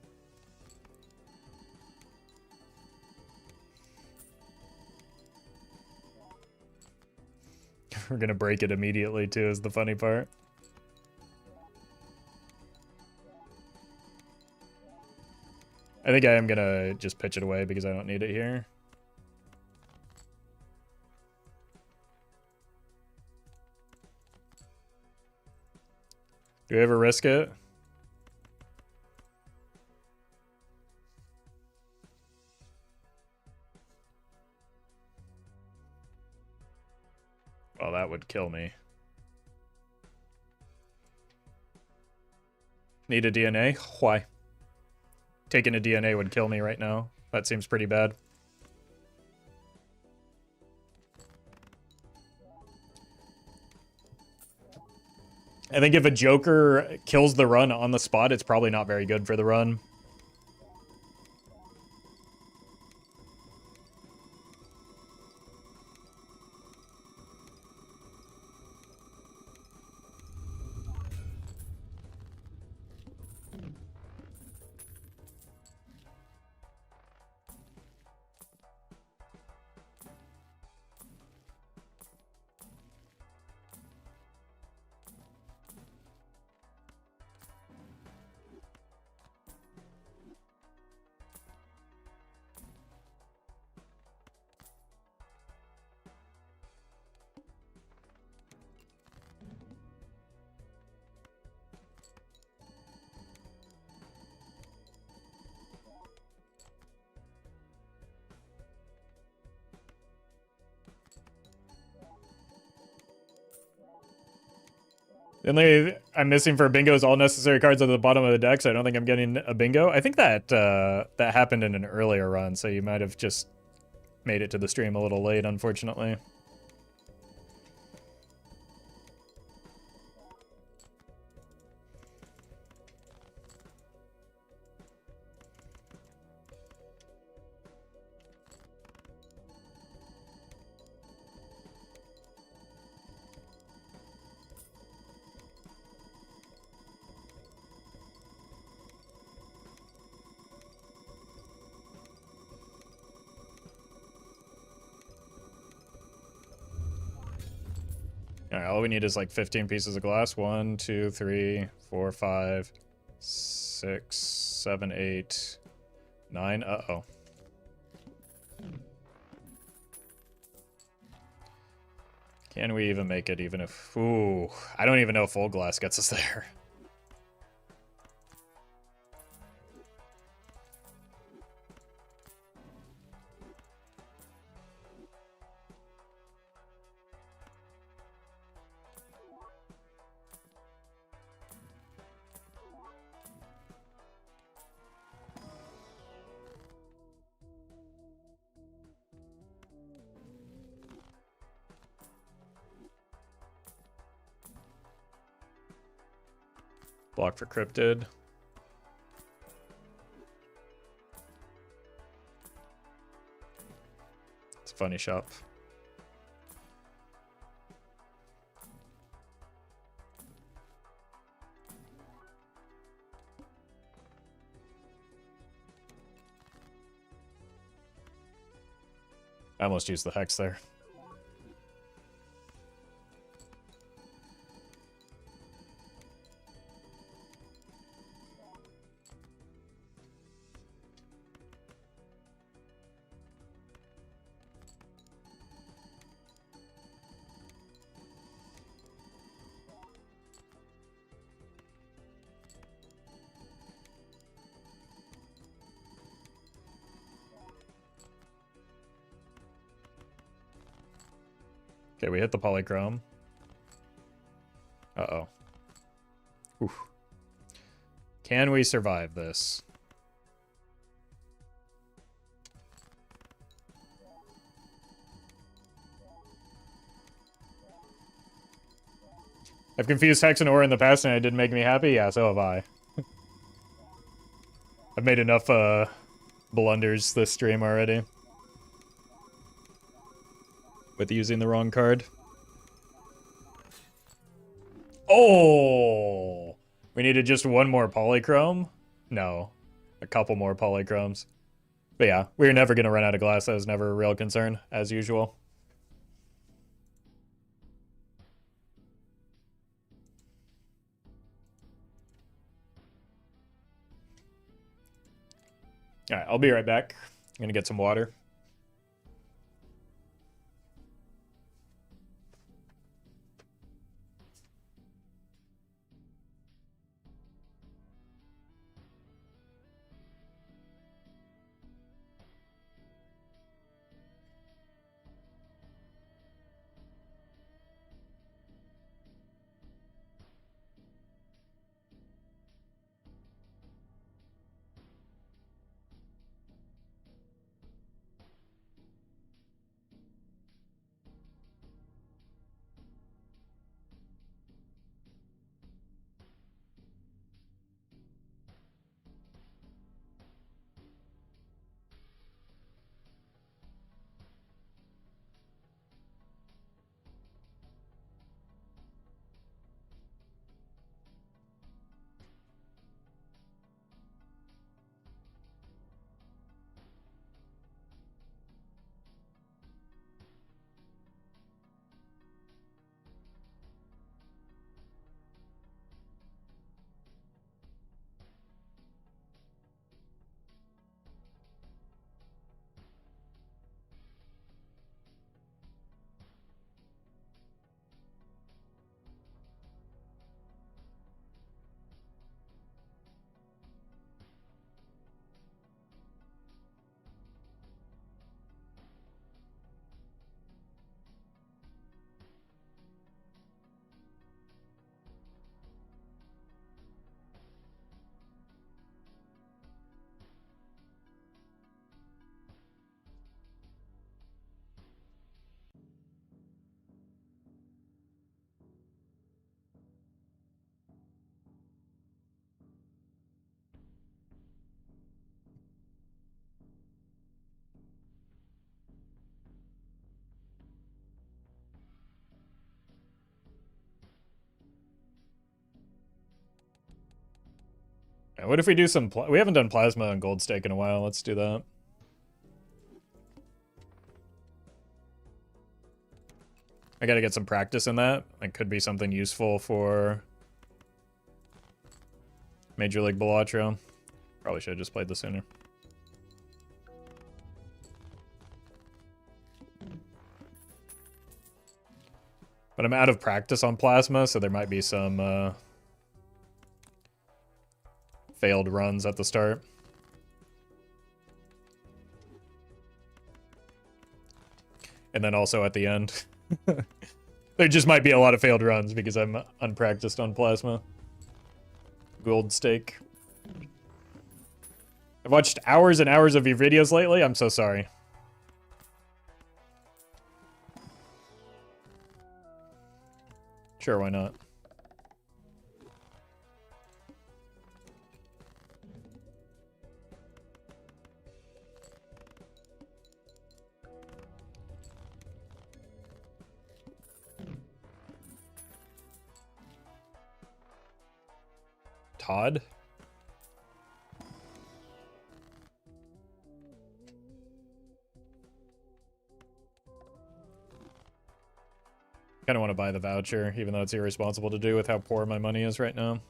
S1: We're gonna break it immediately too, is the funny part. I think I am gonna just pitch it away because I don't need it here. Do we ever risk it? Well, that would kill me. Need a DNA? Why? Taking a DNA would kill me right now. That seems pretty bad. I think if a Joker kills the run on the spot, it's probably not very good for the run. The only I'm missing for bingo is all necessary cards at the bottom of the deck, so I don't think I'm getting a bingo. I think that that happened in an earlier run, so you might have just made it to the stream a little late, unfortunately. Alright, all we need is like 15 pieces of glass. 1, 2, 3, 4, 5, 6, 7, 8, 9. Uh-oh. Can we even make it even if... Ooh, I don't even know if full glass gets us there. Block for cryptid. It's a funny shop. I almost used the hex there. Okay, we hit the polychrome. Uh-oh. Oof. Can we survive this? I've confused hex and ore in the past and it didn't make me happy? Yeah, so have I. I've made enough blunders this stream already. With using the wrong card. Oh! We needed just one more polychrome? No. A couple more polychromes. But yeah, we were never going to run out of glass. That was never a real concern, as usual. Alright, I'll be right back. I'm going to get some water. What if we do some... we haven't done plasma and gold stake in a while. Let's do that. I gotta get some practice in that. It could be something useful for Major League Balatro. Probably should have just played this sooner. But I'm out of practice on Plasma, so there might be some failed runs at the start. And then also at the end. There just might be a lot of failed runs because I'm unpracticed on Plasma. Gold stake. I've watched hours and hours of your videos lately. I'm so sorry. Sure, why not? Todd? Kind of want to buy the voucher, even though it's irresponsible to do with how poor my money is right now.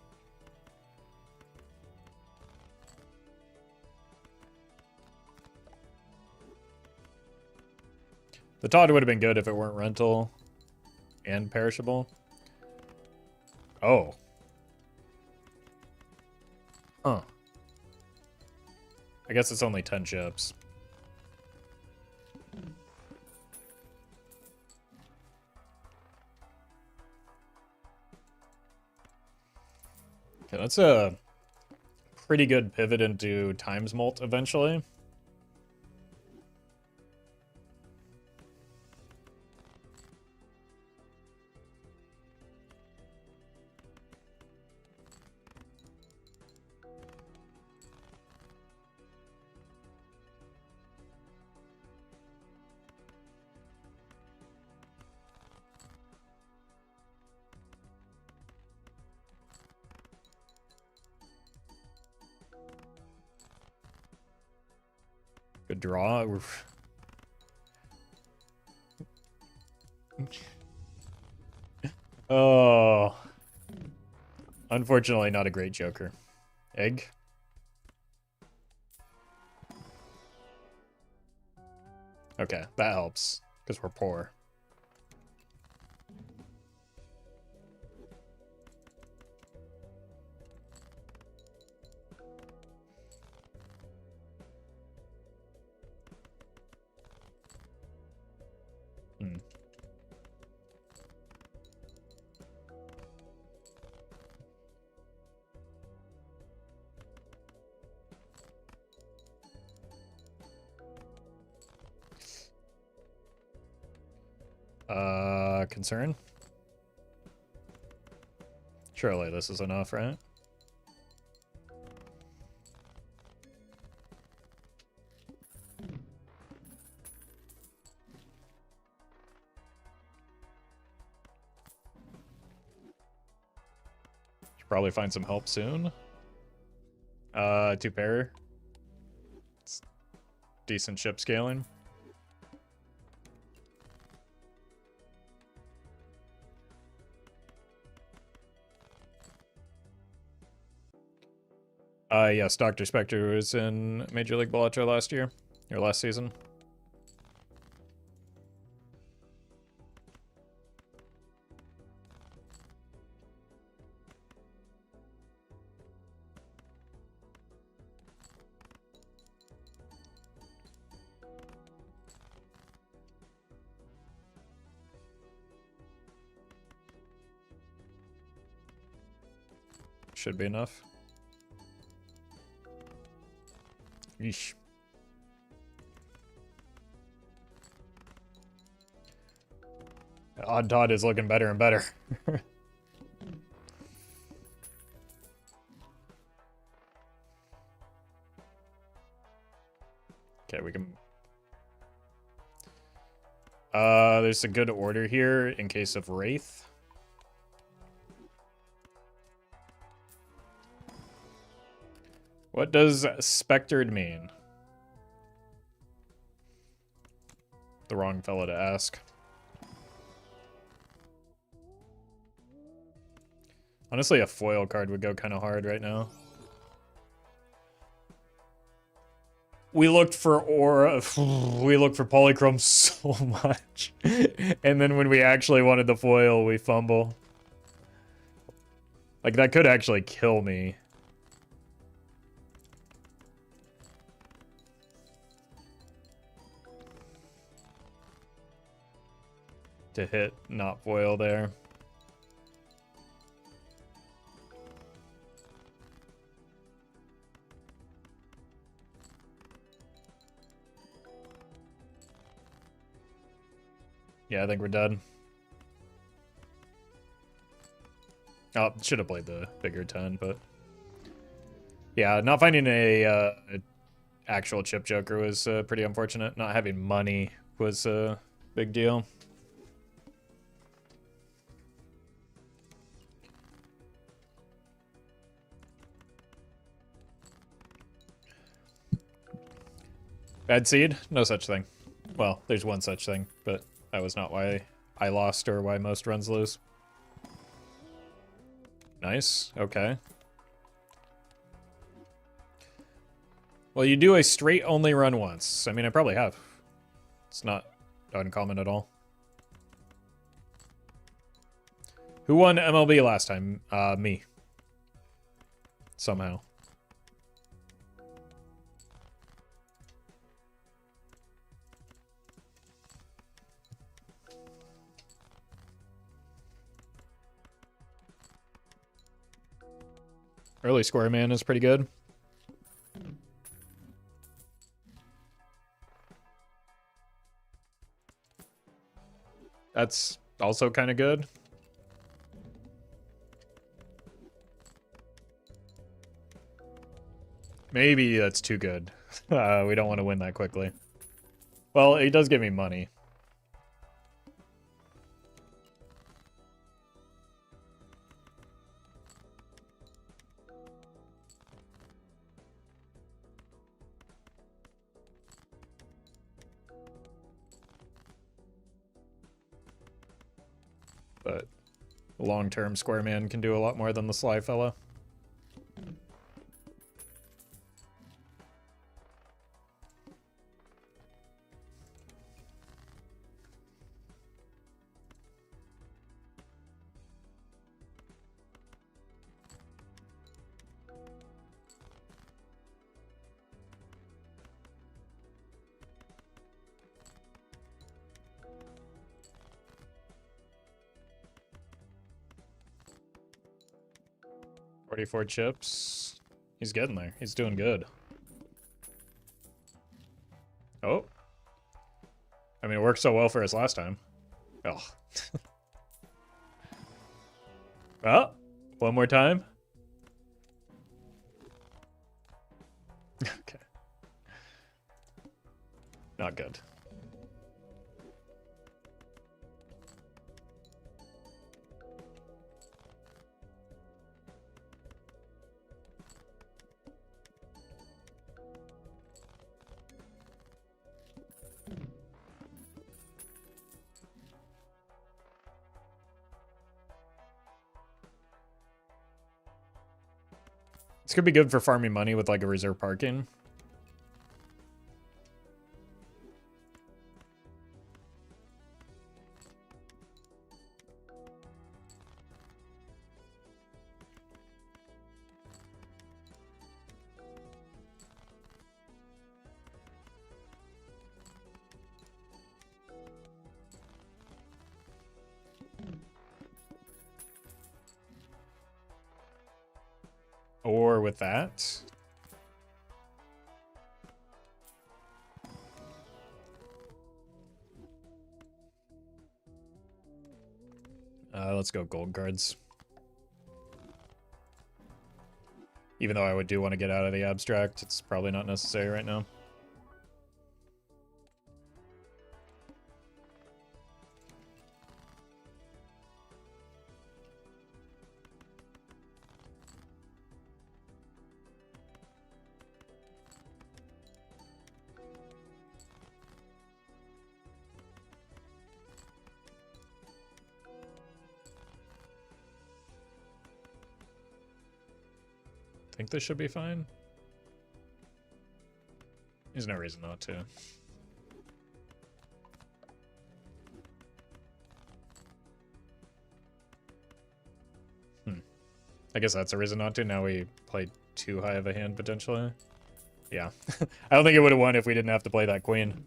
S1: The Todd would have been good if it weren't rental and perishable. Oh. Huh. I guess it's only 10 chips. Okay, that's a pretty good pivot into times mult eventually. Good draw. Oh. Unfortunately, not a great joker. Egg? Okay, that helps, because we're poor. Hmm. Concern? Surely this is enough, right? Should probably find some help soon. 2-pair. It's decent ship scaling. Yes, Dr. Spectre was in Major League Balatro last year, or last season. Should be enough. Yeesh. Odd Todd is looking better and better. Okay, we can... there's a good order here in case of Wraith. What does Spectered mean? The wrong fella to ask. Honestly, a foil card would go kind of hard right now. We looked for aura, we looked for polychrome so much. And then when we actually wanted the foil, we fumble. Like, that could actually kill me. To hit not foil there. Yeah, I think we're done. Oh, should have played the bigger 10, but... Yeah, not finding a actual chip joker was pretty unfortunate. Not having money was a big deal. Bad seed? No such thing. Well, there's one such thing, but that was not why I lost or why most runs lose. Nice. Okay. Well, you do a straight only run once. I mean, I probably have. It's not uncommon at all. Who won MLB last time? Me. Somehow. Early Square Man is pretty good. That's also kind of good. Maybe that's too good. We don't want to win that quickly. Well, it does give me money. But long-term Square Man can do a lot more than the Sly fella. $44 chips. He's getting there. He's doing good. Oh. I mean, it worked so well for us last time. Oh. Oh. One more time. Okay. Not good. This could be good for farming money with like a reserve parking. Or with that. Let's go gold cards. Even though I do want to get out of the abstract, it's probably not necessary right now. think this should be fine. There's no reason not to. I guess that's a reason not to. Now we played too high of a hand, potentially. Yeah. I don't think it would have won if we didn't have to play that queen.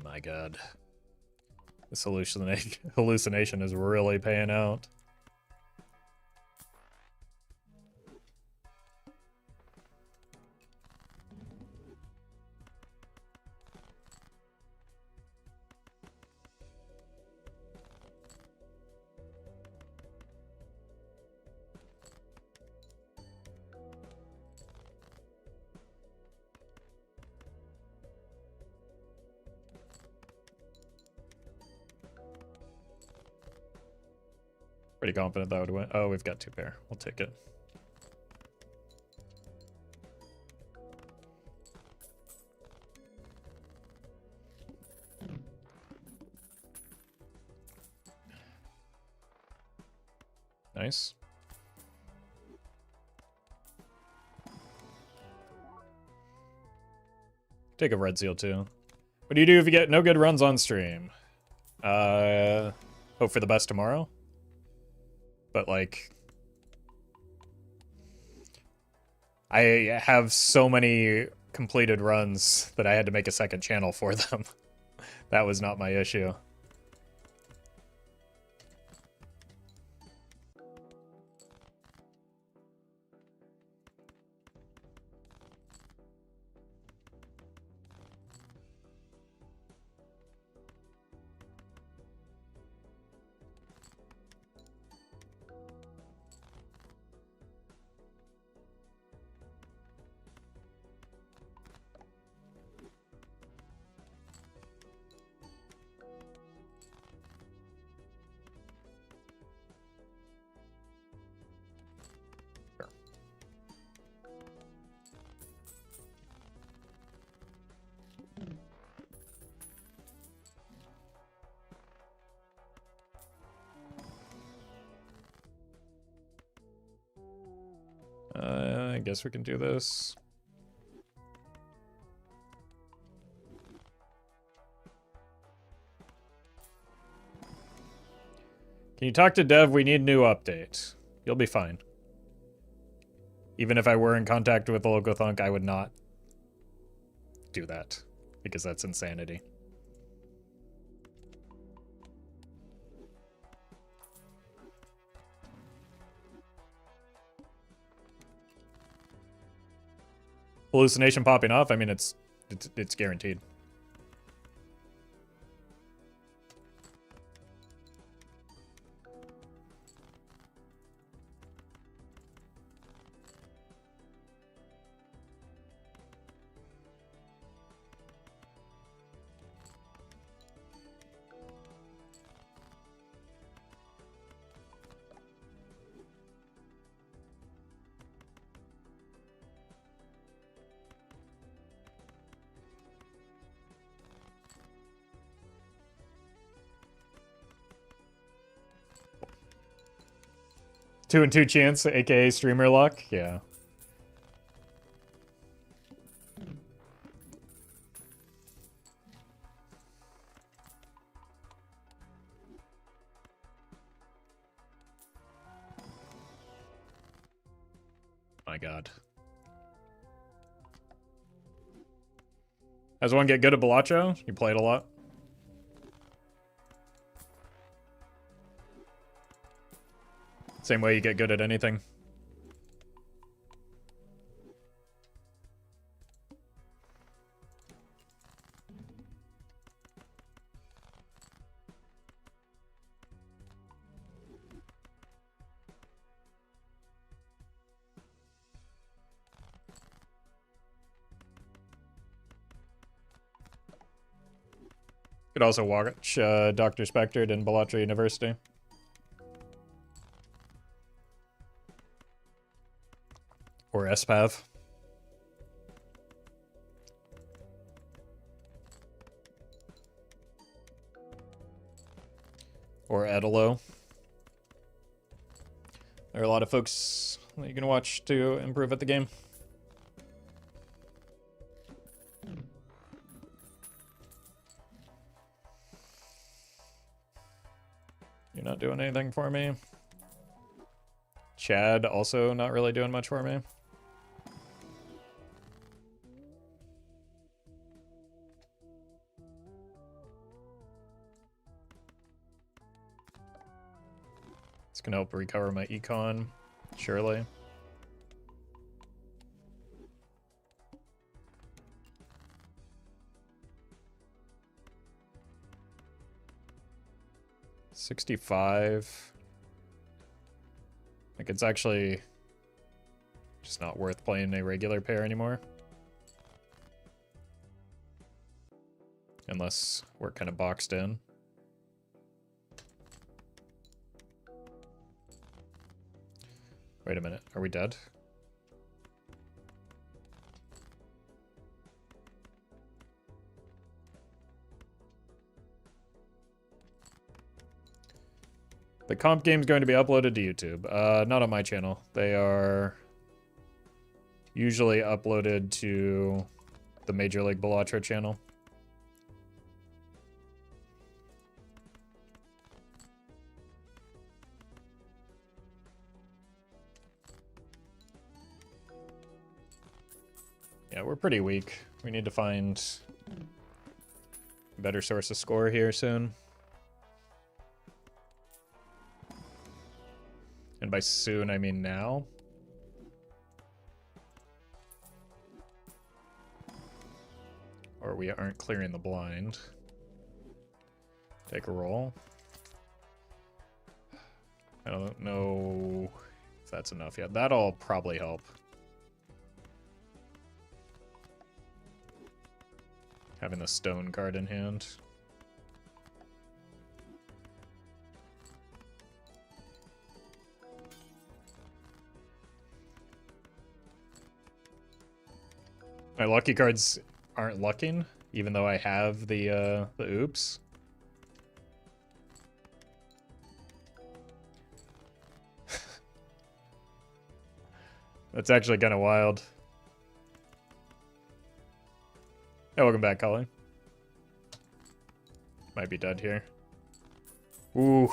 S1: My god. This hallucination is really paying out. Pretty confident that would win. Oh, we've got 2 pair. We'll take it. Nice. Take a red seal too. What do you do if you get no good runs on stream? Hope for the best tomorrow. But like, I have so many completed runs that I had to make a second channel for them. That was not my issue. I guess we can do this. Can you talk to Dev? We need new update. You'll be fine. Even if I were in contact with the local thunk, I would not do that. Because that's insanity. Hallucination popping off? I mean, it's guaranteed. Two and two chance, aka streamer luck. Yeah. My god. Has one get good at Balacho? You played a lot? Same way you get good at anything. Could also watch Dr. Spectred in Balatra University. Or SPAV. Or Edelo. There are a lot of folks that you can watch to improve at the game. You're not doing anything for me. Chad also not really doing much for me. It's gonna help recover my econ, surely. $65. Like, it's actually just not worth playing a regular pair anymore. Unless we're kind of boxed in. Wait a minute, are we dead? The comp game is going to be uploaded to YouTube. Not on my channel. They are usually uploaded to the Major League Balatra channel. Yeah, we're pretty weak. We need to find a better source of score here soon. And by soon, I mean now. Or we aren't clearing the blind. Take a roll. I don't know if that's enough yet. That'll probably help. Having the stone card in hand. My lucky cards aren't lucking, even though I have the oops. That's actually kind of wild. Hey, welcome back, Colin. Might be dead here. Ooh.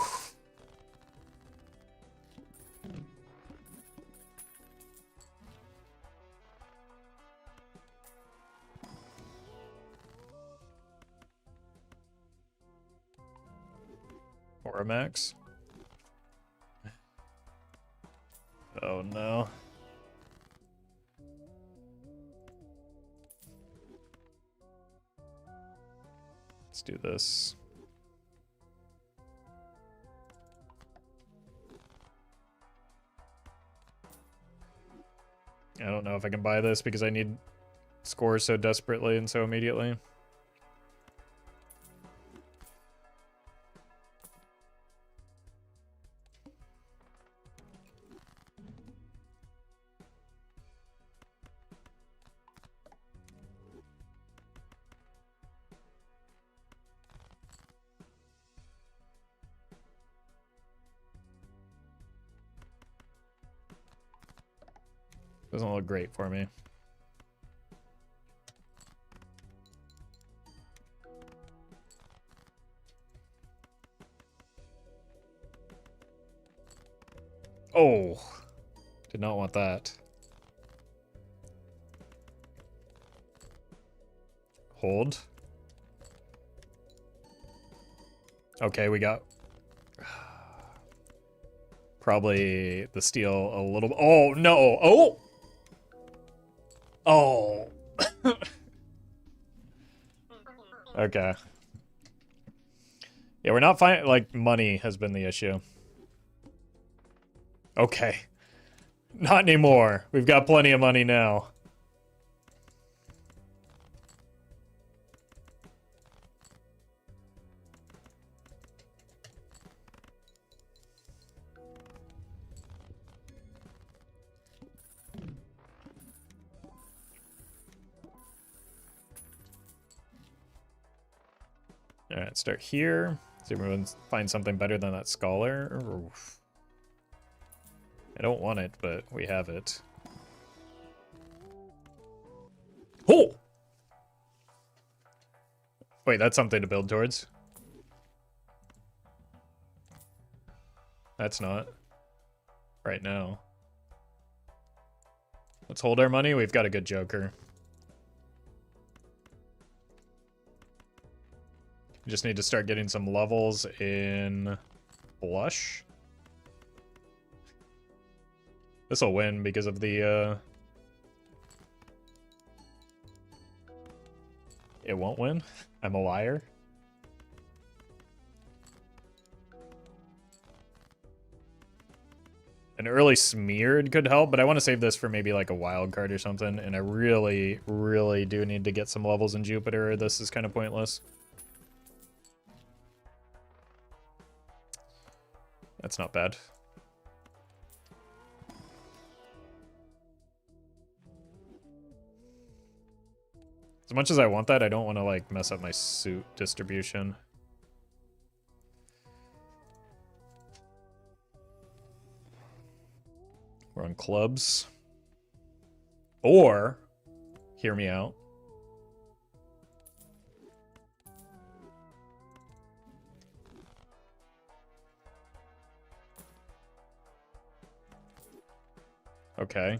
S1: Or a max. Oh no. Let's do this. I don't know if I can buy this because I need scores so desperately and so immediately. Doesn't look great for me. Oh, did not want that. Hold. Okay, we got probably the steal a little. Oh no! Oh. Oh. Okay. Yeah, we're not fine. Like, money has been the issue. Okay. Not anymore. We've got plenty of money now. Alright, start here. See if we can find something better than that scholar. Oof. I don't want it, but we have it. Oh! Wait, that's something to build towards. That's not. Right now. Let's hold our money. We've got a good joker. We just need to start getting some levels in Blush. This'll win because of the, It won't win? I'm a liar? An early smeared could help, but I want to save this for maybe like a wild card or something, and I really, really do need to get some levels in Jupiter, or this is kind of pointless. That's not bad. As much as I want that, I don't want to like mess up my suit distribution. We're on clubs. Or, hear me out. Okay.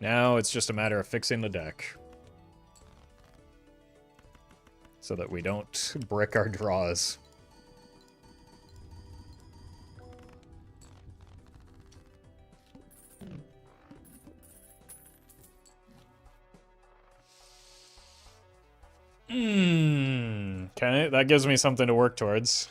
S1: Now it's just a matter of fixing the deck. So that we don't brick our draws. Okay, that gives me something to work towards.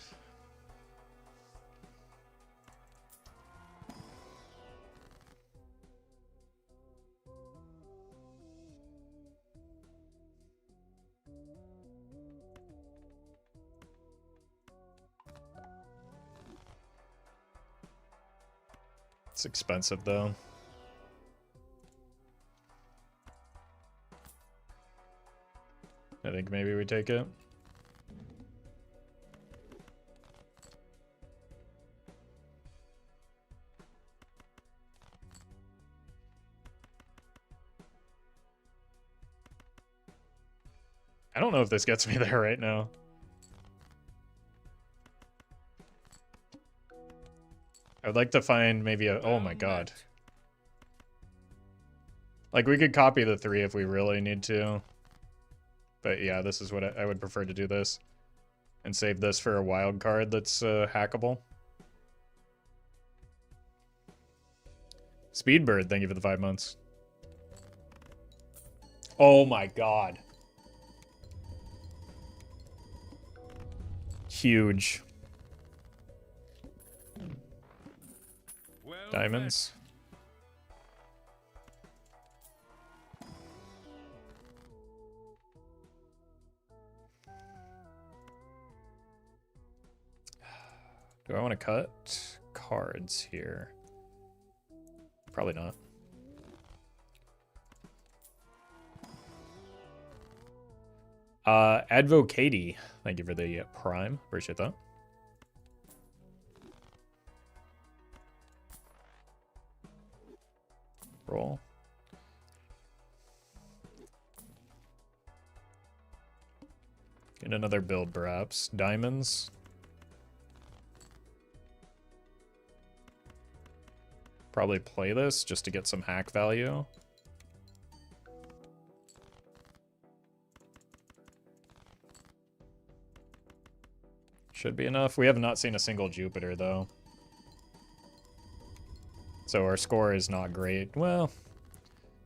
S1: It's expensive, though. I think maybe we take it. I don't know if this gets me there right now. I would like to find maybe a... Oh my god. Like, we could copy the 3 if we really need to. But yeah, this is what I would prefer to do this. And save this for a wild card that's hackable. Speedbird, thank you for the 5 months. Oh my god. Huge.
S2: Well
S1: Diamonds. Do I want to cut cards here? Probably not. Advocati, thank you for the prime. Appreciate that. Roll. Get another build, perhaps. Diamonds. Probably play this just to get some hack value. Should be enough. We have not seen a single Jupiter, though. So our score is not great. Well,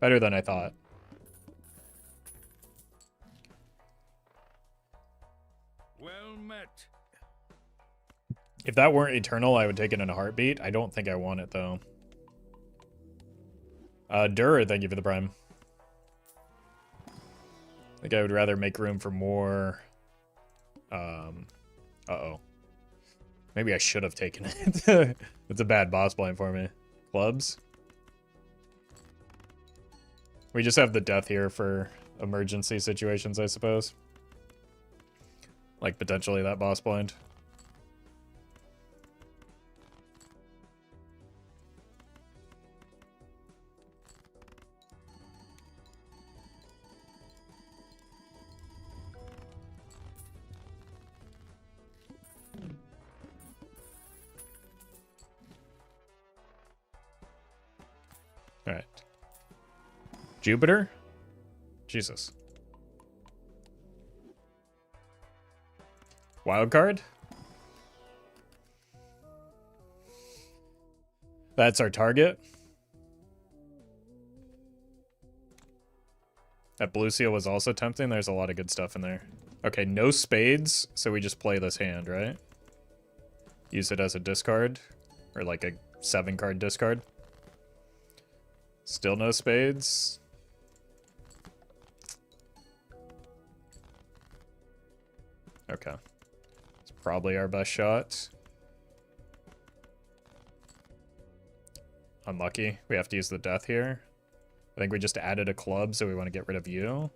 S1: better than I thought.
S2: Well met.
S1: If that weren't Eternal, I would take it in a heartbeat. I don't think I want it, though. Dur, thank you for the prime. I think I would rather make room for more... Uh-oh. Maybe I should have taken it. It's a bad boss blind for me. Clubs? We just have the death here for emergency situations, I suppose. Like potentially that boss blind. Alright. Jupiter? Jesus. Wild card? That's our target. That blue seal was also tempting. There's a lot of good stuff in there. Okay, no spades, so we just play this hand, right? Use it as a discard, or like a 7-card discard. Still no spades. Okay. It's probably our best shot. Unlucky. We have to use the death here. I think we just added a club, so we want to get rid of you.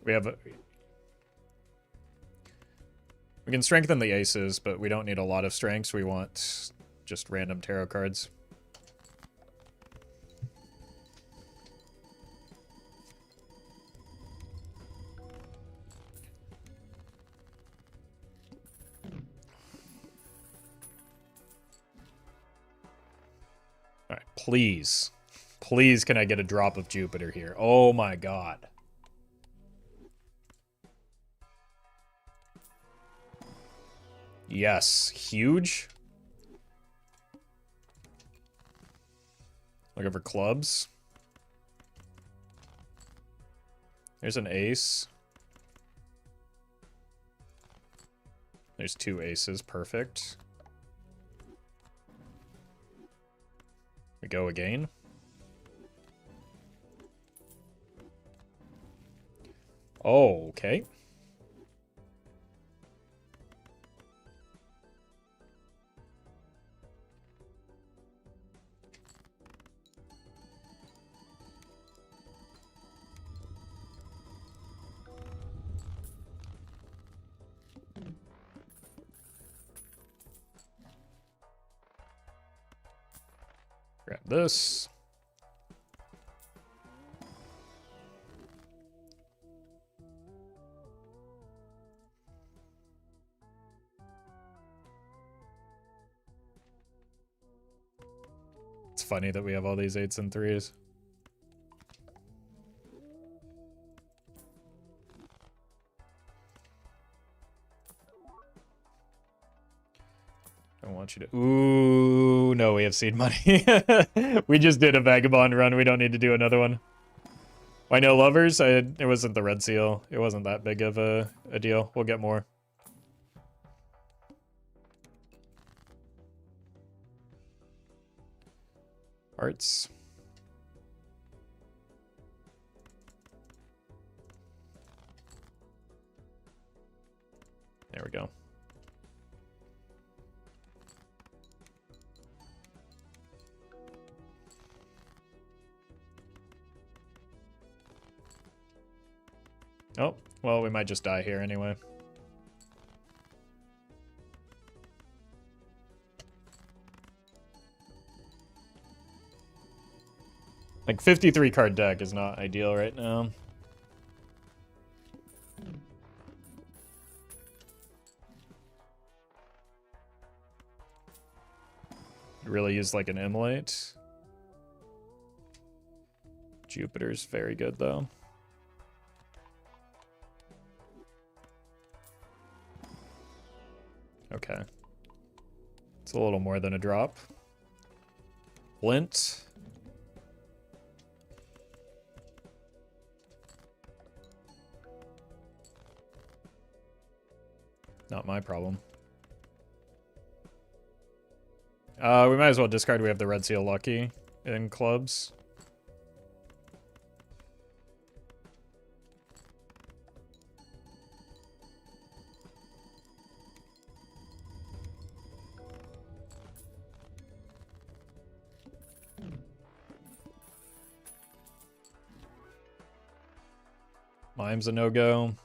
S1: We have we can strengthen the aces, but we don't need a lot of strengths. We want just random tarot cards. All right, please. Please, can I get a drop of Jupiter here? Oh my god. Yes, huge. Looking for clubs. There's an ace. There's 2 aces, perfect. We go again. Oh, okay. Grab this. It's funny that we have all these 8s and 3s. Don't want you to... Ooh, no, we have seed money. We just did a vagabond run. We don't need to do another one. Why no lovers? It wasn't the red seal. It wasn't that big of a deal. We'll get more. Arts. There we go. Oh, well, we might just die here anyway. Like, 53 card deck is not ideal right now. Really use like an immolate. Jupiter's very good though. Okay. It's a little more than a drop. Flint. Not my problem. We might as well discard. We have the red seal lucky in clubs. Mime's a no-go.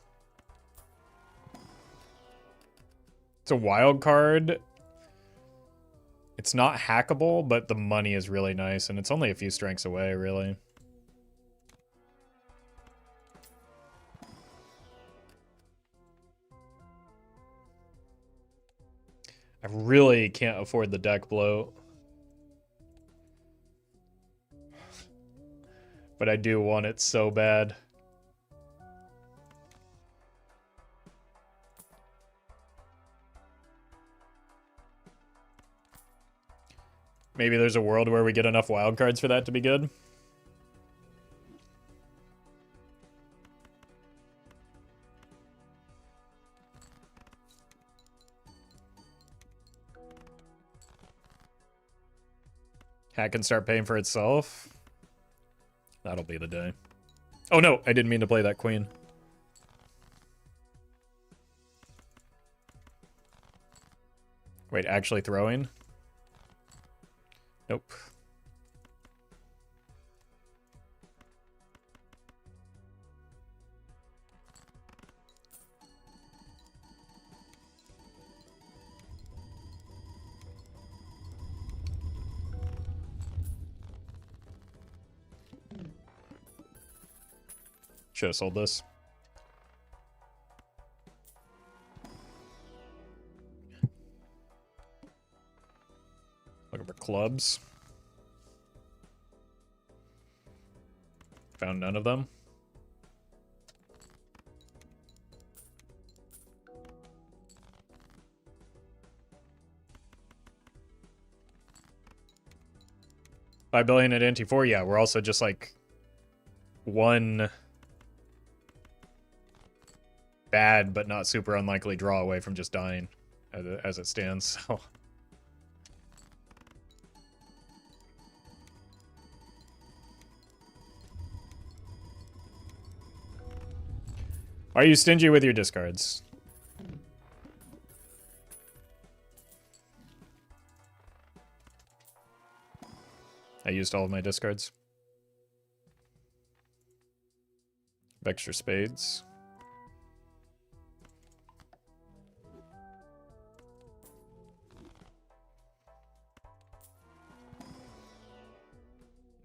S1: It's a wild card. It's not hackable, but the money is really nice, and it's only a few strengths away, really. I really can't afford the deck bloat. But I do want it so bad. Maybe there's a world where we get enough wild cards for that to be good. Hack can start paying for itself. That'll be the day. Oh no, I didn't mean to play that queen. Wait, actually throwing? Nope. Should have sold this. Looking for clubs. Found none of them. $5 billion at NT4. Yeah, we're also just like one bad but not super unlikely draw away from just dying as it stands. So are you stingy with your discards? I used all of my discards. Extra spades.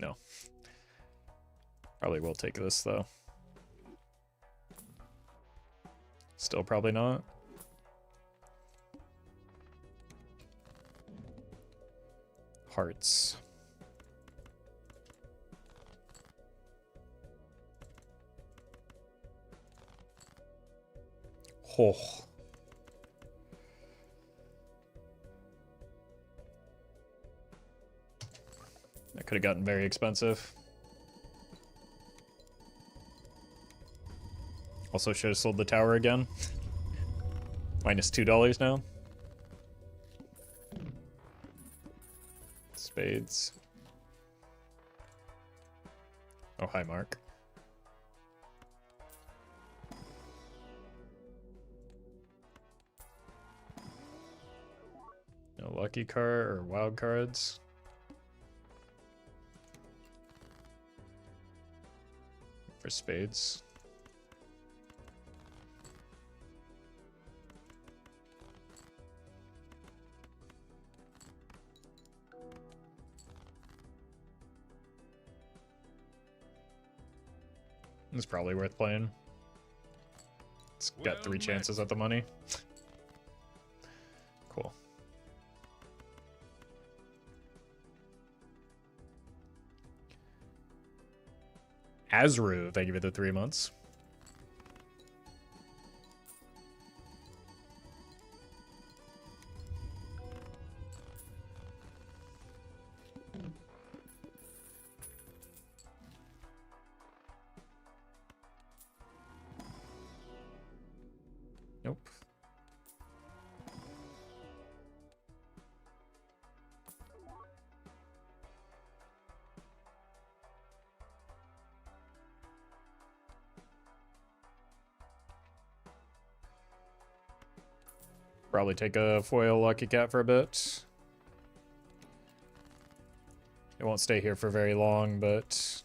S1: No. Probably will take this, though. Still probably not. Hearts. Oh. That could have gotten very expensive. Also should have sold the tower again. Minus $2 now. Spades. Oh, hi, Mark. No lucky card or wild cards. For spades. It's probably worth playing. It's got 3 chances at the money. Cool. Azru, thank you for the 3 months. Nope. Probably take a foil Lucky Cat for a bit. It won't stay here for very long, but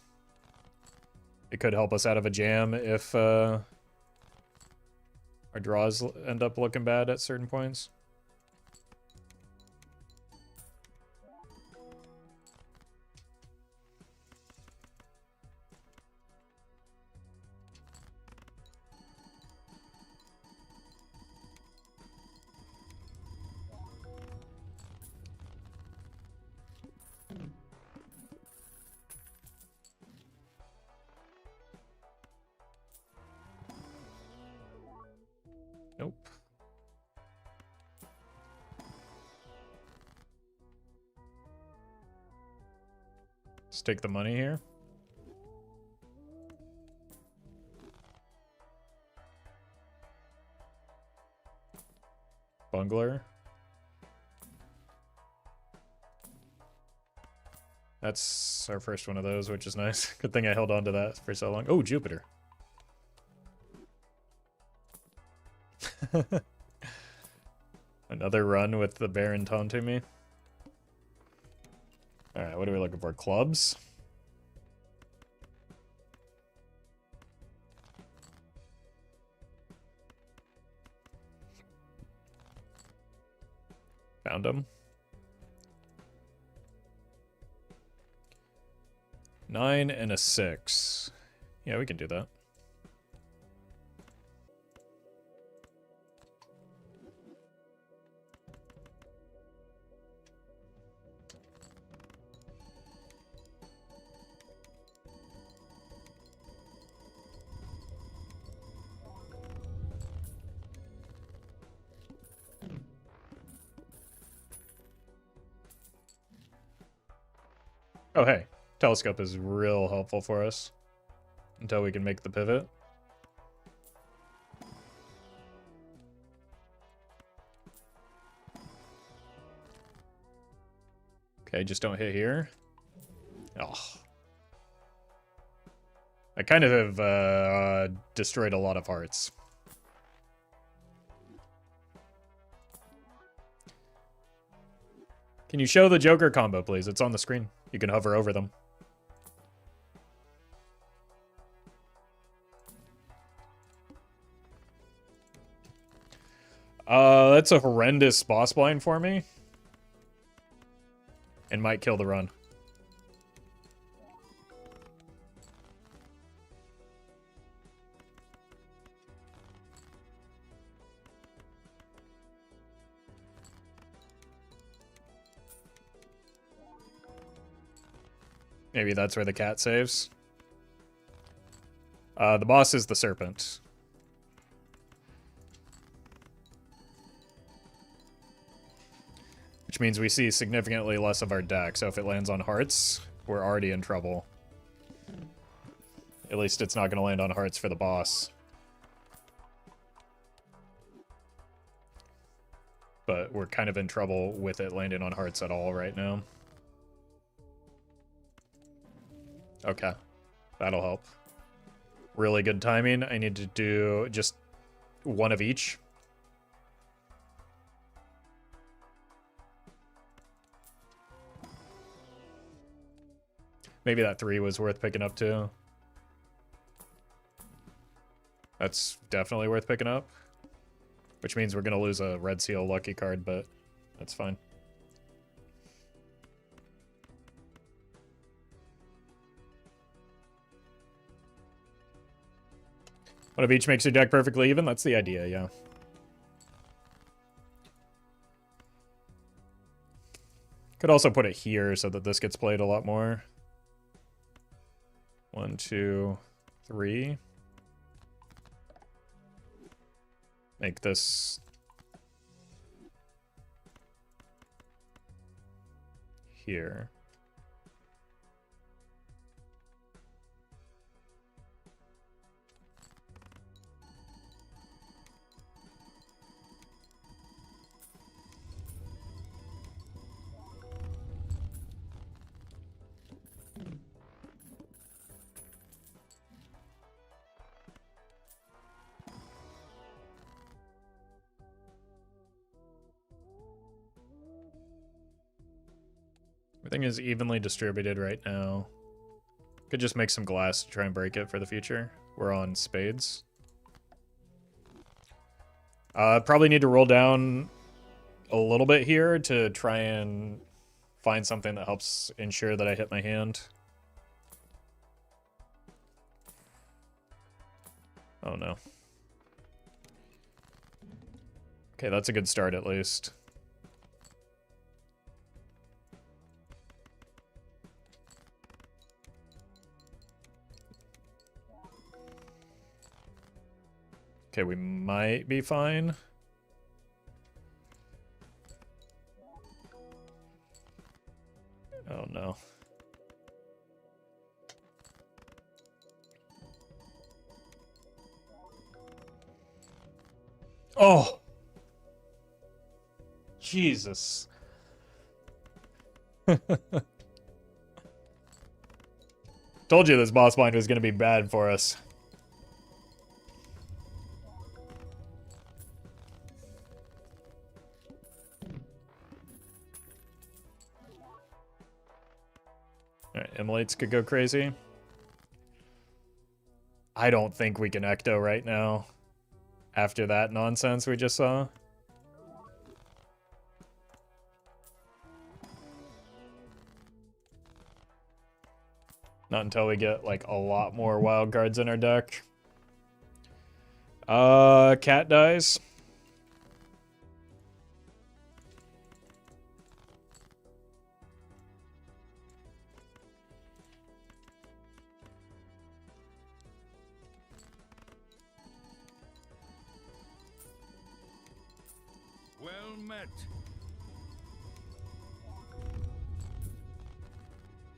S1: It could help us out of a jam if our draws end up looking bad at certain points. Nope. Let's take the money here. Bungler. That's our first one of those, which is nice. Good thing I held on to that for so long. Oh, Jupiter. Another run with the Baron taunting me. Alright, what are we looking for? Clubs? Found him. 9 and a 6. Yeah, we can do that. Oh, hey. Telescope is real helpful for us until we can make the pivot. Okay, just don't hit here. Oh. I kind of have destroyed a lot of hearts. Can you show the Joker combo, please? It's on the screen. You can hover over them. That's a horrendous boss blind for me. And might kill the run. Maybe that's where the cat saves. The boss is the serpent. Which means we see significantly less of our deck, so if it lands on hearts, we're already in trouble. At least it's not going to land on hearts for the boss. But we're kind of in trouble with it landing on hearts at all right now. Okay, that'll help. Really good timing. I need to do just one of each. Maybe that 3 was worth picking up too. That's definitely worth picking up. Which means we're going to lose a Red Seal lucky card, but that's fine. One of each makes your deck perfectly even? That's the idea, yeah. Could also put it here so that this gets played a lot more. 1, 2, 3. Make this here. Everything is evenly distributed right now. Could just make some glass to try and break it for the future. We're on spades. Probably need to roll down a little bit here to try and find something that helps ensure that I hit my hand. Oh no. Okay, that's a good start at least. Okay, we might be fine. Oh no. Oh! Jesus. Told you this boss bind was going to be bad for us. Alright, Immolates could go crazy. I don't think we can Ecto right now. After that nonsense we just saw. Not until we get, like, a lot more wild cards in our deck. Cat dies.
S2: Well met.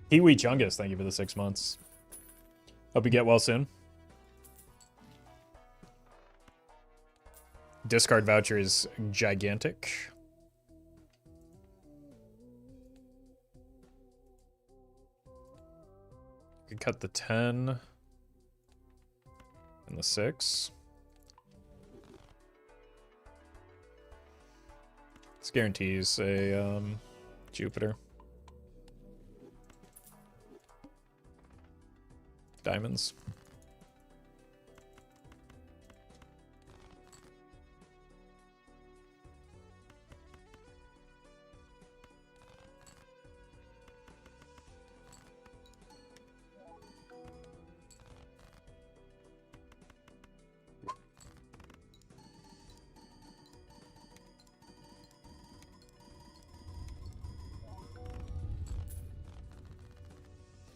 S1: Kiwi Chungus, thank you for the 6 months. Hope you get well soon. Discard voucher is gigantic. Could cut the 10 and the 6. This guarantees a Jupiter. Diamonds.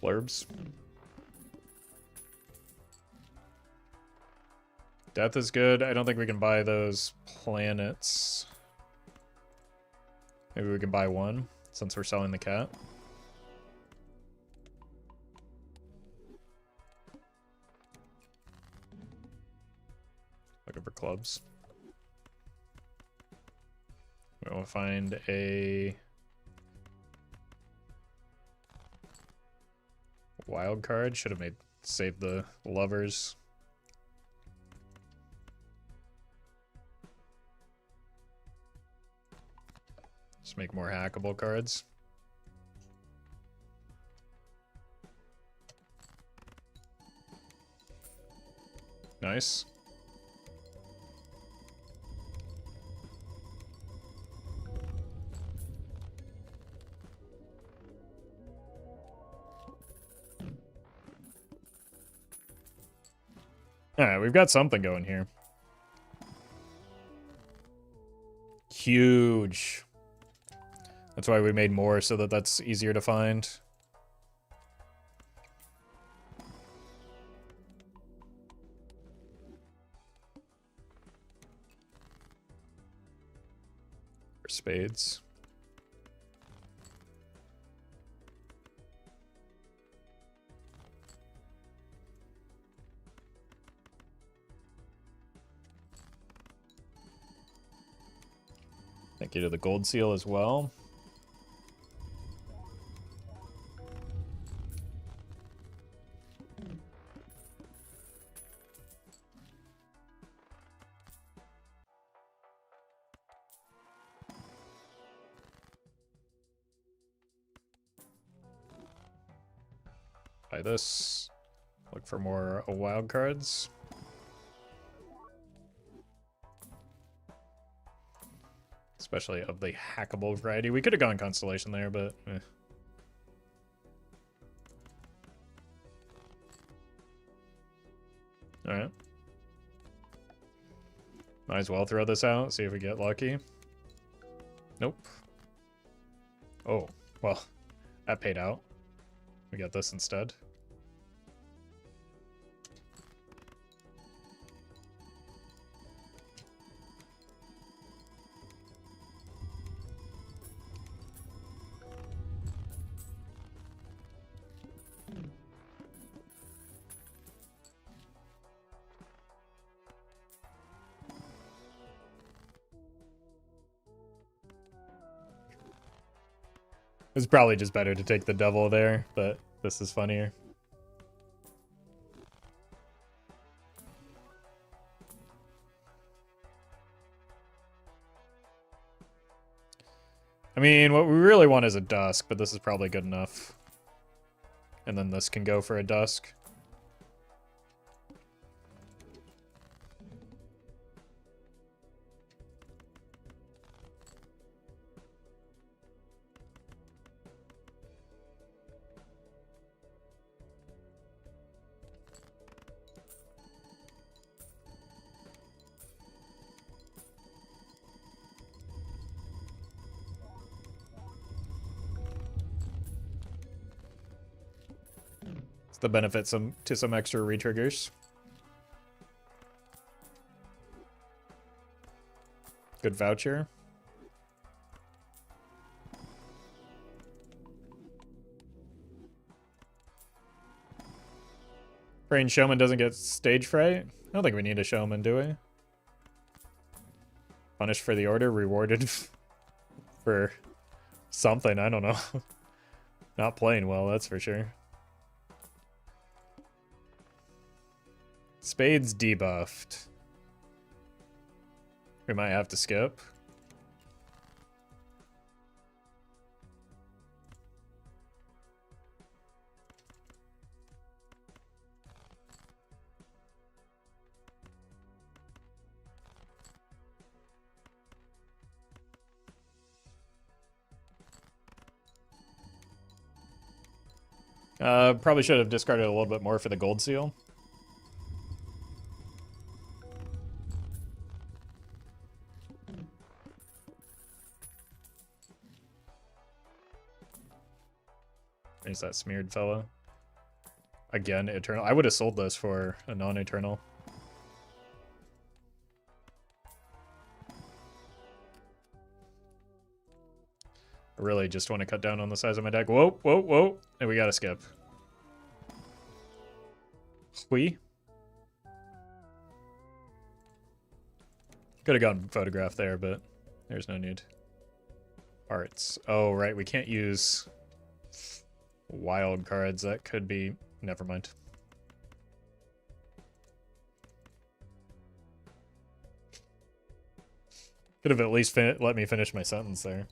S1: Blurbs. Death is good. I don't think we can buy those planets. Maybe we can buy one, since we're selling the cat. Looking for clubs. We will find a wild card. Should have saved the lovers. Just make more hackable cards. Nice. Alright, we've got something going here. Huge. That's why we made more, so that that's easier to find. For spades. Thank you to the gold seal as well. Buy this. Look for more wild cards. Especially of the hackable variety. We could have gone Constellation there, but eh. Alright. Might as well throw this out, see if we get lucky. Nope. Oh, well, that paid out. We got this instead. It's probably just better to take the devil there, but this is funnier. I mean, what we really want is a dusk, but this is probably good enough. And then this can go for a dusk. It's the benefit to some extra retriggers. Good voucher. Praying Showman doesn't get stage fright? I don't think we need a Showman, do we? Punished for the order, rewarded for something, I don't know. Not playing well, that's for sure. Spades debuffed. We might have to skip. Probably should have discarded a little bit more for the gold seal. There's that smeared fella. Again, Eternal. I would have sold this for a non-Eternal. I really just want to cut down on the size of my deck. Whoa, whoa, whoa. And we gotta skip. We could have gotten photographed there, but there's no need. Arts. Oh, right. We can't use wild cards. That could be... Never mind. Could have at least let me finish my sentence there.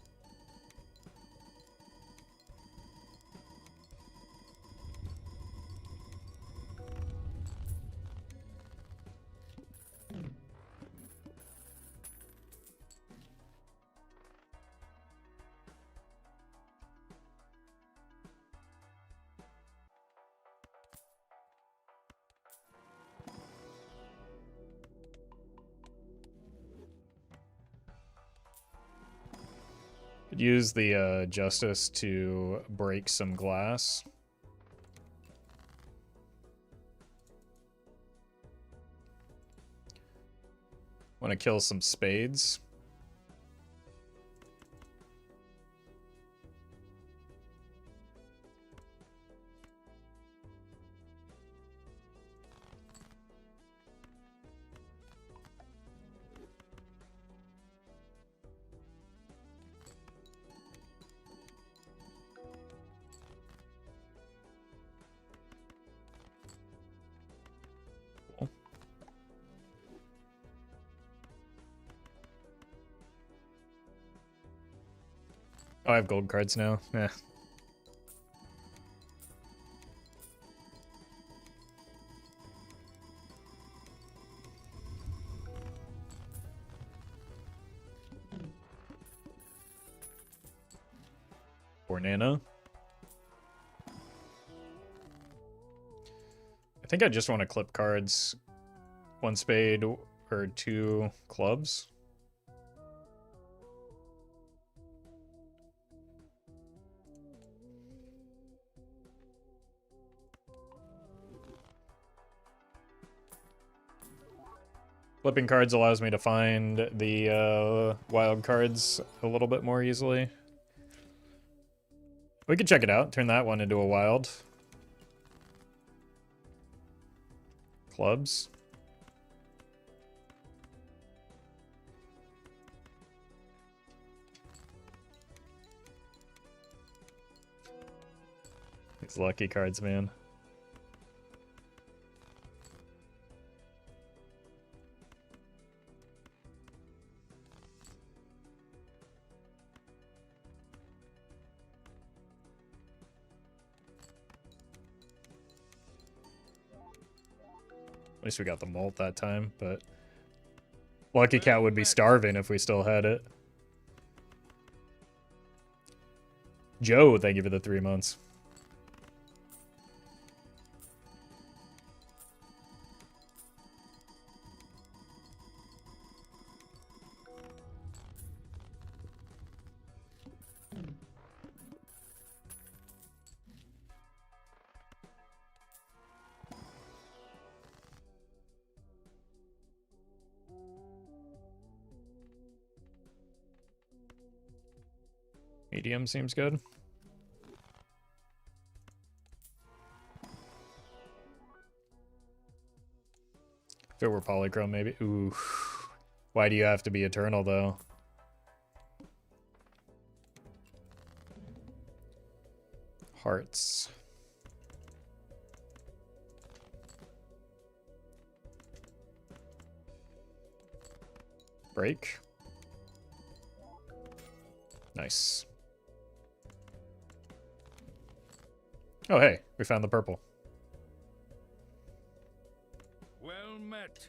S1: Could use the Justice to break some glass. Want to kill some spades. Oh, I have gold cards now. Yeah. 4 nano. I think I just want to clip cards. 1 spade or 2 clubs. Flipping cards allows me to find the wild cards a little bit more easily. We could check it out. Turn that one into a wild. Clubs. These lucky cards, man. At least we got the mult that time, but Lucky Cat would be starving if we still had it. Joe, thank you for the 3 months. Medium seems good. If it were polychrome, maybe. Ooh. Why do you have to be eternal, though? Hearts. Break. Nice. Oh, hey, we found the purple.
S2: Well met.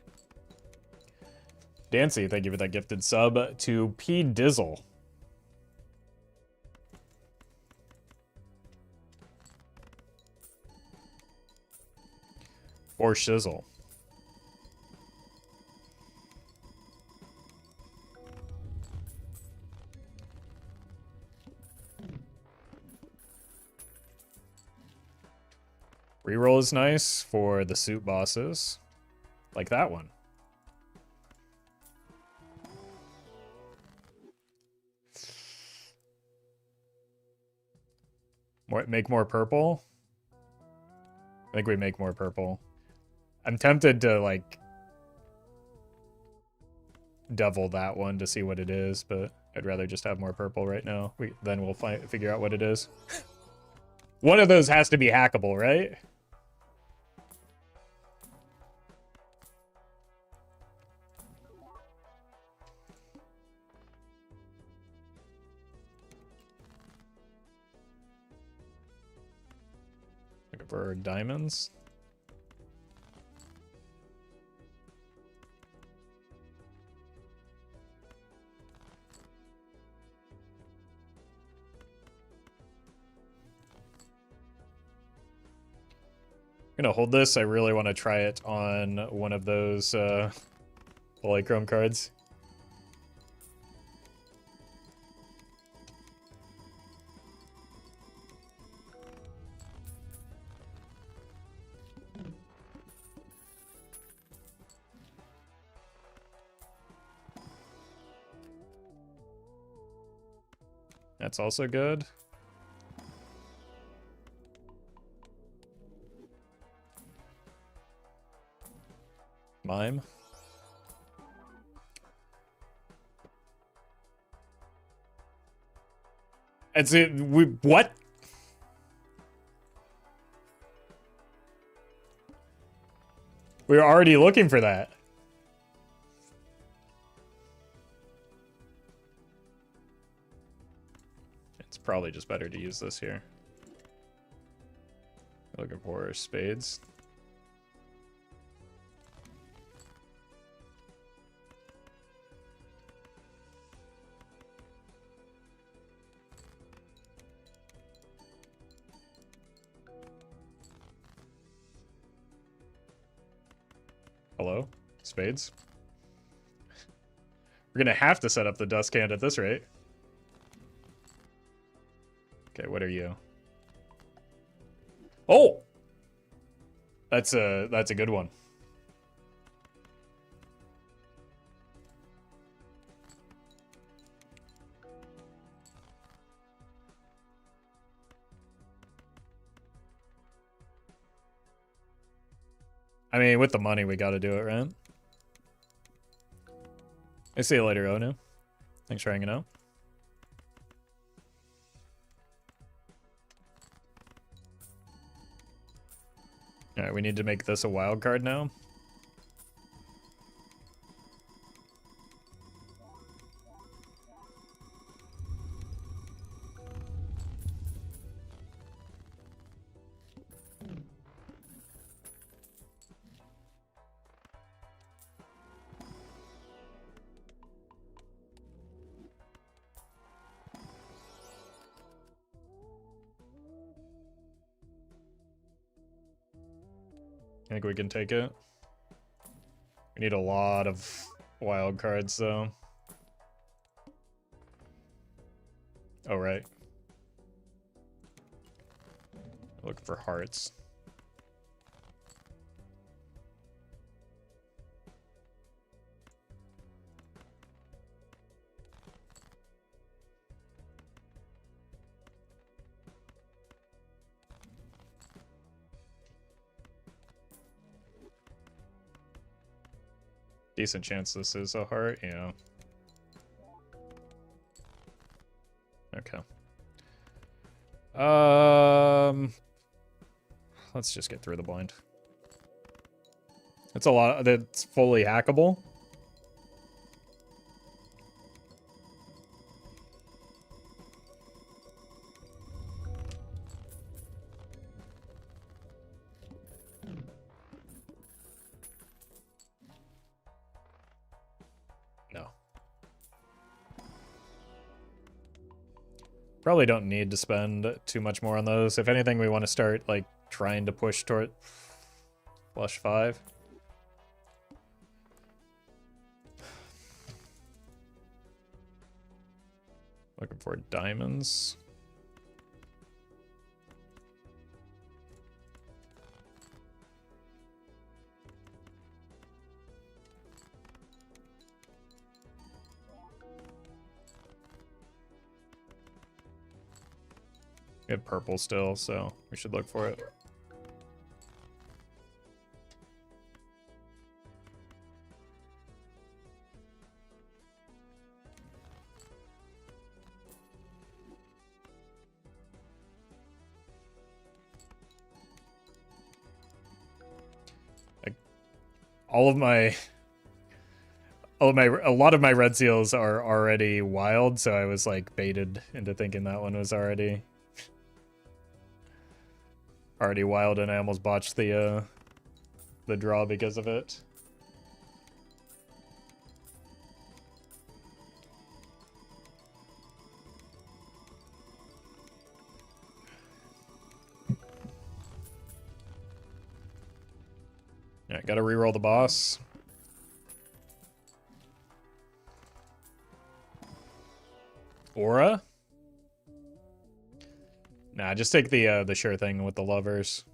S1: Dancy, thank you for that gifted sub to P Dizzle. Or Shizzle. Reroll is nice for the suit bosses. Like that one. Make more purple? I think we make more purple. I'm tempted to, like, devil that one to see what it is, but I'd rather just have more purple right now. Then we'll figure out what it is. One of those has to be hackable, right? Looking for diamonds. I'm gonna hold this. I really want to try it on one of those polychrome cards. That's also good. Mime. It's it. What? We were already looking for that. It's probably just better to use this here. Looking for spades. Hello? Spades? We're gonna have to set up the dust can at this rate. Okay, what are you? Oh! That's a good one. I mean, with the money, we gotta do it, right? I see you later, Onu. Thanks for hanging out. Alright, we need to make this a wild card now. I think we can take it. We need a lot of wild cards, though. Oh, right. Looking for hearts. Decent chance this is a heart, yeah. Okay. Let's just get through the blind. It's a lot that's fully hackable. No. Probably don't need to spend too much more on those. If anything, we want to start like trying to push toward flush 5. Looking for diamonds. We have purple still, so we should look for it. All of my a lot of my red seals are already wild, so I was like baited into thinking that one was already wild, and I almost botched the draw because of it. Yeah, gotta reroll the boss. Aura? Nah, just take the sure thing with the lovers.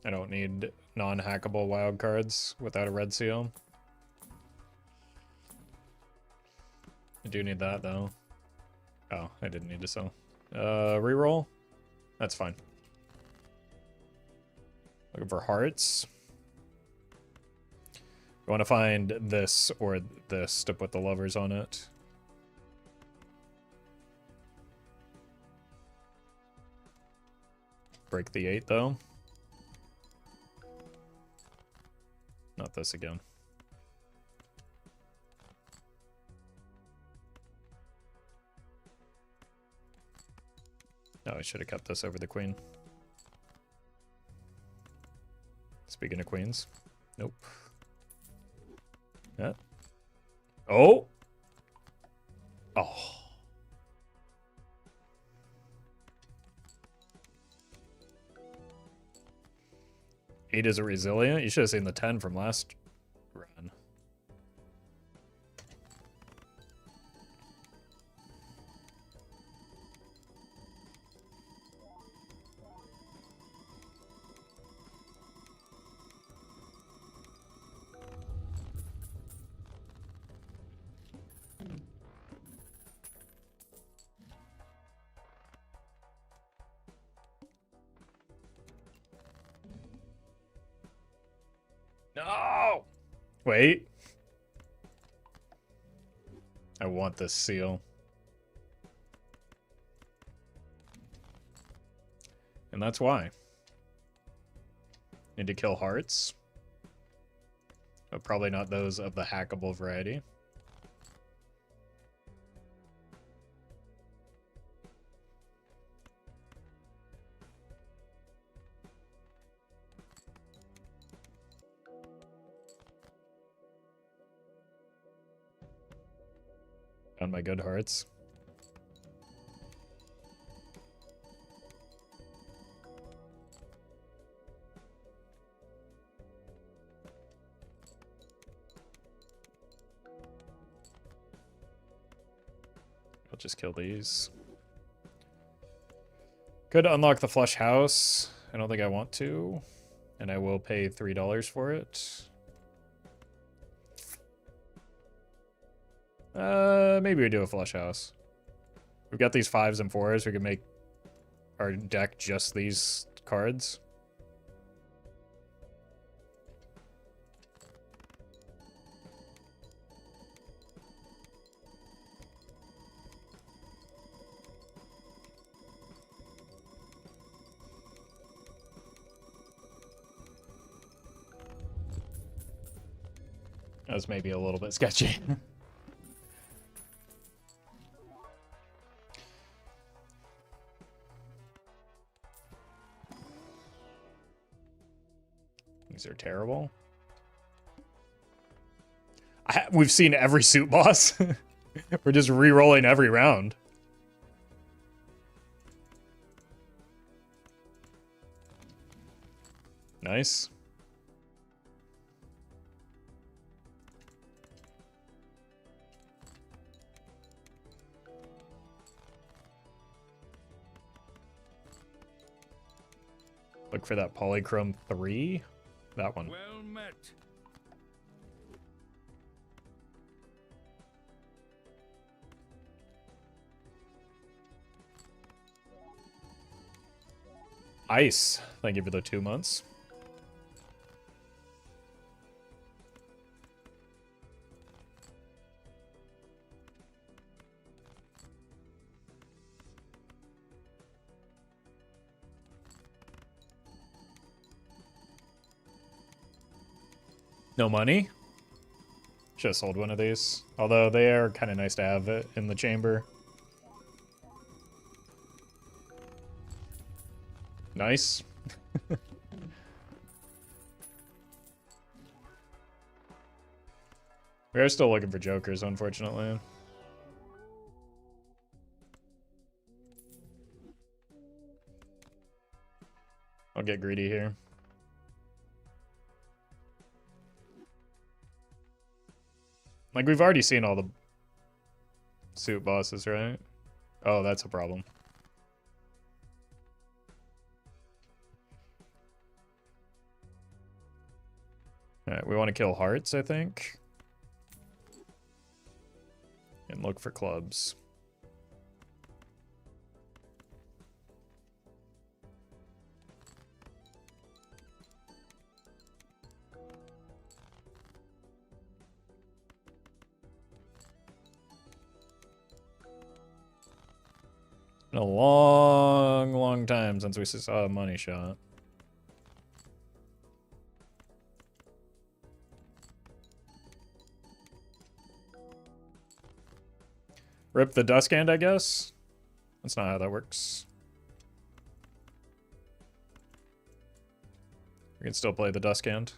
S1: I don't need non-hackable wild cards without a red seal. I do need that though. Oh, I didn't need to sell. Reroll? That's fine. Looking for hearts. We want to find this or this to put the lovers on it. Break the 8 though. Not this again. No, I should have kept this over the queen. Speaking of queens. Nope. Yeah. Oh! Oh. 8 is a resilient? You should have seen the 10 from last run. No! Wait. I want this seal. And that's why. Need to kill hearts. But probably not those of the hackable variety. Found my good hearts. I'll just kill these. Could unlock the flush house. I don't think I want to. And I will pay $3 for it. Maybe we do a flush house. We've got these 5s and 4s. We can make our deck just these cards. That was maybe a little bit sketchy. These are terrible. We've seen every suit boss. We're just re-rolling every round. Nice. Look for that polychrome 3. That one.
S2: Well met.
S1: Ice. Thank you for the 2 months. No money? Should have sold one of these. Although they are kind of nice to have it in the chamber. Nice. We are still looking for jokers, unfortunately. I'll get greedy here. Like, we've already seen all the suit bosses, right? Oh, that's a problem. Alright, we want to kill hearts, I think. And look for clubs. Been a long, long time since we saw a money shot. Rip the Dusk Hand, I guess? That's not how that works. We can still play the Dusk Hand.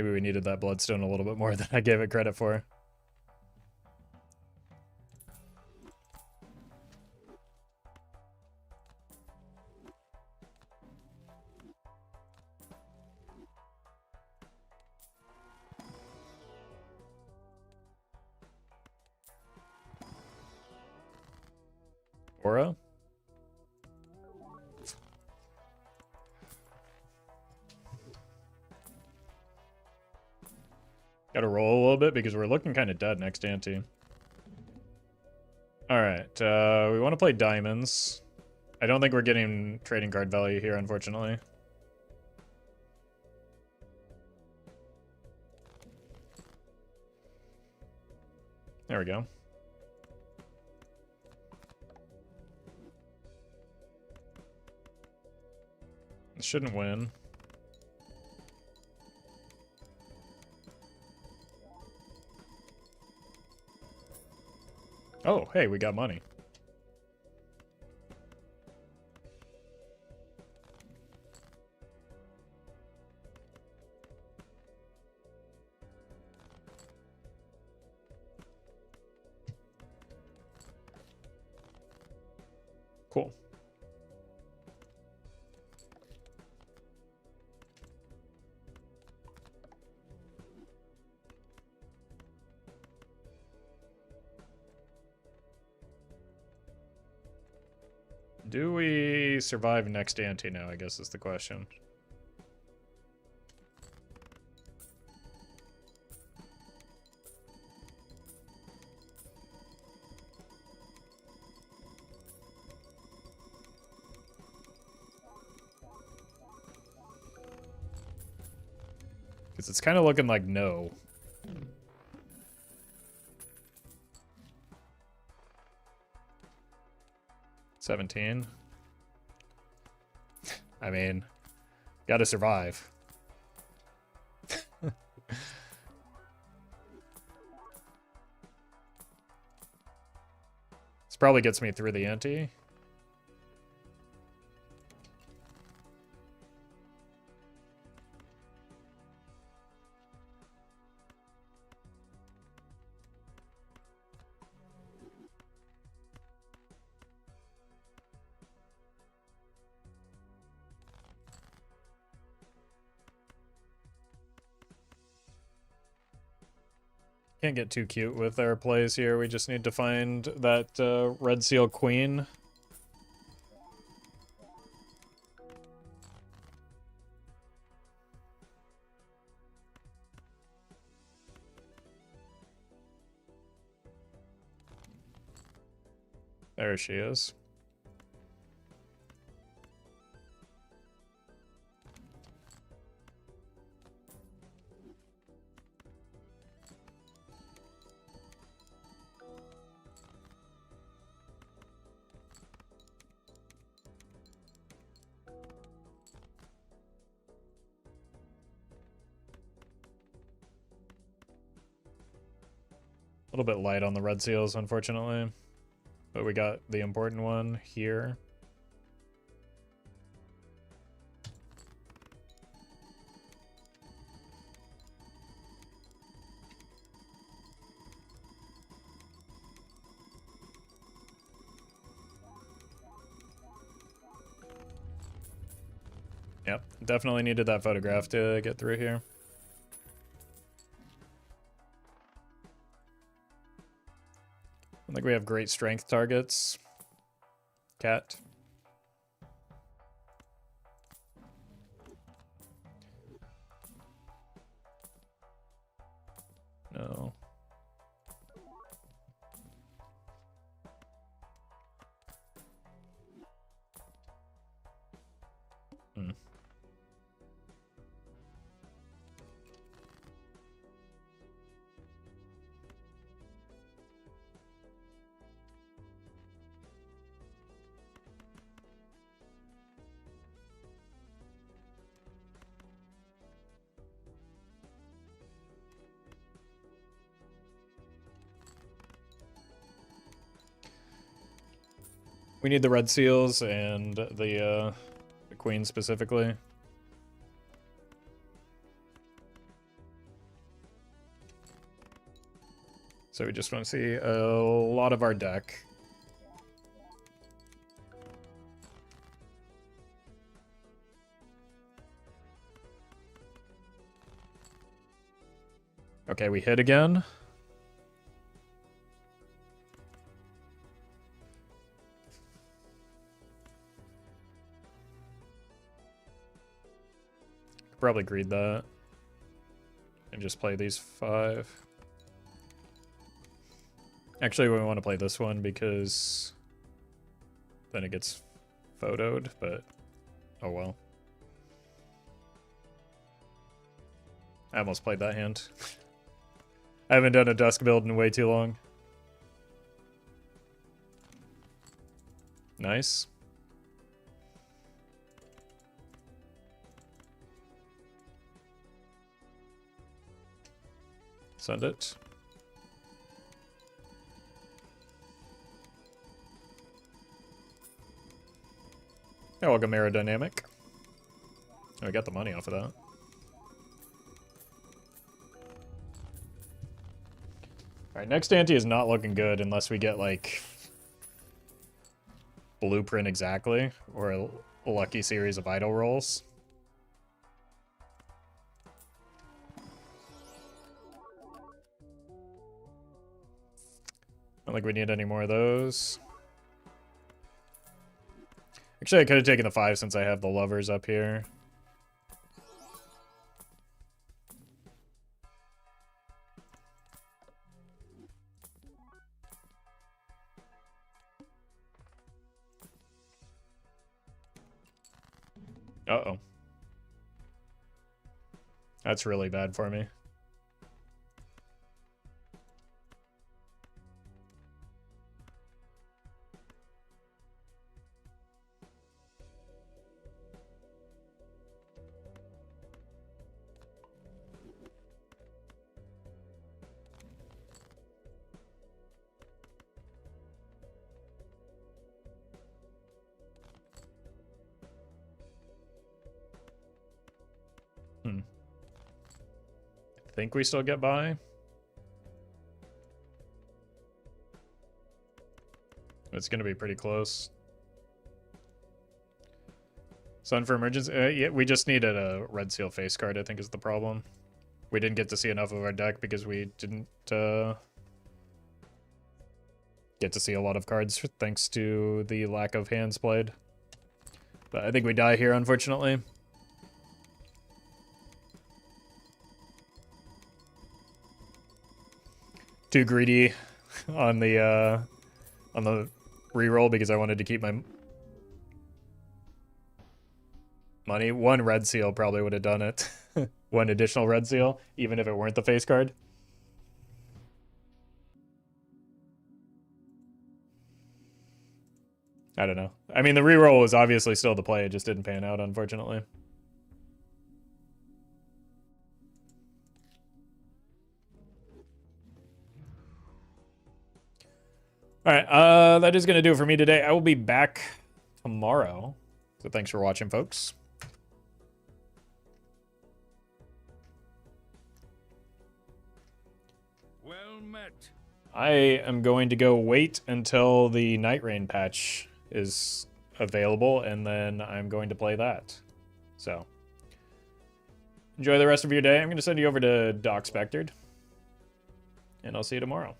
S1: Maybe we needed that bloodstone a little bit more than I gave it credit for. Aura? Gotta roll a little bit because we're looking kind of dead next ante. Alright, we want to play diamonds. I don't think we're getting trading card value here, unfortunately. There we go. Shouldn't win. Oh, hey, we got money. Cool. Do we survive next ante now, I guess is the question. Because it's kind of looking like no. $17. I mean, gotta survive. This probably gets me through the ante. Can't get too cute with our plays here. We just need to find that red seal queen. There she is. A little bit light on the red seals, unfortunately. But we got the important one here. Yep, definitely needed that photograph to get through here. I think we have great strength targets. Cat. No. Hmm. We need the red seals and the queen specifically. So we just want to see a lot of our deck. Okay, we hit again. Probably greed that. And just play these 5. Actually, we want to play this one because then it gets photoed, but oh well. I almost played that hand. I haven't done a dusk build in way too long. Nice. Send it. Yeah, welcome aerodynamic. Oh, we got the money off of that. Alright, next ante is not looking good unless we get, like, blueprint exactly, or a lucky series of idle rolls. I don't think we need any more of those. Actually, I could have taken the 5 since I have the lovers up here. Uh-oh. That's really bad for me. I think we still get by. It's going to be pretty close. Sun for emergency. Yeah, we just needed a red seal face card, I think is the problem. We didn't get to see enough of our deck because we didn't get to see a lot of cards thanks to the lack of hands played. But I think we die here, unfortunately. Too greedy on the reroll because I wanted to keep my money. One red seal probably would have done it. One additional red seal, even if it weren't the face card. I don't know. I mean, the reroll was obviously still the play. It just didn't pan out, unfortunately. All right, that is going to do it for me today. I will be back tomorrow. So thanks for watching, folks.
S2: Well met.
S1: I am going to go wait until the Night Rain patch is available, and then I'm going to play that. So, enjoy the rest of your day. I'm going to send you over to Doc Spectred, and I'll see you tomorrow.